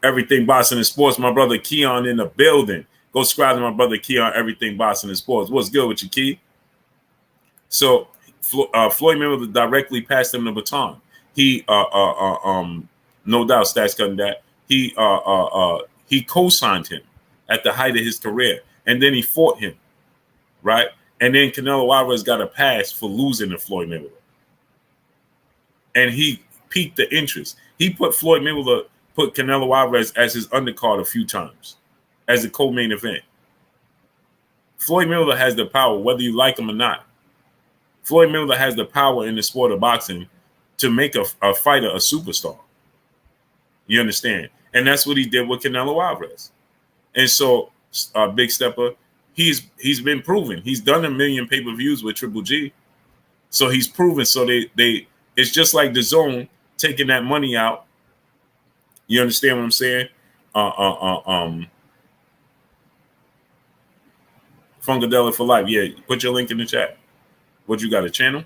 Everything Boxing and Sports, my brother Keon in the building. Go subscribe to my brother Keon, Everything Boxing and Sports. What's good with you, Key? So Floyd Mayweather directly passed him the baton. He no doubt stats cutting that. He co-signed him at the height of his career, and then he fought him, right? And then Canelo Alvarez got a pass for losing to Floyd Mayweather, and he piqued the interest. He put Canelo Alvarez as his undercard a few times, as a co-main event. Floyd Mayweather has the power, whether you like him or not. Floyd Mayweather has the power in the sport of boxing to make a fighter a superstar. You understand? And that's what he did with Canelo Alvarez. And so, Big Stepper, he's been proven. He's done 1 million pay-per-views with Triple G. So he's proven. So they it's just like the Zone taking that money out. You understand what I'm saying? Funkadelic for life. Yeah, put your link in the chat. What, you got a channel?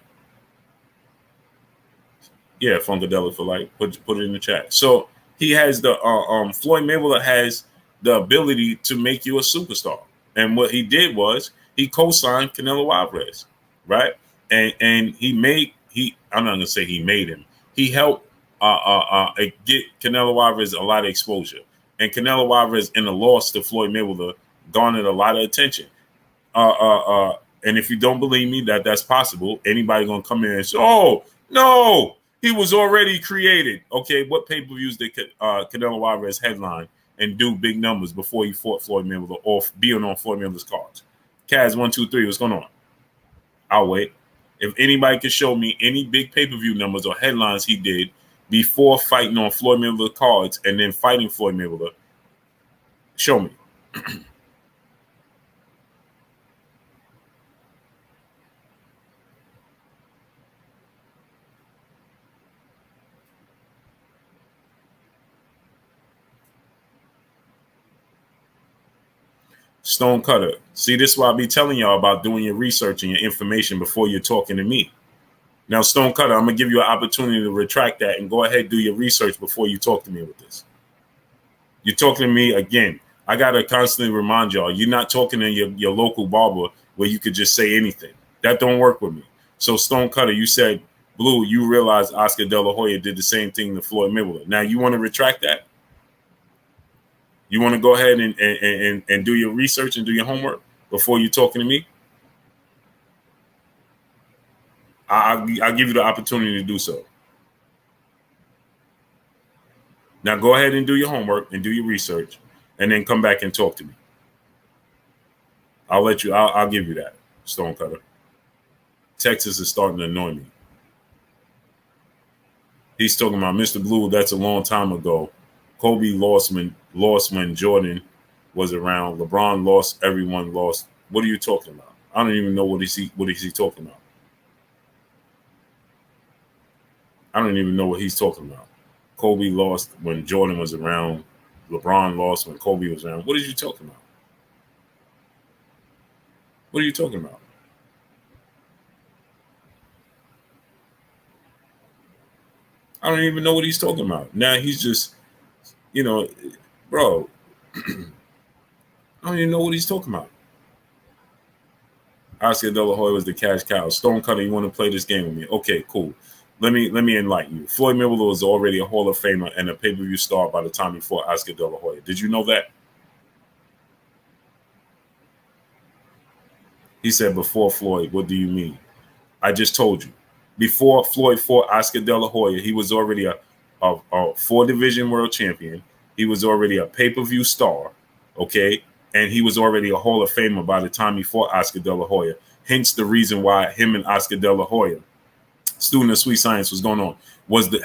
Yeah, Funkadelic for Life. Put it in the chat. So he has the Floyd Mayweather has the ability to make you a superstar. And what he did was he co-signed Canelo Alvarez, right? And I'm not gonna say he made him. He helped get Canelo Alvarez a lot of exposure. And Canelo Alvarez in the loss to Floyd Mayweather garnered a lot of attention. And if you don't believe me that that's possible, anybody gonna come in and say, "Oh no, he was already created." Okay, what pay-per-views did Canelo Alvarez headline and do big numbers before he fought Floyd Mayweather or being on Floyd Mayweather's cards? Kaz 123, what's going on? I'll wait. If anybody can show me any big pay-per-view numbers or headlines he did before fighting on Floyd Mayweather cards and then fighting Floyd Mayweather, show me. Stone Cutter. See, this is why I be telling y'all about doing your research and your information before you're talking to me. Now, Stone Cutter, I'm going to give you an opportunity to retract that and go ahead and do your research before you talk to me with this. You're talking to me again. I got to constantly remind y'all, you're not talking to your local barber where you could just say anything. That don't work with me. So, Stone Cutter, you said, Blue, you realize Oscar De La Hoya did the same thing to Floyd Mayweather. Now, you want to retract that? You want to go ahead and do your research and do your homework before you're talking to me? I'll give you the opportunity to do so. Now go ahead and do your homework and do your research and then come back and talk to me. I'll give you that, Stonecutter. Texas is starting to annoy me. He's talking about Mr. Blue, that's a long time ago. Kobe lost when Jordan was around. LeBron lost, everyone lost. What are you talking about? I don't even know what is he talking about. I don't even know what he's talking about. Kobe lost when Jordan was around. LeBron lost when Kobe was around. What are you talking about? What are you talking about? I don't even know what he's talking about. Now he's just, bro, I don't even know what he's talking about. Oscar De La Hoya was the cash cow. Stonecutter, you want to play this game with me? Okay, cool. Let me enlighten you. Floyd Mayweather was already a Hall of Famer and a pay-per-view star by the time he fought Oscar De La Hoya. Did you know that? He said, before Floyd. What do you mean? I just told you. Before Floyd fought Oscar De La Hoya, he was already a 4-division world champion. He was already a pay-per-view star, okay? And he was already a Hall of Famer by the time he fought Oscar De La Hoya. Hence the reason why him and Oscar De La Hoya, student of sweet science, was going on,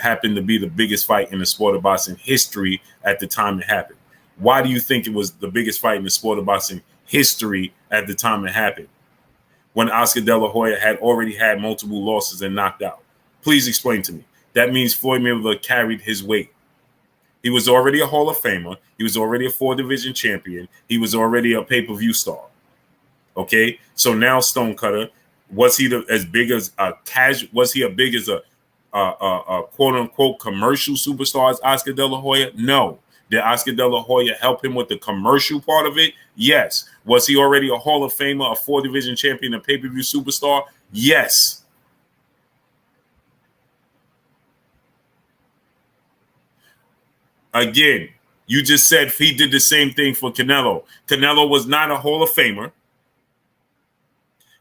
happened to be the biggest fight in the sport of boxing history at the time it happened. Why do you think it was the biggest fight in the sport of boxing history at the time it happened? When Oscar De La Hoya had already had multiple losses and knocked out. Please explain to me. That means Floyd Mayweather carried his weight. He was already a Hall of Famer. He was already a 4-division champion. He was already a pay-per-view star. Okay, so now Stonecutter, was he as big as a quote unquote commercial superstar as Oscar De La Hoya? No. Did Oscar De La Hoya help him with the commercial part of it? Yes. Was he already a Hall of Famer, a 4-division champion, a pay-per-view superstar? Yes. Again, you just said he did the same thing for Canelo. Canelo was not a Hall of Famer.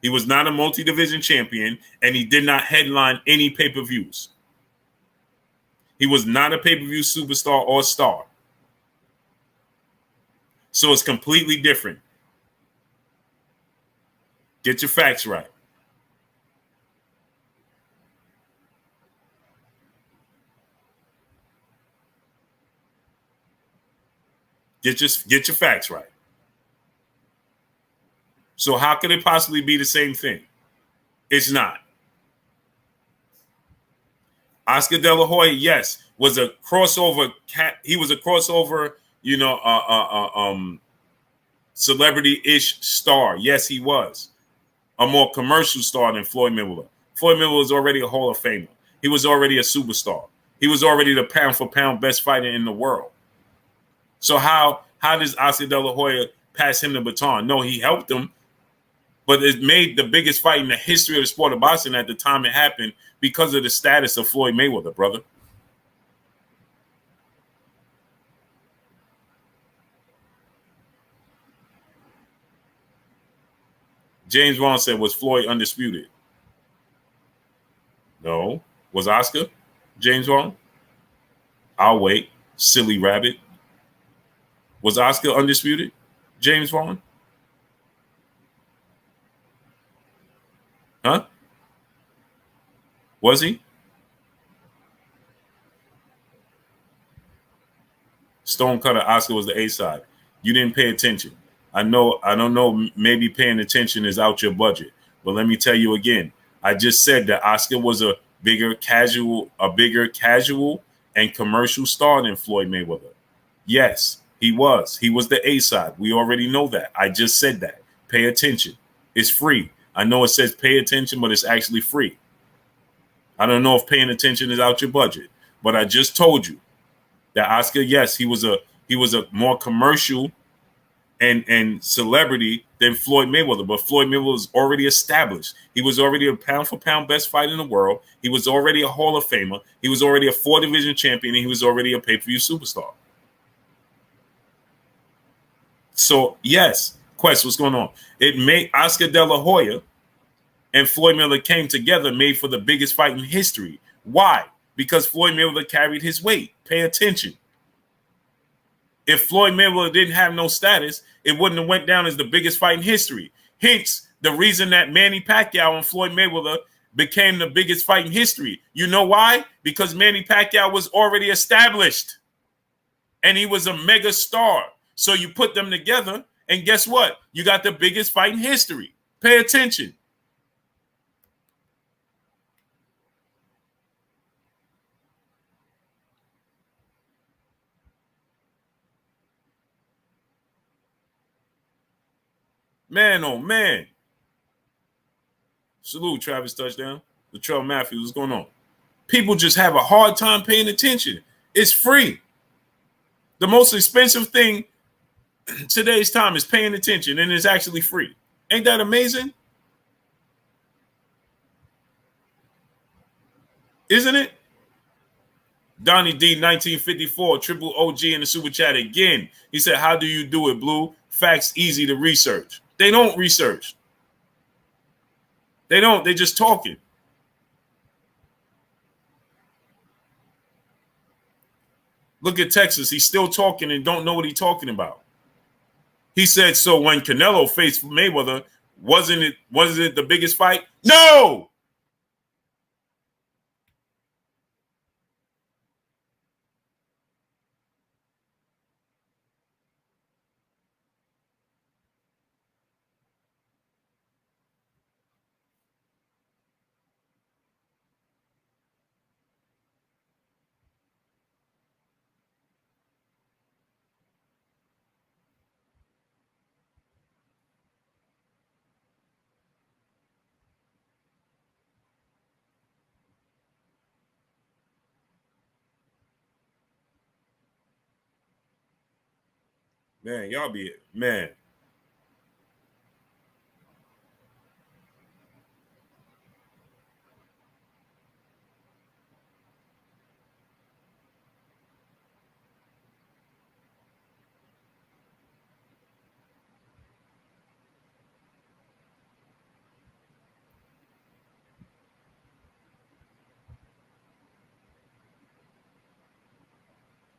He was not a multi-division champion, and he did not headline any pay-per-views. He was not a pay-per-view superstar or star. So it's completely different. Get your facts right. Get your facts right. So how could it possibly be the same thing? It's not. Oscar De La Hoya, yes, was a crossover cat. He was a crossover, celebrity-ish star. Yes, he was. a more commercial star than Floyd Mayweather. Floyd Mayweather was already a Hall of Famer. He was already a superstar. He was already the pound for pound best fighter in the world. So how does Oscar De La Hoya pass him the baton? No, he helped him, but it made the biggest fight in the history of the sport of boxing at the time it happened because of the status of Floyd Mayweather, brother. James Vaughn said, was Floyd undisputed? No. Was Oscar? James Vaughn? I'll wait. Silly rabbit. Was Oscar undisputed? James Vaughn? Huh? Was he? Stonecutter Oscar was the A side. You didn't pay attention. I don't know, maybe paying attention is out your budget. But let me tell you again, I just said that Oscar was a bigger casual and commercial star than Floyd Mayweather. Yes, he was. He was the A side. We already know that. I just said that. Pay attention. It's free. I know it says pay attention, but it's actually free. I don't know if paying attention is out your budget, but I just told you that Oscar, yes, he was a more commercial and celebrity than Floyd Mayweather, but Floyd Mayweather was already established. He was already a pound for pound best fighter in the world. He was already a Hall of Famer. He was already a 4-division champion, and he was already a pay-per-view superstar. So yes, Quest, what's going on? It made Oscar De La Hoya and Floyd Mayweather came together, made for the biggest fight in history. Why? Because Floyd Mayweather carried his weight. Pay attention. If Floyd Mayweather didn't have no status, it wouldn't have went down as the biggest fight in history. Hence, the reason that Manny Pacquiao and Floyd Mayweather became the biggest fight in history. You know why? Because Manny Pacquiao was already established, and he was a mega star. So you put them together, and guess what? You got the biggest fight in history. Pay attention. Man, oh man. Salute, Travis Touchdown. Latrell Matthews, what's going on? People just have a hard time paying attention. It's free. The most expensive thing today's time is paying attention, and it's actually free. Ain't that amazing? Isn't it? Donnie D, 1954, triple OG in the super chat again. He said, how do you do it, Blue? Facts easy to research. They don't research. They don't. They're just talking. Look at Texas. He's still talking and don't know what he's talking about. He said, so when Canelo faced Mayweather, wasn't it the biggest fight? No! Man, y'all be it. Man.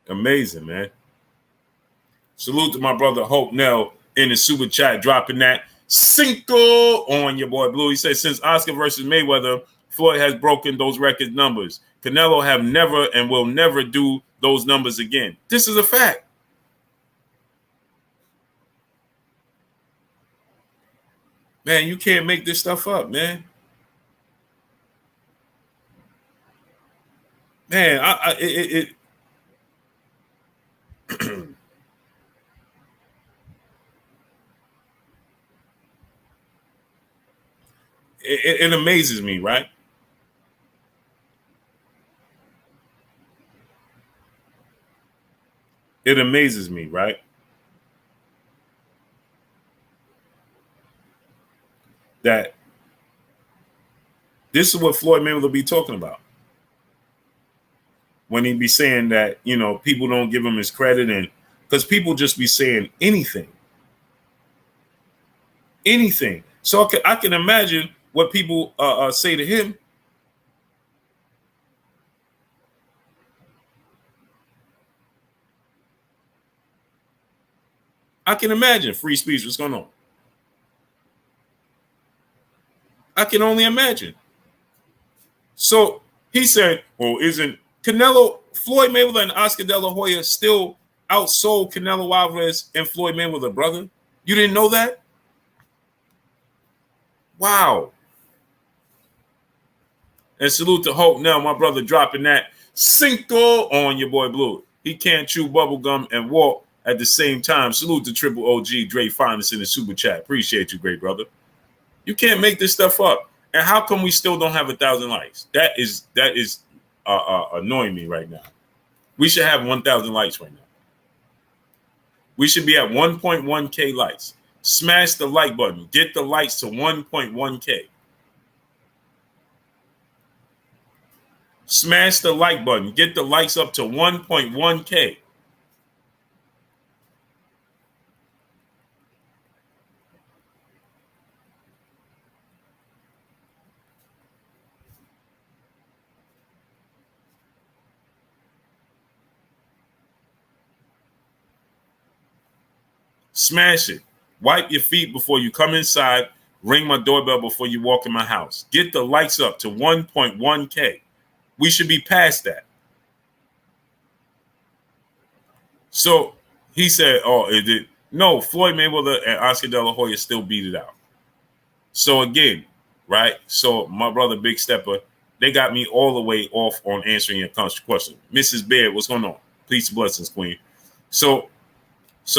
Amazing, man. Salute to my brother Hope Nell in the super chat, dropping that Cinco on your boy Blue. He says, since Oscar versus Mayweather, Floyd has broken those record numbers. Canelo have never and will never do those numbers again. This is a fact. Man, you can't make this stuff up, man. Man, it amazes me, right? It amazes me, right? That this is what Floyd Mayweather be talking about when he be saying that, people don't give him his credit, and because people just be saying anything. So I can imagine what people say to him. I can imagine free speech. What's going on? I can only imagine. So he said, "Well, isn't Floyd Mayweather and Oscar De La Hoya still outsold Canelo Alvarez and Floyd Mayweather, brother? You didn't know that? Wow!" And salute to Hope now, my brother, dropping that Cinco on your boy Blue. He can't chew bubblegum and walk at the same time. Salute to Triple OG Dre Finest in the super chat. Appreciate you, great brother. You can't make this stuff up. And how come we still don't have 1,000 likes? That is annoying me right now. We should have 1,000 likes right now. We should be at 1.1K likes. Smash the like button. Get the likes to 1.1K. Smash the like button. Get the likes up to 1.1K. Smash it. Wipe your feet before you come inside. Ring my doorbell before you walk in my house. Get the likes up to 1.1K. We should be past that. So he said, "Oh, it did." No, Floyd Mayweather and Oscar De La Hoya still beat it out. So again, right? So my brother Big Stepper, they got me all the way off on answering your question. Mrs. Baird, what's going on? Peace and blessings, Queen. So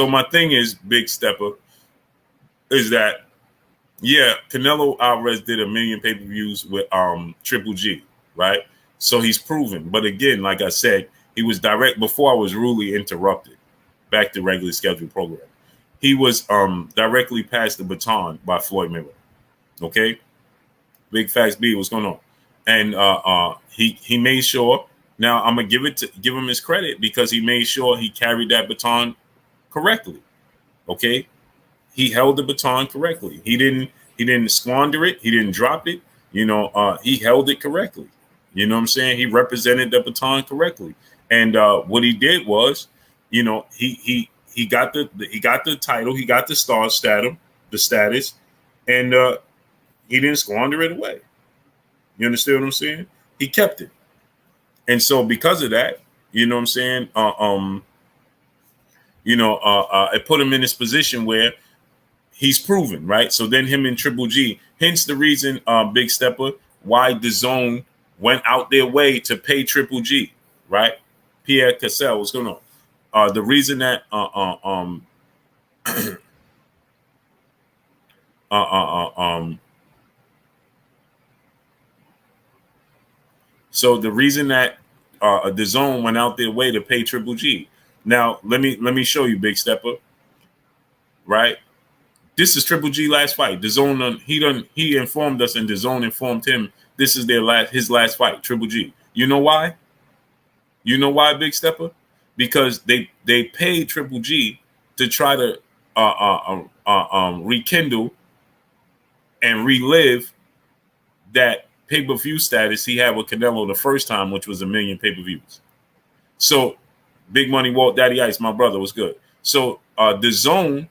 my thing is, Big Stepper, is that yeah, Canelo Alvarez did 1,000,000 pay-per-views with Triple G, right? So he's proven. But again, like I said, he was direct before I was rudely interrupted. Back to regular scheduled program. He was directly passed the baton by Floyd Mayweather. Okay, Big Facts B, what's going on? And he made sure. Now I'm gonna give him his credit because he made sure he carried that baton correctly. Okay, he held the baton correctly. He didn't squander it. He didn't drop it. He held it correctly. You know what I'm saying? He represented the baton correctly. And what he did was, he got the title, he got the status, and he didn't squander it away. You understand what I'm saying? He kept it. And so because of that, you know what I'm saying? It put him in this position where he's proven, right? So then him and Triple G, hence the reason, Big Stepper, why DAZN went out their way to pay Triple G, right? Pierre Cassell, what's going on? The reason that so the reason that DAZN went out their way to pay Triple G. Now let me show you, Big Stepper, right? This is Triple G last fight. DAZN he informed us, and DAZN informed him this is his last fight. Triple G. You know why? You know why, Big Stepper? Because they paid Triple G to try to rekindle and relive that pay-per-view status he had with Canelo the first time, which was 1,000,000 pay-per-views. So, Big Money Walt, Daddy Ice, my brother, was good. So, DAZN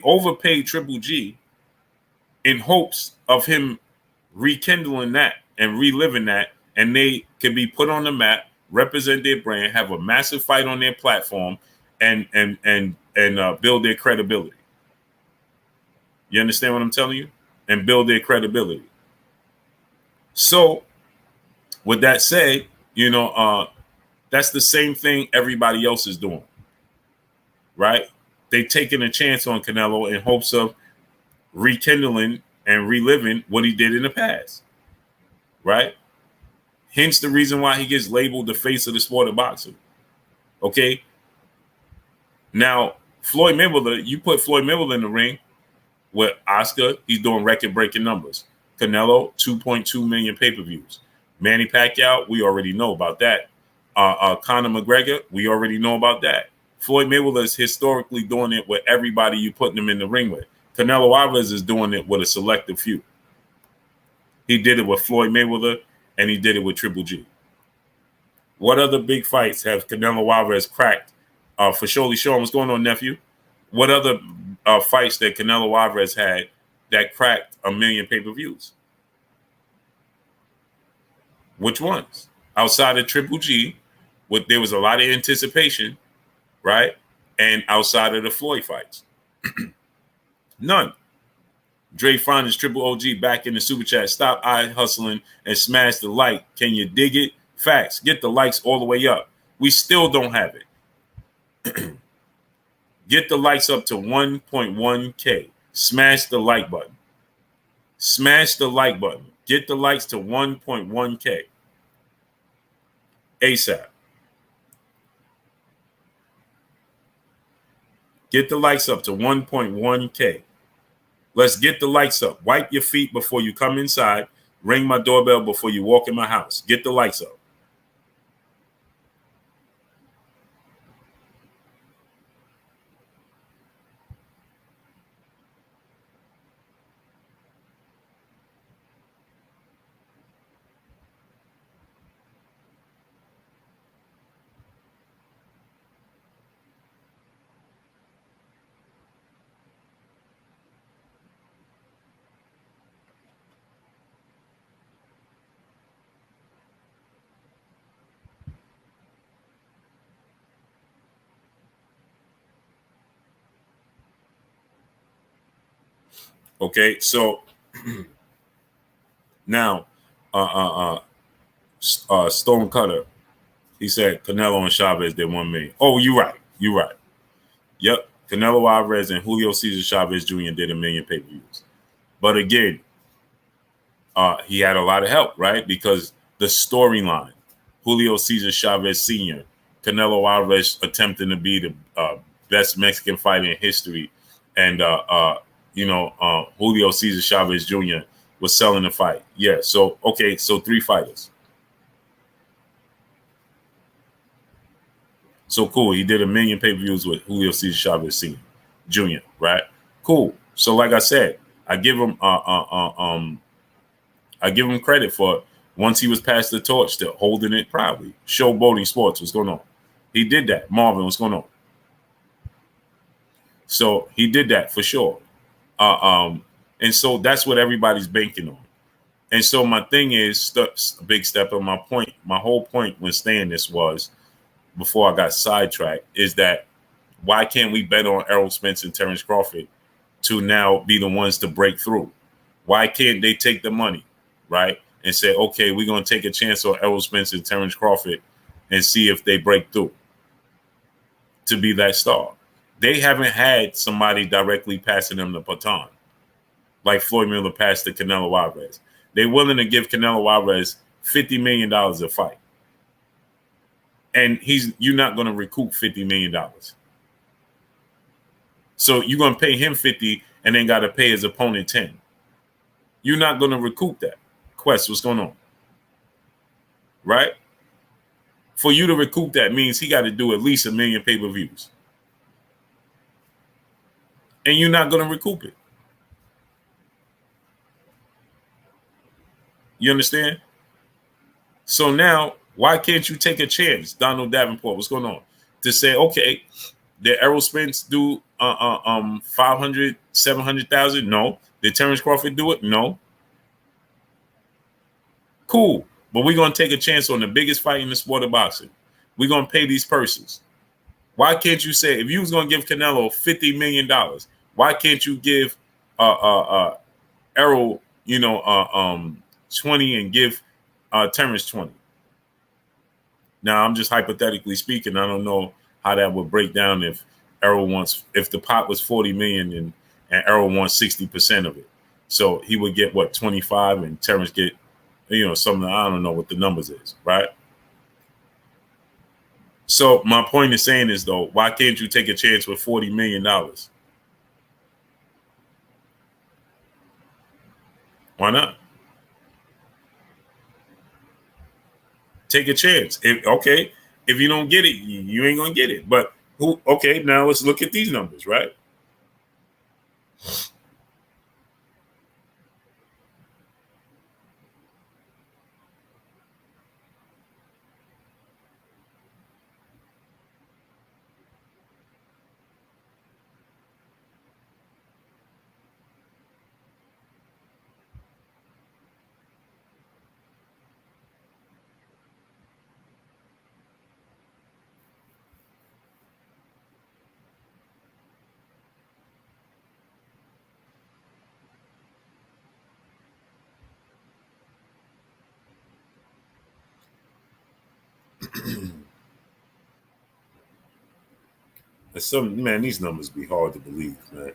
overpaid Triple G in hopes of him rekindling that and reliving that, and they could be put on the map, represent their brand, have a massive fight on their platform, and build their credibility. You understand what I'm telling you? And build their credibility. So, with that said, that's the same thing everybody else is doing, right? They taking a chance on Canelo in hopes of rekindling and reliving what he did in the past, right? Hence the reason why he gets labeled the face of the sport of boxing. Okay. Now, Floyd Mayweather, you put Floyd Mayweather in the ring with Oscar, he's doing record-breaking numbers. Canelo, 2.2 million pay-per-views. Manny Pacquiao, we already know about that. Conor McGregor, we already know about that. Floyd Mayweather is historically doing it with everybody you putting him in the ring with. Canelo Alvarez is doing it with a selective few. He did it with Floyd Mayweather, and he did it with Triple G. What other big fights have Canelo Alvarez cracked? For Surely Sean, what's going on, nephew? What other fights that Canelo Alvarez had that cracked 1 million pay-per-views? Which ones? Outside of Triple G, there was a lot of anticipation, right? And outside of the Floyd fights, none. Dre Fonda's Triple OG back in the super chat. Stop eye hustling and smash the like. Can you dig it? Facts. Get the likes all the way up. We still don't have it. Get the likes up to 1.1K. Smash the like button. Smash the like button. Get the likes to 1.1K. ASAP. Get the likes up to 1.1K. Let's get the lights up. Wipe your feet before you come inside. Ring my doorbell before you walk in my house. Get the lights up. Okay, so now, Stone Cutter, he said Canelo and Chavez did 1 million. Oh, you're right. You're right. Yep, Canelo Alvarez and Julio Cesar Chavez Jr. did 1 million pay-per-views. But again, he had a lot of help, right? Because the storyline, Julio Cesar Chavez Sr., Canelo Alvarez attempting to be the best Mexican fighter in history, and Julio Cesar Chavez Jr. was selling the fight. Yeah. So okay. So 3 fighters. So cool. He did 1 million pay-per-views with Julio Cesar Chavez Sr. Jr. Right. Cool. So like I said, I give him credit for once he was passed the torch to holding it proudly. Showboating sports. What's going on? He did that. Marvin, what's going on? So he did that for sure. And so that's what everybody's banking on. And so my thing is, a big step of my whole point when saying this was, before I got sidetracked, is that why can't we bet on Errol Spence and Terrence Crawford to now be the ones to break through? Why can't they take the money, right? And say, okay, we're going to take a chance on Errol Spence and Terrence Crawford and see if they break through to be that star. They haven't had somebody directly passing them the baton like Floyd Mayweather passed to Canelo Alvarez. They're willing to give Canelo Alvarez $50 million a fight. And you're not going to recoup $50 million. So you're going to pay him 50 and then got to pay his opponent 10. You're not going to recoup that. Quest, what's going on? Right? For you to recoup that means he got to do at least 1 million pay-per-views. And you're not going to recoup it. You understand? So now, why can't you take a chance, Donald Davenport? What's going on? To say, okay, did Errol Spence do 500, 700,000? No. Did Terrence Crawford do it? No. Cool. But we're going to take a chance on the biggest fight in the sport of boxing. We're going to pay these purses. Why can't you say, if you was going to give Canelo $50 million, why can't you give Errol, 20 and give Terrence 20? Now, I'm just hypothetically speaking. I don't know how that would break down if the pot was 40 million and Errol wants 60% of it. So he would get what, 25, and Terrence get, something, I don't know what the numbers is, right? So my point is saying is, though, why can't you take a chance with $40 million? Why not? Take a chance. If you don't get it, you ain't gonna get it. But who? Okay, now let's look at these numbers, right? Man, these numbers be hard to believe, man.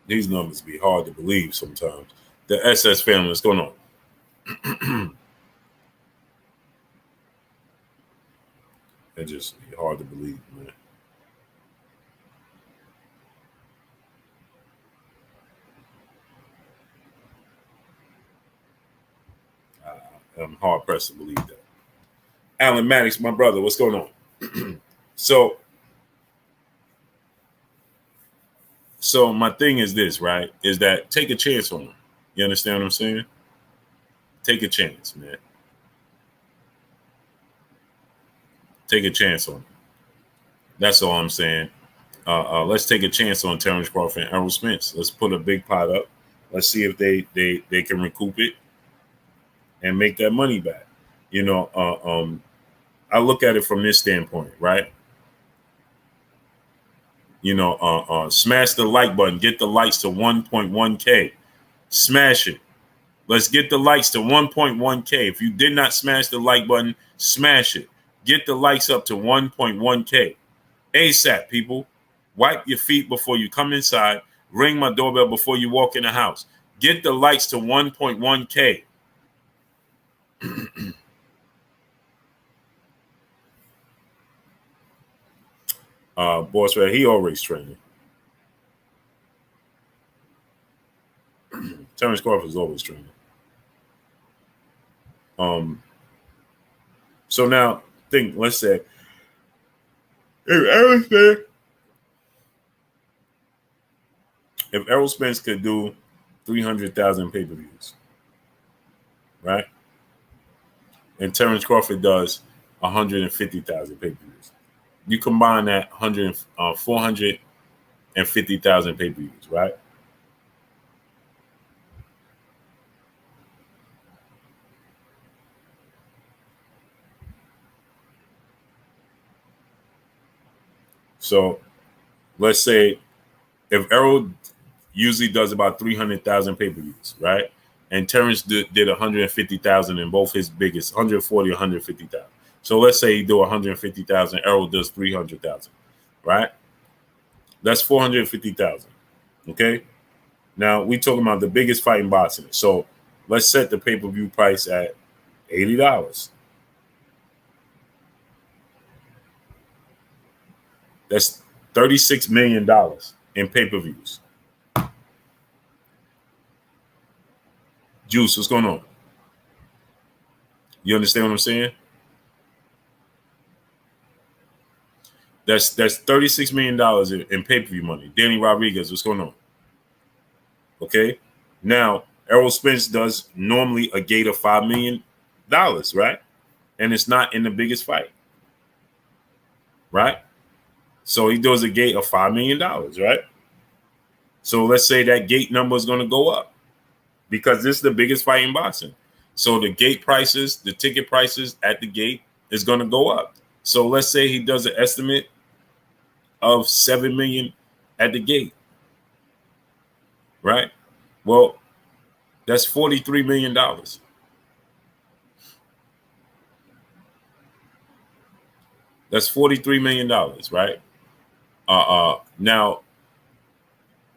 These numbers be hard to believe sometimes. The SS family, what's going on? It just be hard to believe, man. I'm hard pressed to believe that. Alan Maddox, my brother, what's going on? So my thing is this, right? Is that take a chance on them. You understand what I'm saying? Take a chance, man. Take a chance on them. That's all I'm saying. Let's take a chance on Terrence Crawford and Errol Spence. Let's put a big pot up. Let's see if they can recoup it and make that money back. I look at it from this standpoint, right? Smash the like button, get the likes to 1.1K. Smash it. Let's get the likes to 1.1K. If you did not smash the like button, smash it. Get the likes up to 1.1K. ASAP, people. Wipe your feet before you come inside. Ring my doorbell before you walk in the house. Get the likes to 1.1K. Boss Red, he always training. Terrence Crawford is always training. So now let's say if Errol Spence could do 300,000 pay-per-views, right? And Terrence Crawford does 150,000 pay-per-views. You combine that 450,000 pay-per-views, right? So let's say if Errol usually does about 300,000 pay-per-views, right? And Terrence did 150,000 in both his biggest, 140, 150,000. So let's say he do 150,000, Errol does 300,000, right? That's 450,000. Okay. Now we talking about the biggest fight in boxing. So let's set the pay-per-view price at $80. That's $36 million in pay-per-views. Juice, what's going on? You understand what I'm saying? That's $36 million in pay-per-view money. Danny Rodriguez, what's going on? Okay. Now, Errol Spence does normally a gate of $5 million, right? And it's not in the biggest fight. Right? So he does a gate of $5 million, right? So let's say that gate number is going to go up because this is the biggest fight in boxing. So the gate prices, the ticket prices at the gate is going to go up. So let's say he does an estimate of 7 million at the gate, right? Well, that's $43 million. That's $43 million, right? Now,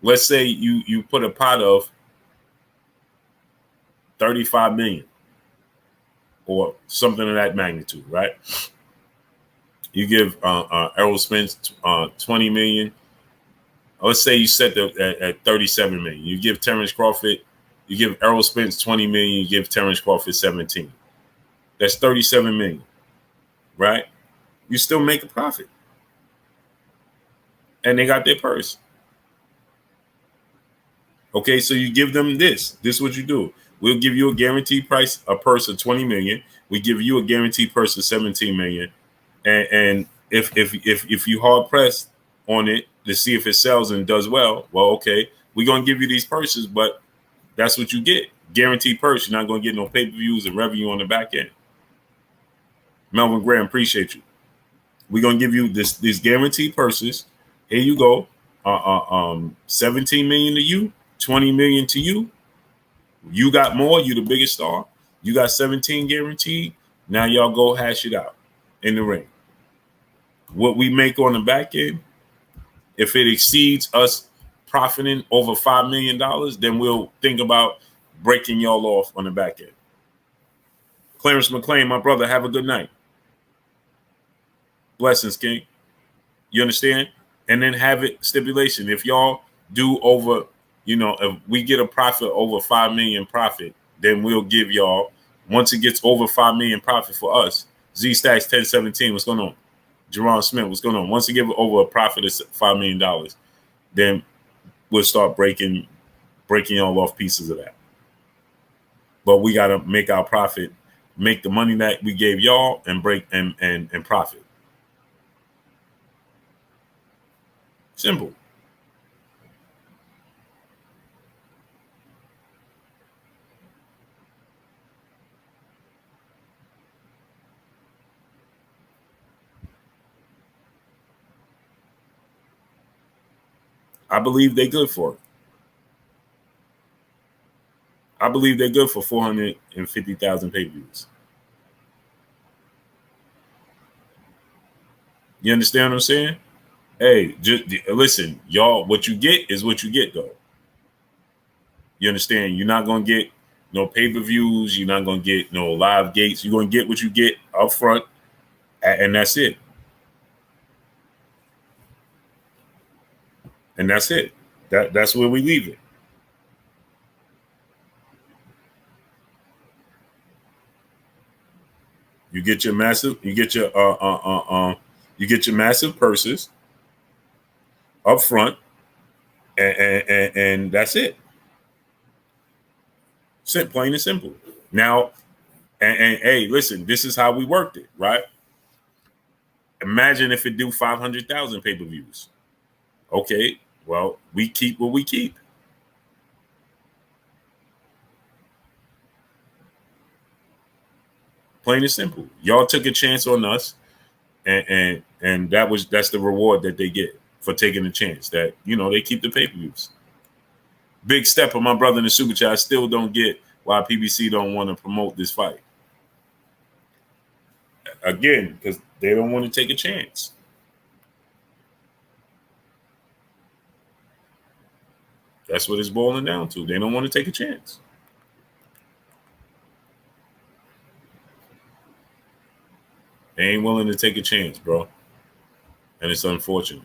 let's say you put a pot of 35 million or something of that magnitude, right? You give Errol Spence 20 million. Let's say you set at 37 million. You give Terrence Crawford, you give Errol Spence 20 million, you give Terrence Crawford 17. That's 37 million, right? You still make a profit. And they got their purse. Okay, so you give them this. This is what you do. We'll give you a guaranteed price, a purse of 20 million. We give you a guaranteed purse of 17 million. And if you hard pressed on it to see if it sells and does well, okay, we're gonna give you these purses, but that's what you get. Guaranteed purse. You're not gonna get no pay-per-views and revenue on the back end. Melvin Graham, appreciate you. We're gonna give you these guaranteed purses. Here you go. 17 million to you, 20 million to you. You got more, you the biggest star. You got 17 guaranteed. Now y'all go hash it out in the ring. What we make on the back end, if it exceeds us profiting over $5 million, then we'll think about breaking y'all off on the back end. Clarence McLean, my brother, have a good night. Blessings, King. You understand? And then have it stipulation. If y'all do over, if we get a profit over 5 million profit, then we'll give y'all, once it gets over 5 million profit for us, Z Stacks 1017, what's going on? Jerron Smith, what's going on? Once you give over a profit of $5 million, then we'll start breaking y'all off pieces of that. But we got to make our profit, make the money that we gave y'all and break and profit. Simple. I believe they're good for it. I believe they're good for 450,000 pay-per-views. You understand what I'm saying? Hey, just listen, y'all. What you get is what you get, though. You understand? You're not gonna get no pay-per-views. You're not gonna get no live gates. You're gonna get what you get up front, and that's it. And that's it. That's where we leave it. You get your massive. You get your You get your massive purses up front, and that's it. Plain and simple. Now, and hey, listen, this is how we worked it, right? Imagine if it do 500,000 pay-per-views. Okay, well, we keep what we keep. Plain and simple. Y'all took a chance on us, and that's the reward that they get for taking a chance. That they keep the pay-per-views. Big step of my brother in the super chat. I still don't get why PBC don't want to promote this fight. Again, because they don't want to take a chance. That's what it's boiling down to. They don't want to take a chance. They ain't willing to take a chance, bro. And it's unfortunate.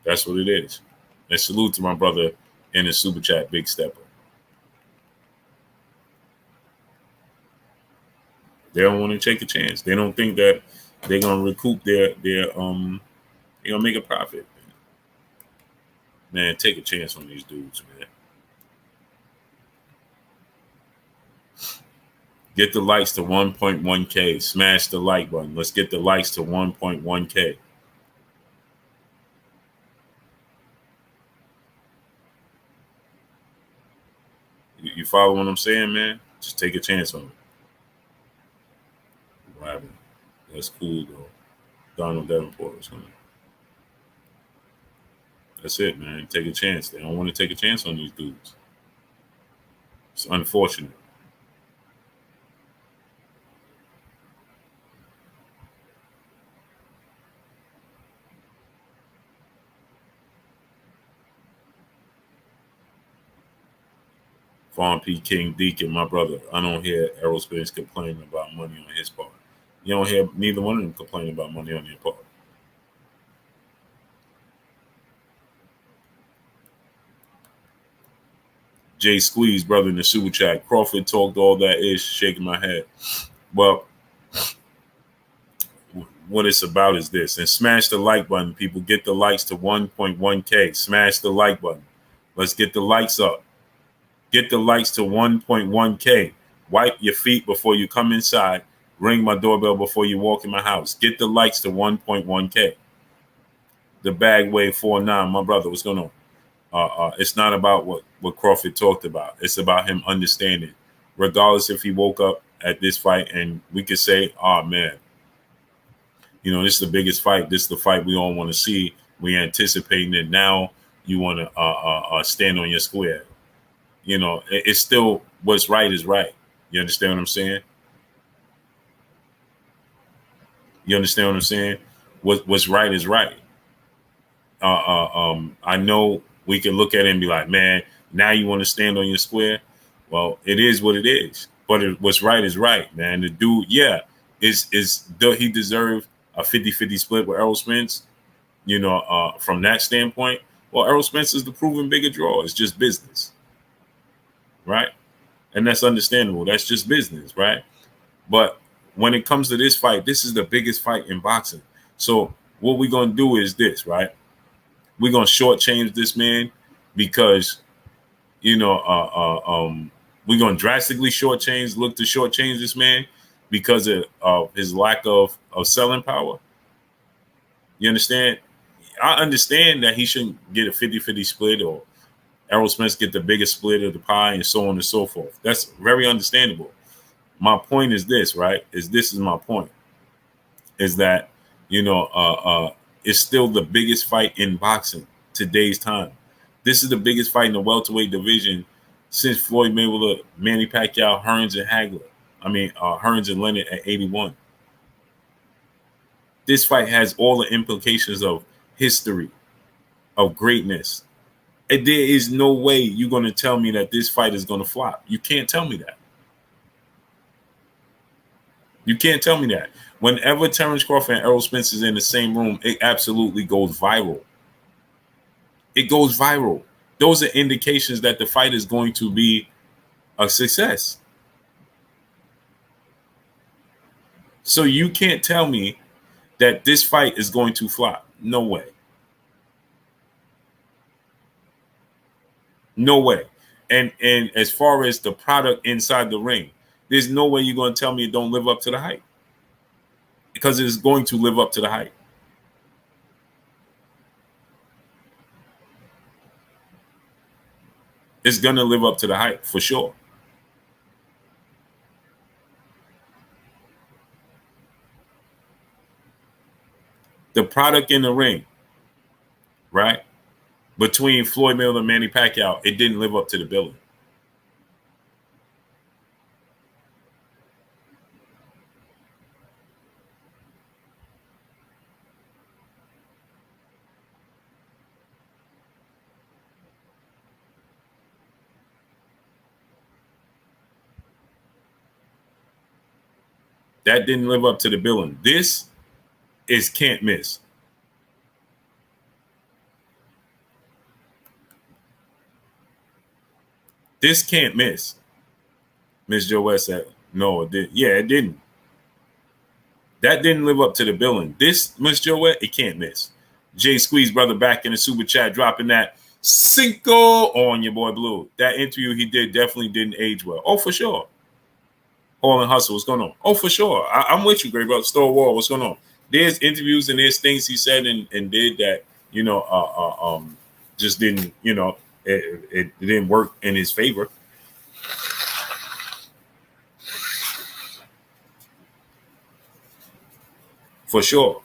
That's what it is. And salute to my brother in the super chat, Big Stepper. They don't want to take a chance. They don't think that they're gonna recoup they're gonna make a profit. Man, take a chance on these dudes, man. Get the likes to 1.1K. Smash the like button. Let's get the likes to 1.1K. You follow what I'm saying, man? Just take a chance on it. What happened? That's cool, though. Donald Davenport was coming. That's it, man. Take a chance. They don't want to take a chance on these dudes. It's unfortunate. Vaughn P. King Deacon, my brother. I don't hear Errol Spence complaining about money on his part. You don't hear neither one of them complaining about money on their part. Jay Squeeze, brother, in the super chat. Crawford talked all that ish, shaking my head. Well, what it's about is this. And smash the like button, people. Get the likes to 1.1K. Smash the like button. Let's get the likes up. Get the likes to 1.1K. Wipe your feet before you come inside. Ring my doorbell before you walk in my house. Get the likes to 1.1K. The Bagway 49, my brother, what's going on? It's not about what Crawford talked about. It's about him understanding. Regardless if he woke up at this fight and we could say, oh, man, this is the biggest fight. This is the fight we all want to see. We're anticipating it now. You want to stand on your square. It's still what's right is right. You understand what I'm saying? You understand what I'm saying? What's right is right. I know we can look at it and be like, man, now you want to stand on your square. Well, it is what it is. But what's right is right, man. The dude, yeah, he deserved a 50-50 split with Errol Spence. From that standpoint, well, Errol Spence is the proven bigger draw. It's just business, right? And that's understandable. That's just business, right? But when it comes to this fight, this is the biggest fight in boxing. So what we're going to do is this, right? We're going to shortchange this man because, we're going to drastically look to shortchange this man because of his lack of selling power. You understand? I understand that he shouldn't get a 50-50 split or Errol Spence get the biggest split of the pie and so on and so forth. That's very understandable. My point is this, right? This is my point. Is that, it's still the biggest fight in boxing today's time. This is the biggest fight in the welterweight division since Floyd Mayweather, Manny Pacquiao, Hearns, and Hagler. Hearns and Leonard at 81. This fight has all the implications of history, of greatness. And there is no way you're going to tell me that this fight is going to flop. You can't tell me that. You can't tell me that. Whenever Terrence Crawford and Errol Spence is in the same room, it absolutely goes viral. It goes viral. Those are indications that the fight is going to be a success. So you can't tell me that this fight is going to flop. No way. No way. And as far as the product inside the ring, there's no way you're going to tell me it don't live up to the hype. Because it's going to live up to the hype. It's going to live up to the hype for sure. The product in the ring, right? Between Floyd Mayweather and Manny Pacquiao, it didn't live up to the billing. That didn't live up to the billing. This is can't miss. This can't miss. Miss Joe West said, no, it didn't. Yeah, it didn't. That didn't live up to the billing. This, Miss Joe West, it can't miss. Jay Squeeze, brother, back in the super chat, dropping that Cinco on your boy Blue. That interview he did definitely didn't age well. Oh, for sure. Hall and Hustle, what's going on? Oh, for sure. I'm with you, great brother. Store Wall, what's going on? There's interviews and there's things he said and did that, just didn't, it didn't work in his favor. For sure.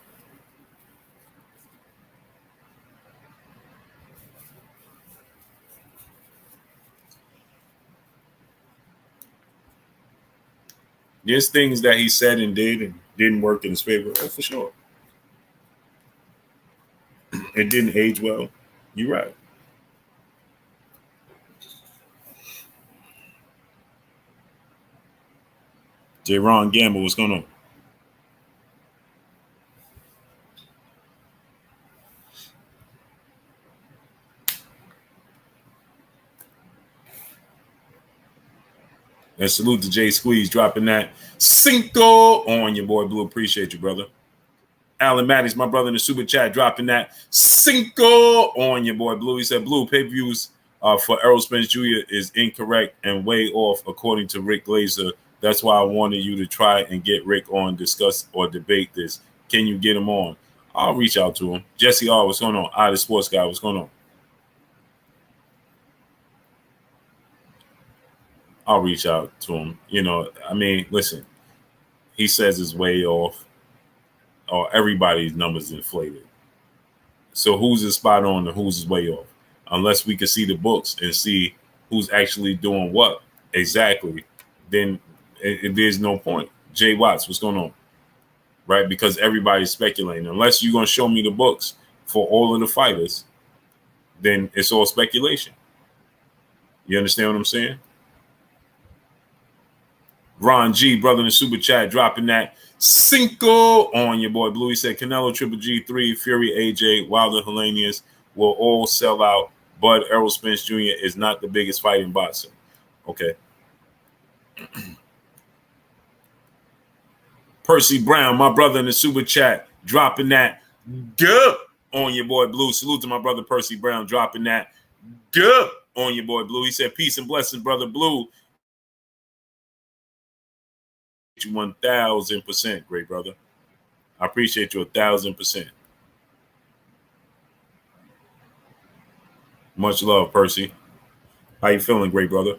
There's things that he said and did and didn't work in his favor. Oh, for sure. It didn't age well. You're right. J. Ron Gamble, what's going on? And salute to Jay Squeeze dropping that Cinco on your boy Blue. Appreciate you, brother. Alan Maddox, my brother in the super chat, dropping that Cinco on your boy Blue. He said Blue pay-per-views for Errol Spence Jr. is incorrect and way off according to Rick Glazer. That's why I wanted you to try and get Rick on, discuss or debate this. Can you get him on? I'll reach out to him. Jesse R, what's going on? The sports guy, what's going on? I'll reach out to him. Listen, he says it's way off, or everybody's numbers inflated. So who's is spot on and who's is way off? Unless we can see the books and see who's actually doing what exactly, then there's no point. Jay Watts, what's going on? Right? Because everybody's speculating. Unless you're going to show me the books for all of the fighters, then it's all speculation. You understand what I'm saying? Ron G, brother in the super chat, dropping that Cinco on your boy Blue. He said Canelo, Triple G3, Fury, AJ, Wilder, Hellenius will all sell out, but Errol Spence Jr. is not the biggest fight in boxing. Okay. Percy Brown, my brother in the super chat, dropping that duh on your boy Blue. Salute to my brother Percy Brown, dropping that duh on your boy Blue. He said peace and blessings, brother Blue. 1,000%, great brother. I appreciate you 1,000%. Much love, Percy. How you feeling, great brother?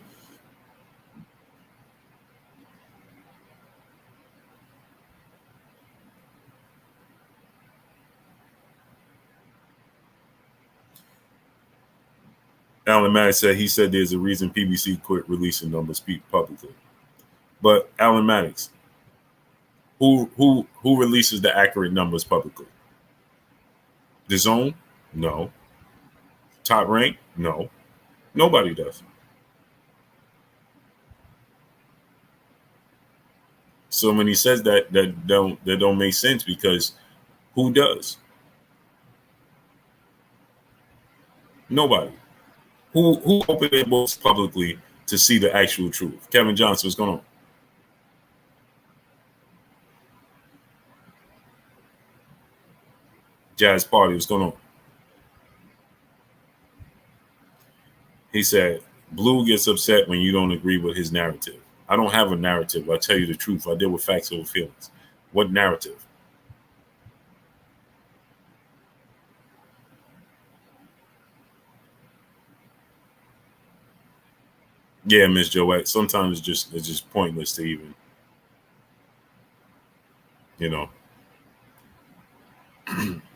Alan Maddox said he said there's a reason PBC quit releasing numbers publicly. But Alan Maddox, who releases the accurate numbers publicly? The Zone? No. Top Rank? No. Nobody does. So when he says that don't make sense, because who does? Nobody. Who opened their books publicly to see the actual truth? Kevin Johnson, what's going on? Jazz Party, what's going on? He said, Blue gets upset when you don't agree with his narrative. I don't have a narrative. I tell you the truth. I deal with facts over feelings. What narrative? Yeah, Miss Joette. Sometimes it's just pointless to even,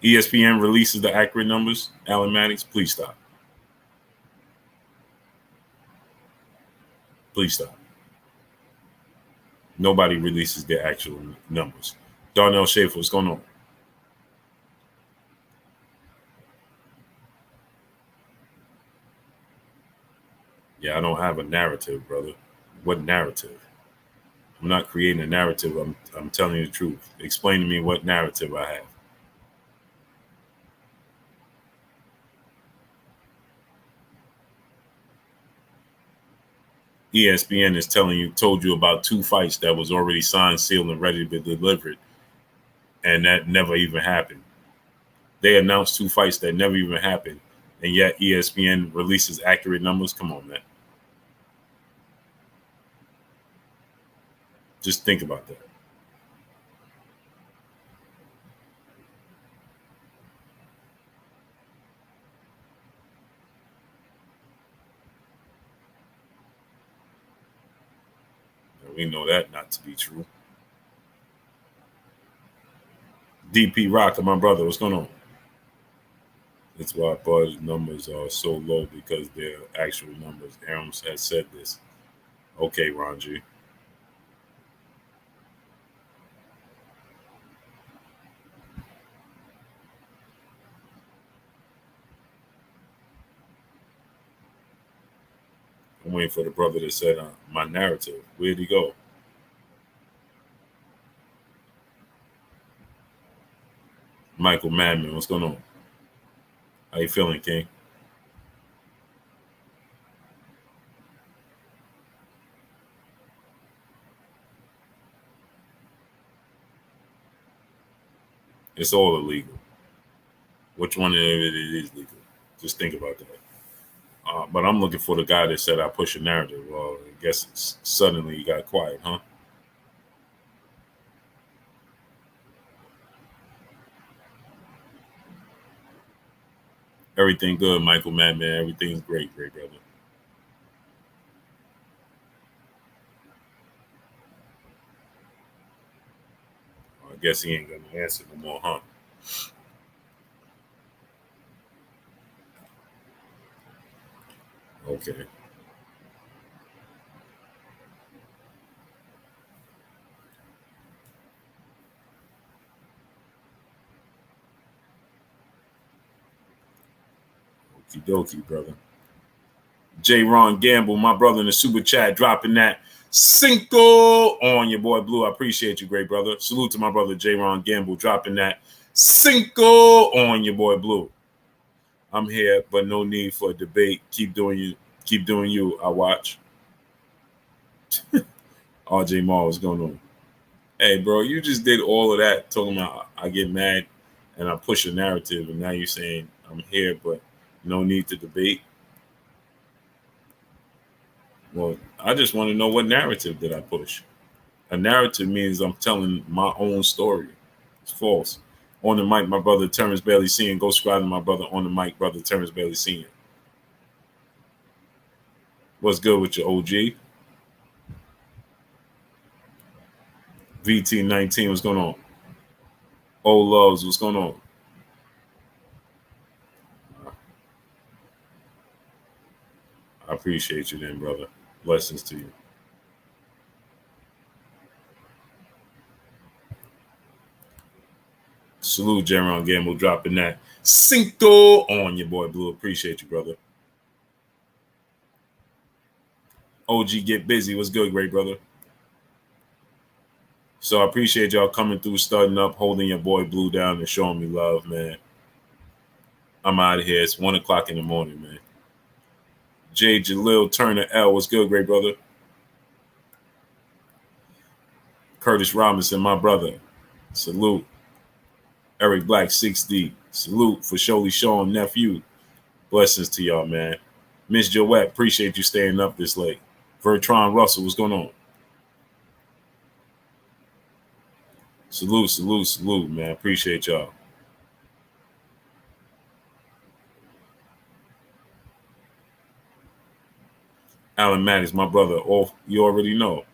ESPN releases the accurate numbers. Alan Maddox, please stop. Please stop. Nobody releases their actual numbers. Darnell Schaefer, what's going on? Yeah, I don't have a narrative, brother. What narrative? I'm not creating a narrative. I'm telling you the truth. Explain to me what narrative I have. ESPN is told you about 2 fights that was already signed, sealed, and ready to be delivered, and that never even happened. They announced 2 fights that never even happened, and yet ESPN releases accurate numbers. Come on, man. Just think about that. We know that not to be true. DP Rocker, my brother, what's going on? That's why Bud's numbers are so low because they're actual numbers. Errol has said this. Okay, Ron G. I'm waiting for the brother that said my narrative. Where'd he go? Michael Madman, what's going on? How you feeling, King? It's all illegal. Which one of it is legal? Just think about that. But I'm looking for the guy that said I push a narrative. Well, I guess suddenly he got quiet, huh? Everything good, Michael Madman. Everything's great, great brother. I guess he ain't gonna answer no more, huh? Okay. Okie dokie, brother. J. Ron Gamble, my brother in the super chat, dropping that Cinco on your boy Blue. I appreciate you, great brother. Salute to my brother J. Ron Gamble, dropping that Cinco on your boy Blue. I'm here, but no need for a debate. Keep doing you. Keep doing you. I watch. RJ Maul, what's going on? Hey, bro, you just did all of that talking about I get mad and I push a narrative, and now you're saying I'm here, but no need to debate. Well, I just want to know what narrative did I push. A narrative means I'm telling my own story. It's false. On the mic, my brother Terrence Bailey Senior. Go subscribe to my brother on the mic, brother Terrence Bailey Senior. What's good with your OG? VT19, what's going on? Old Loves, what's going on? I appreciate you then, brother. Blessings to you. Salute, Jaron Gamble, dropping that Cinco on your boy Blue. Appreciate you, brother. OG, get busy. What's good, great brother? So I appreciate y'all coming through, starting up, holding your boy Blue down, and showing me love, man. I'm out of here. It's 1:00 in the morning, man. J. Jalil Turner L. What's good, great brother? Curtis Robinson, my brother. Salute. Eric Black 6D. Salute for Sholey Shaw nephew. Blessings to y'all, man. Miss Joette, appreciate you staying up this late. Vertron Russell, what's going on? Salute, salute, salute, man. Appreciate y'all. Alan Maddox, my brother. Oh, you already know.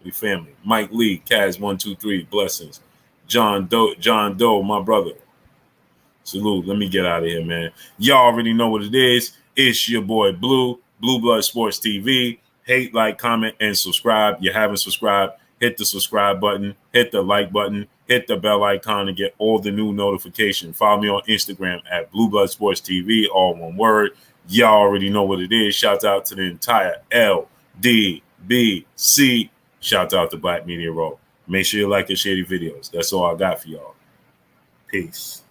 We family. Mike Lee, Kaz123, blessings. John Doe, my brother. Salute. Let me get out of here, man. Y'all already know what it is. It's your boy Blue, Blue Blood Sports TV. Hate, like, comment, and subscribe. You haven't subscribed, hit the subscribe button, hit the like button, hit the bell icon to get all the new notifications. Follow me on Instagram at Blue Blood Sports TV, all one word. Y'all already know what it is. Shout out to the entire LDBC. Shout out to Black Media Row. Make sure you like and share the videos. That's all I got for y'all. Peace.